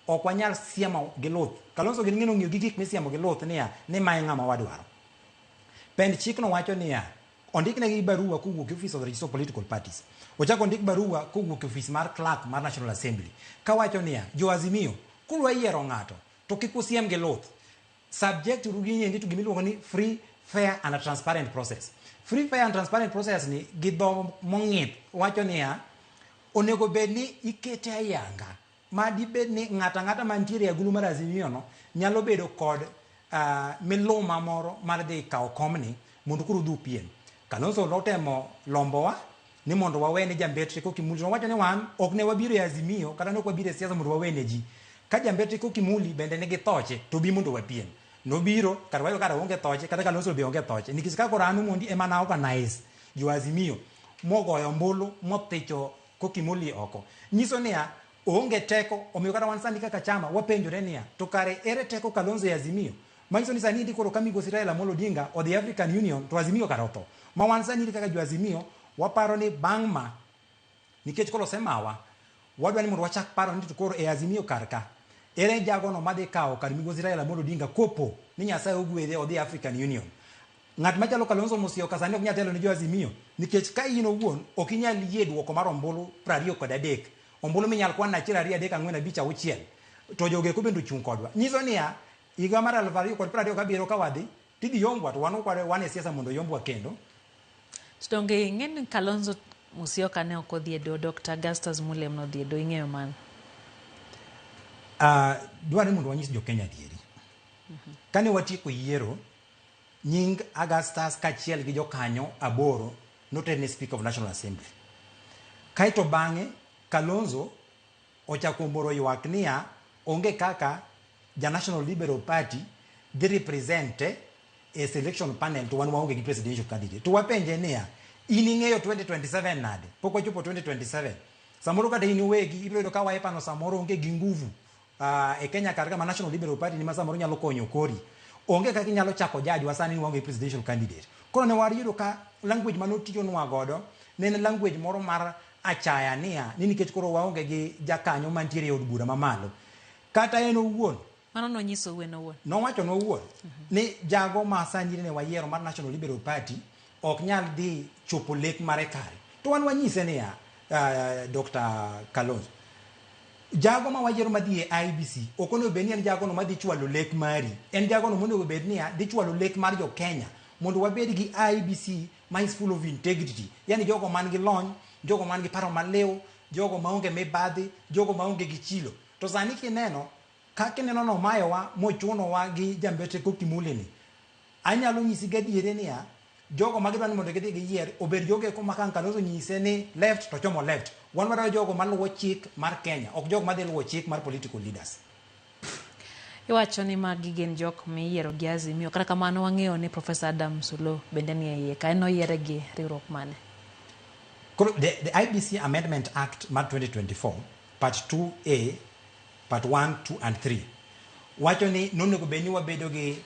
ok wanyal siemo gi luth. Kalonzo gin ng'ino ng'iyo gi gik misiemo gi luth ni mae ng'ama wadwaro. Pend chik no wacho ni ondikne gi barua kuwuok e Office of the Register of Political Parties. Ochako ondik barua kuwuok e office mar clerk mar National Assembly ka wacho ni jo Azimio kulwa yiero ng'ato to kik usiem gi luth subject to ruginye to gimiluongo ni free, fair and transparent process. Free, fair and transparent process ni gi dho mong'ith wacho ni onego bed ni ikete ayanga ma dibed ni ng'ata mantiere agulu mar Azimio no nyalo bedo kod miluma moro mar dhi kawo komni mondo koro dhu piem. Kalonzo notemo lombowa ni mondo wawene Jambetre Kokimuli. Wacho ni wan ok ne wabiro e Azimio kata nok wabiro e siasa mondo wawene ji. Ka Jambetre Kokimuli bende nigi thoche to bi mondo wapiem. Nobiro kata wayo kata onge thoche kata Kalonzo be onge thoche nikech ka korano mondi ema na organize jo Azimio mogoyo ombulu mothicho Kokimuli oko. Nyiso ni onge teko omiyo kata wan sani kaka chama wapenjore ni to kare ere teko Kalonzo e Azimio. Manyiso ni sani ndi koro kamigosi Raila Amolo Odinga o the African Union to Azimio karo to. Ma wan sani kaka jo Azimio waparo ni bangma nikech kolo semawa wadwa ni mondo wachak paro ni to koro e Azimio karka ere jago no madhi kawo kar migosi Raila Amolo Odinga kopo ni Nyasaye ogwedhe o the African Union. Ng'at machalo Kalonzo Musyoka sani ok nyal telo ni jo Azimio nikech ka in owuon ok inyal yie duoko mar ombulu 23 ombulu minyal kwan achiel 2 3 4 5 6 to joge ko bendo chung kodwa. Nyiso ni higa mar 2027 ka wadhi tidhi yombwa to wan e siasa mondo yombwa kendo. Tudonge ng'en Kalonzo Musyoka ne ok odhi do Dr. Augustus Mulem no dhi do ing'eyo man. Dware mondo wanyis jo Kenya dieri. Kane watieko yiero nying Augustus kachiel gi jokanyo 8 noterne Speaker of National Assembly. Kaito bang'e Kalonzo ochako mboro ywak niya onge kaka ja National Liberal Party dhi represente a selection panel to wan waonge gi presidential candidate. To wapenje niya in ing'eyo 2027 nade pok wachopo 2027 samoro kata in wegi ibiro ka Wiper no samoro onge gi nguvu e Kenya kar kama National Liberal Party ni samoro nyalo konyo kori onge kaka inyalo chako jaji wasani ni waonge presidential candidate. Koro ne wariyudo ka language manotiyo nwa godo ne language moro mar achaya niya ni nikech koro waonge gi jakanyo mantiere e od bura mamalo kata en owuon mano no nyiso wen owuon no wacho no owuon ni jago ma sani ne wayiero mar National Liberal Party ok nyal dhi chopo lek mare kare to wan wanyise niya Dr. Kalonzo jago ma wayiero madhi e IBC ok onego bed ni en jago no madhi chwalo lek mari en jago no mondo bed ni dhi chwalo lek mar jo Kenya mondo wabed gi IBC ma is full of integrity yani jogo man gi lony jogo man gi paro malew jogo maonge mibadhi jogo maonge gi chilo to sani kineno kaka neno no mayowa mochuno wa gi Jambetre Kokimuli ni anyalo nyisi gadiere niya jogo magidwa ni mondo gidhi giyier obed jogo ko makan Kalonzo nyise ni left to chomo left. Wan wadwa jogo maluwo chik mar Kenya, ok jogo madhi luwo chik mar political leaders. Iwacho ni magi gin jok miyiero gi Azimio, kata kamano wang'eyo ni Professor Adam Suluo bende ni iye ka en oyiere gi riwruok mane. The IBC Amendment Act mar 2024 part 2A part 1, 2 and 3 wacho ni nonego bed ni wabedo gi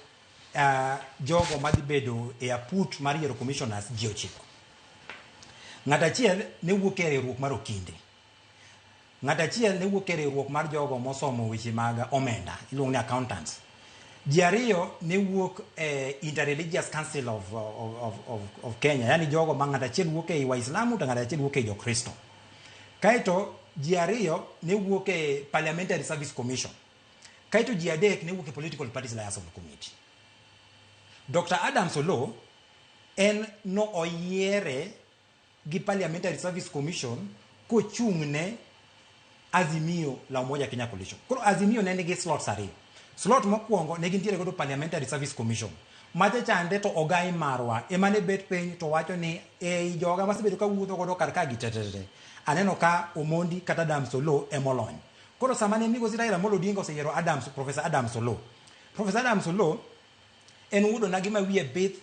jogo madhi bedo e aput mar yiero commissioners ji ochiko. Ng'ato achiel ne wuok e riwruok mar Okinde. Ng'ato achiel ne wuok e riwruok mar jogo mosomo weche mag omenda, iluongo ni accountants. Ji ariyo ne wuok e Interreligious Council of Kenya, yani jogo ma ng'ato achiel wuok e Waislamu to ng'ato achiel wuok e Jokristo. Kaito ji ariyo ne wuok e Parliamentary Service Commission. Kaito ji adek ne wuok e Political Parties Liaison Committee. Dr. Adam Suluo en no oyiere gi Parliamentary Service Commission kochung'ne Azimio la Umoja Kenya Coalition. Koro Azimio ne nigi slots ariyo. Slot mokwongo ne gintiere godo Parliamentary Service Commission. Macha chande to Ogai Marwa emane bet piny to wacho ni joga masebedo ka wuotho godo kar ka gitetete. Aneno ka Omondi kata Adam Suluo emolony. Koro samane migosi Raila Amolo Odinga oseyiero Professor Adam Suluo. Professor Adam Suluo en wudo na gima wiye bith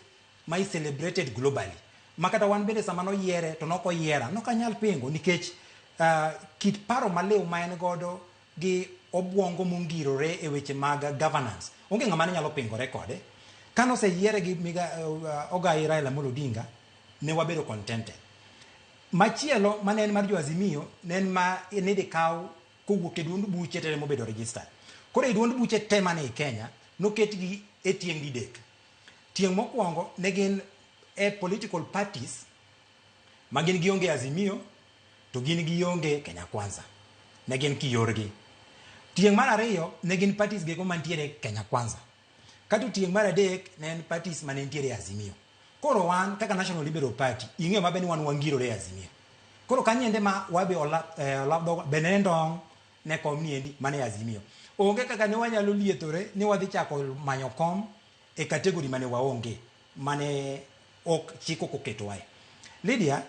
ma is celebrated globally. Makata wan bende sama noyiere to nokoyiera nokanyal pingo nikech kit paro maliw ma en godo gi obwongo mongirore e weche mag governance. Onge ng'ama nyalo pingore kode. Kano se yiere gi Ogai Raila Amolo Odinga ne wabedo contented. Machielo mane en mar jo Azimio ne en ma ne de kaw kowuok e duond buche tere mobedo registered. Koro e duond buche te mane e Kenya noketgi e tieng' didek. Tieng' mokwongo ne gin political parties ma gin gionge Azimio to gin gionge Kenya Kwanza. Ne gin kiyorgi. Tieng' mar ariyo ne gin parties geko mantiere Kenya Kwanza. Kato tieng' mar adek ne en parties mane ntiere Azimio. Koro wan kaka National Liberal Party ing'e mabe ni wan wangirore Azimio. Koro kanyende ma wabe olabdo benendong ne kom niendi mane Azimio. Onge kaka ne wanyalo lietore ni wadhi chako manyo kom e kategori mane waonge mane ok chiko koketo wae. Lydia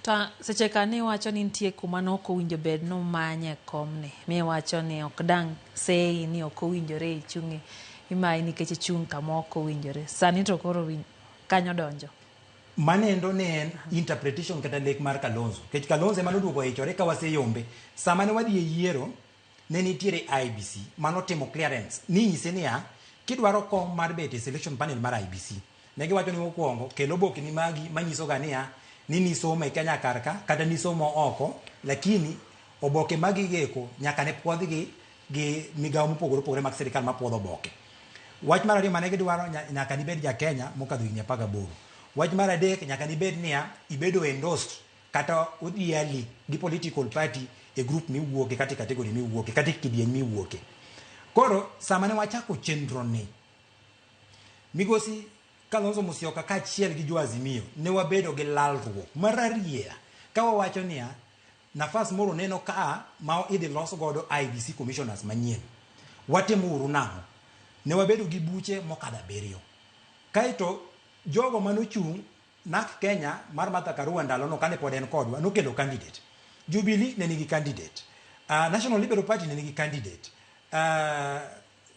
ta seche kane wacho ni nitie kuma no ok owinjo bed no manye komne mi wacho ni ok dang sei ni ok owinjore ichungi imai nikech chung kama ok owinjore sani to koro kanyo donjo manendo ne en interpretation kata lek mar Kalonzo kech Kalonzo ema noduogo ichore ka waseyombe sama ne wadhi e yiero ne nitiere IBC manotimo clearance ni nyise niya kidwaro kom mar bet e selection panel mar IBC ne giwacho ni mokwongo kelo oboke ni magi manyiso ga niya ni nisomo e Kenya karka kata nisomo oko lakini oboke magi geko nyaka ne puodhgi gi migawo mopogore opogore mag sirikal mapuodho oboke. Wach mar ariyo mane gidwaro nyaka nibed ja Kenya mokadho higni 18. Wach mar adek nyaka nibed niya ibedo endorsed kata odhiali gi political party e group miwuoke kata kategori miwuoke kata kidieny miwuoke. Koro sama ne wachako chenro ni migosi Kalonzo Musyoka ka achiel gi jo Azimio ne wabedo gi lalruok mararieya ka wawacho niya nafas moro neno ka ma idhi los godo IBC commissioners manyien watemo uru nang'o ne wabedo gi buche mokadho 7 kaito jogo manochung' NARC Kenya mar Martha Karua ndalono kane pod en kodwa nokelo candidate. Jubilee ne nigi candidate, National Liberal Party ne nigi candidate,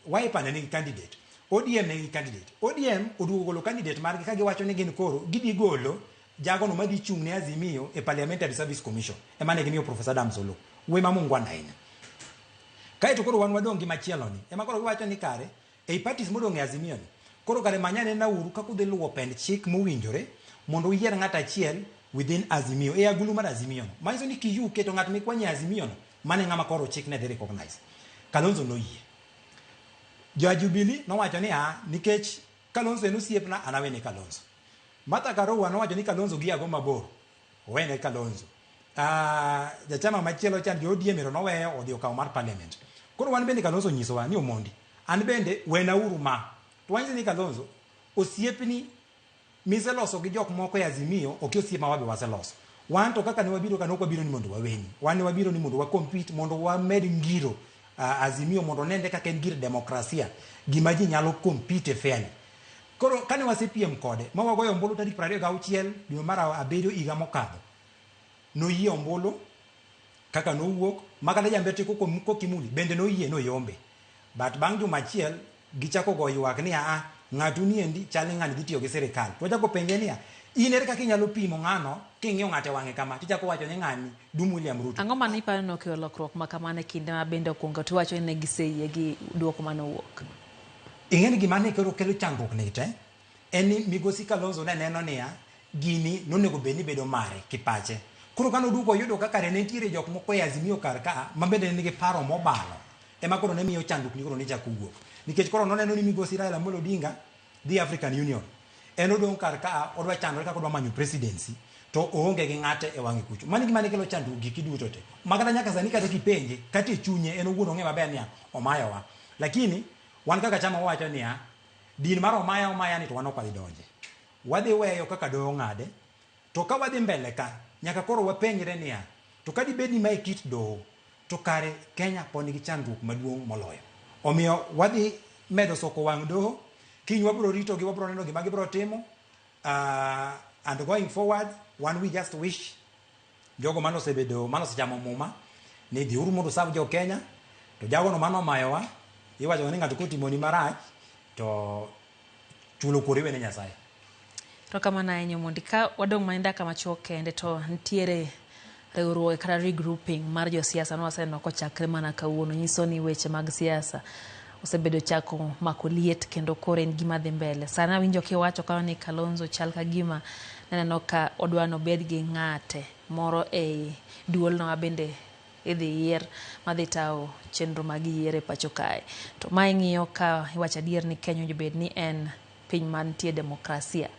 Wiper ne nigi candidate, ODM ne nigi candidate. ODM oduogo golo candidate margi ka giwacho ni gin koro gidhi golo jago no madhi chung' ne Azimio e Parliamentary Service Commission emane gimiyo Professor Adam Suluo we mamungwana ahinya. Kaito koro wan wadong' gi machielo ni ema koro giwacho ni kare ei parties modong' e Azimio ni koro kare manyane na uru kako dhi luwo pend chik mowinjore mondo uyier ng'at achiel within Azimio e agulu mar Azimio no manyiso ni kiyu keto ng'at mikwanye Azimio no mane ng'ama koro chik ne dhi recognize. Kalonzo noyie. Jo Jubilee nowacho ni nikech Kalonzo en osiepna anawe ne Kalonzo. Martha Karua nowacho ni Kalonzo gi ago mabor owene Kalonzo. Jachama machielo chan jo ODM noweyo odhi okawo mar parliament. Koro wan bende Kalonzo nyisowa ni Omondi an bende wena uru ma to wanyiso ni Kalonzo osiepni miseloso gi jok moko e Azimio ok osiep ma wabe waseloso. Wan to kaka ne wabiro kan ok wabiro ni mondo waweni. Wan ne wabiro ni mondo wa compete mondo wamed ngiro Azimio mondo nende kaka en gir demokrasia gima ji nyalo compete fairly. Koro kane wasepiem kode ma wagoyo ombulu tarik 26 dwe mar abiriyo higa mokadho, noyie ombulu kaka nowuok makata jambete ko Kimuli bende noyie noyombe. But bang' juma achiel gichako go ywak ni ng'atu niendi chal ni ng'ani dhi tiyo gi sirikal. To wachako penje niya, in ere kaka inyalo pimo ng'ano king'iyo ng'ate wang'e kama tichako wacho ni ng'ani dum William Ruto. Ang'o mane iparo ni okelo lokruok ma kamano e kinde ma bende okwongo tiwacho ni ne giseyie gi duoko manowuok? Ing'eni gima ne kelo chandruok ni te en ni Migosi Kalonzo ne neno niya gini nonego bed ni bedo mare kipache. Koro kano duko yudo kaka ne nitiere jok moko e Azimio kar ka ma bende nigi paro mobalo ema koro ne miyo chandruok ni koro ne chako wuok. Nikech koro noneno ni Migosi Raila Amolo Odinga dhi African Union en odong' kar ka odwa chandore kaka odwa manyo presidency to oonge gi ng'ate e wang'e kucho. Mano gima ne kelo chandruok giki duto te. Makata nyaka sani kata kipenje kata e chunye en owuon ong'e maber niya omayowa. Lakini wan kaka chama wacho niya din mar omaya ni to wan ok wadhi donje. Wadhi weyo kaka doyo ng'ade to ka wadhi mbele ka nyaka koro wapenjre niya to ka dibed ni ma e kit doho to kare Kenya pod nigi chandruok maduong' moloyo. Omiyo wadhi medo soko wang' doho, kiny wabiro ritogi, wabiro neno gima gibiro timo, and going forward one we just wish jogo manosechamo muma ni dhi uru mondo serve jo Kenya, to jago no mano mayowa iwacho ni ng'ato kotimoni marach to chulo kuor iwene Nyasaye. To kamano ahinya mondi ka wadong' mana kama chuok kende to nitiere riwruok kata regrouping mar josiasa nowaseneno kochakre mana kawuono, nyiso ni weche mag siasa osebedo chako mako liet kendo koro en gima dhi mbele. Sani awinjo kiwacho ka ni Kalonzo chal ka gima neneno ka odwano bed gi ng'ate moro e duol no mabende idhi yier madhi tawo chenro mag yier e pacho kae. To ma ing'iyo ka iwacho adier ni Kenya owinjo bed ni en piny mantie demokrasia.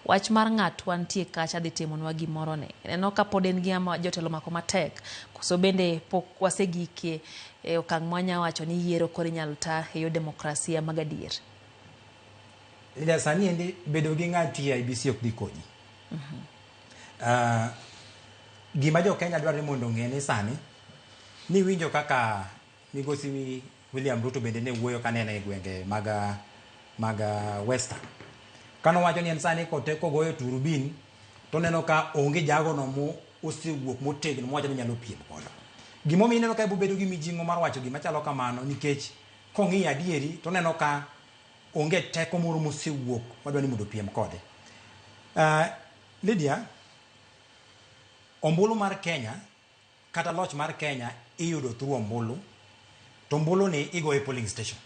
Wach mar ng'atwa nitie kacha dhi timonwa gimoro ne. Neno ka pod en gima jotelo mako matek. Koso bende pok wasegikie e okang' mwanya wacho ni yiero koro inyalo ta e yo demokrasia mag adier. Lida sani endi bedo gi ng'ati e IEBC ok dhi konyi. Gima jo Kenya dwaro mondo ng'e ni sani ni winjo kaka Migosi William Ruto bende ne wuoyo kanene e gwenge mag Western. Kano wacho ni en sani koteko goyo turubin to neno ka onge jago no mo osewuok motegno mowacho ni nyalo piem kodo. Gimomiyo neno ka ibo bedo gi mijing'o mar wacho gima chalo kamano nikech kong'iyo adieri to neno ka onge teko moro mosewuok madwa ni mondo piem kode. Lydia, ombulu mar Kenya kata loch mar Kenya iyudo through ombulu, to ombulu ni igoyo e polling station.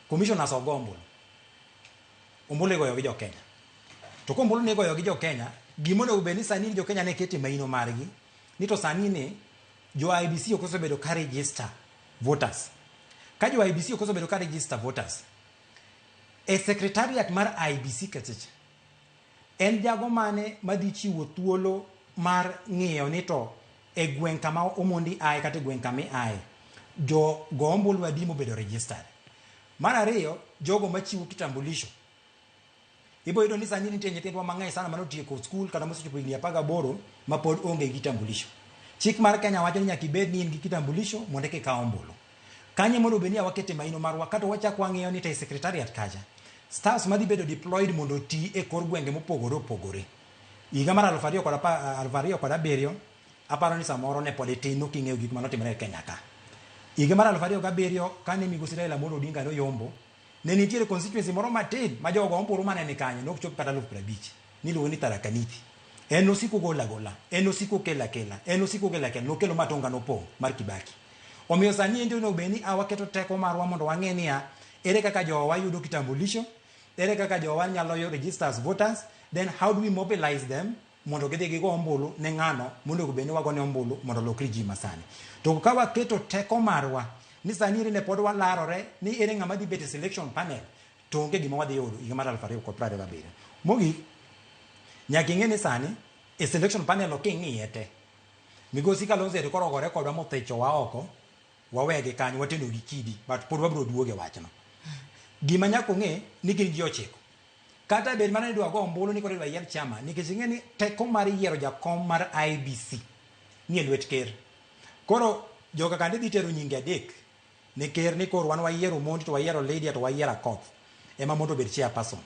Commissioners ogo ombulu. Ombulu igoyo gi jo Kenya. To ko ombulu ni igoyo gi jo Kenya, gimono ubeni sani jo Kenya ne kete maino margi ni to sani ne jo IEBC ok osebedo ka register voters. Ka jo IEBC ok osebedo ka register voters, e secretariat mar IEBC kachiche en jago mane madhi chiwo thuolo mar ng'iyo ni to e gweng' kama omondi ae kata e gweng' kama ae jo go ombulu adi mobedo registered. Mar ariyo, jogo machiwo kitambulisho. Ibo yudo ni sani nitie nyithindwa mang'eny sana manotieko skul kata mosechopo higni 18 ma pod onge gi kitambulisho. Chik mar Kenya wacho ni nyaka ibed ni in gi kitambulisho mondo eka ikaw ombulu. Kanye mondo beni wakete maino marwa kata wachak wang'iyo ni te secretariat kaja staffs madhi bedo deployed mondo ti e kor gwenge mopogore opogore. Higa mar 2007 aparo ni samoro ne pod tin king'eyo gik manotimore e Kenya ka. Higa mar 2007 kane Migosi Raila Amolo Odinga no yombo, ne nitiere constituency moro matin ma jogo ombulu mane ni kanyo nok chop kata 50,000 niluongo ni Tharaka Nithi. En osiko gola, en osiko kela, nokelo Matonga nopong' mar Kibaki. Omiyo sani endi no beni awaketo teko marwa mondo wang'e niya ere kaka jowa yudo kitambulisho, ere kaka jowa nyalo register as voters, then how do we mobilize them mondo gidhi gigo ombulu ne ng'ano mondo beni wagone ombulu mondo lokri ji masani. To ka waketo teko marwa ni sani ne pod walarore ni ere ng'ama dhi bet selection panel to onge gima wadhi yudo higa mar 2027. Mogik nyaka ing'e ni sani e selection panel ok ing'iye te. Migosi Kalonzo ero koro ogore kodwa mothechowa oko, wawege kanyo watendo gi kidi, but pod wabiro duoge wachno. Gima nyaka ng'e ni gin ji ochiko. Kata bed mana ni dwa go ombulu ni koro idwa yier chama, nikech ing'e ni teko mar yiero jakom mar IEBC ni e lwet ker. Koro joka kande dhi tero nyinge adek ne ker ni koro wan wayiero Mondi to wayiero Lydia to wayiero Akoth ema mondo bed chairperson.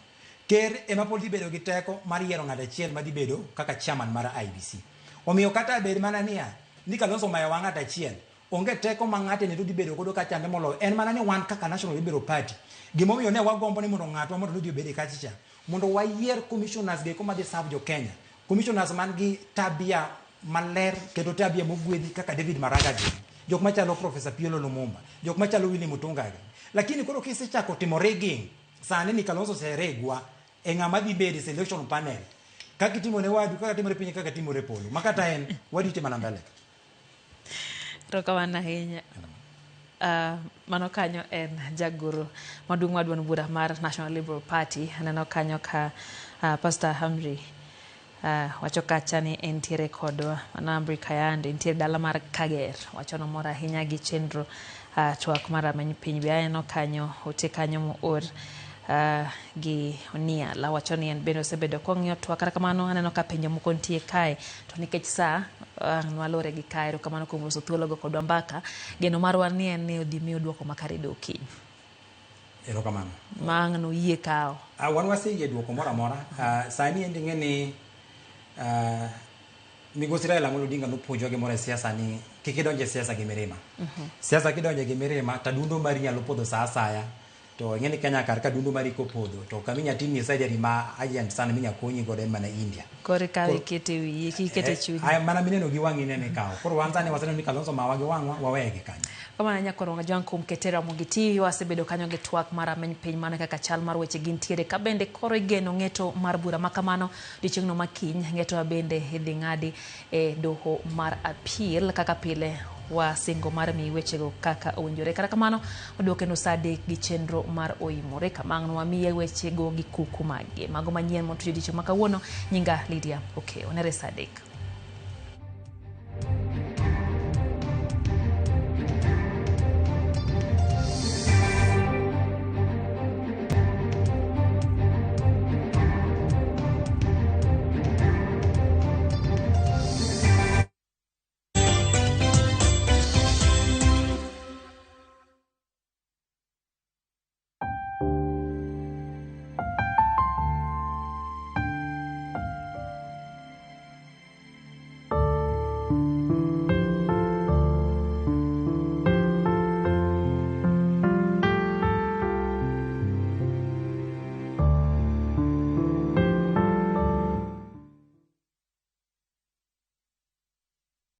ker ema pod dhibedo gi teko mar yiero ng'ato achiel ma dhibedo kaka chairman mar IEBC. Omiyo kata bed mana niya ni Kalonzo Musyoka wa ng'ato achiel onge teko ma ng'ato ne dhibedo godo ka chande moloyo en mana ni wan kaka National Liberal Party gimomiyo ne wagombo ni mondo ng'atwa mondo odhi obed kachicha mondo wayier commissioners geko ma dhi serve jo Kenya, commissioners man gi tabia maler kendo tabia mogwedhi kaka David Maraga gi jok machalo Professor Piolo Lumumba, jok machalo Willy Mutunga. Lakini koro kisechako timo rigging sani ni Kalonzo seregwa e ng'ama dhi bedo selection panel kaka timo ne wadu kaka timo piny kaka timo repolo makata en wadite mana mbele. Rokawana ahinya. Mano kanyo en jagoro maduong' maduong' bura mar National Liberal Party aneno kanyo ka Pastor Hamri wacho kacha ni entiere kodwa Amri Kayande entiere dala mar Kager wacho no mora ahinya gi chenro twak mar amany piny bi aneno kanyo ote kanyo moor gi Onia la wacho ni en bende osebedo kong'iyo twak kata kamano aneno ka penjo moko nitie kae to nikech saa nwalore gi kae kamano kuom uso thuolo go kodwa mbaka geno marwa ni en ni odhi miyo duoko makare do kiny. Erokamano. Mang'no yie kao. Wan waseyie duoko moro amora. Sani endi ng'eni Migosi Raila Amolo Odinga nopuonjo gimoro e siasa ni kik idonje siasa gi mirima. Siasa kidonje gi mirima tadundo mari nyalo podho sa asaya to ng'eni Kenya kar ka dundo mari kopodho to kaminya timi surgery ma agent sana minya konyi godo mana India. Kore ka ikete wiye kikete chudi. Ay mana mineno gi wangi nene kao. Koro wanzane waseno ni Kalonzo mawa gi wangwa wawege kanyo. Kama nanya koronga jwan kum ketera mogiti wasebedo kanyo ge twak mar ameny piny mane kaka chal mar weche gintiere ka bende koro igeno ng'eto mar bura makamano dichieng'no makiny ng'eto bende idhi ng'adi e doho mar appeal kaka pile wa singo mar mi weche go kaka owinjore kata kamano oduoke no sade gi chenro mar oimore kamano wamiye weche go gi kuku mage mago manyien mondo dichieng' makawuono nyinga Lydia onere sadek.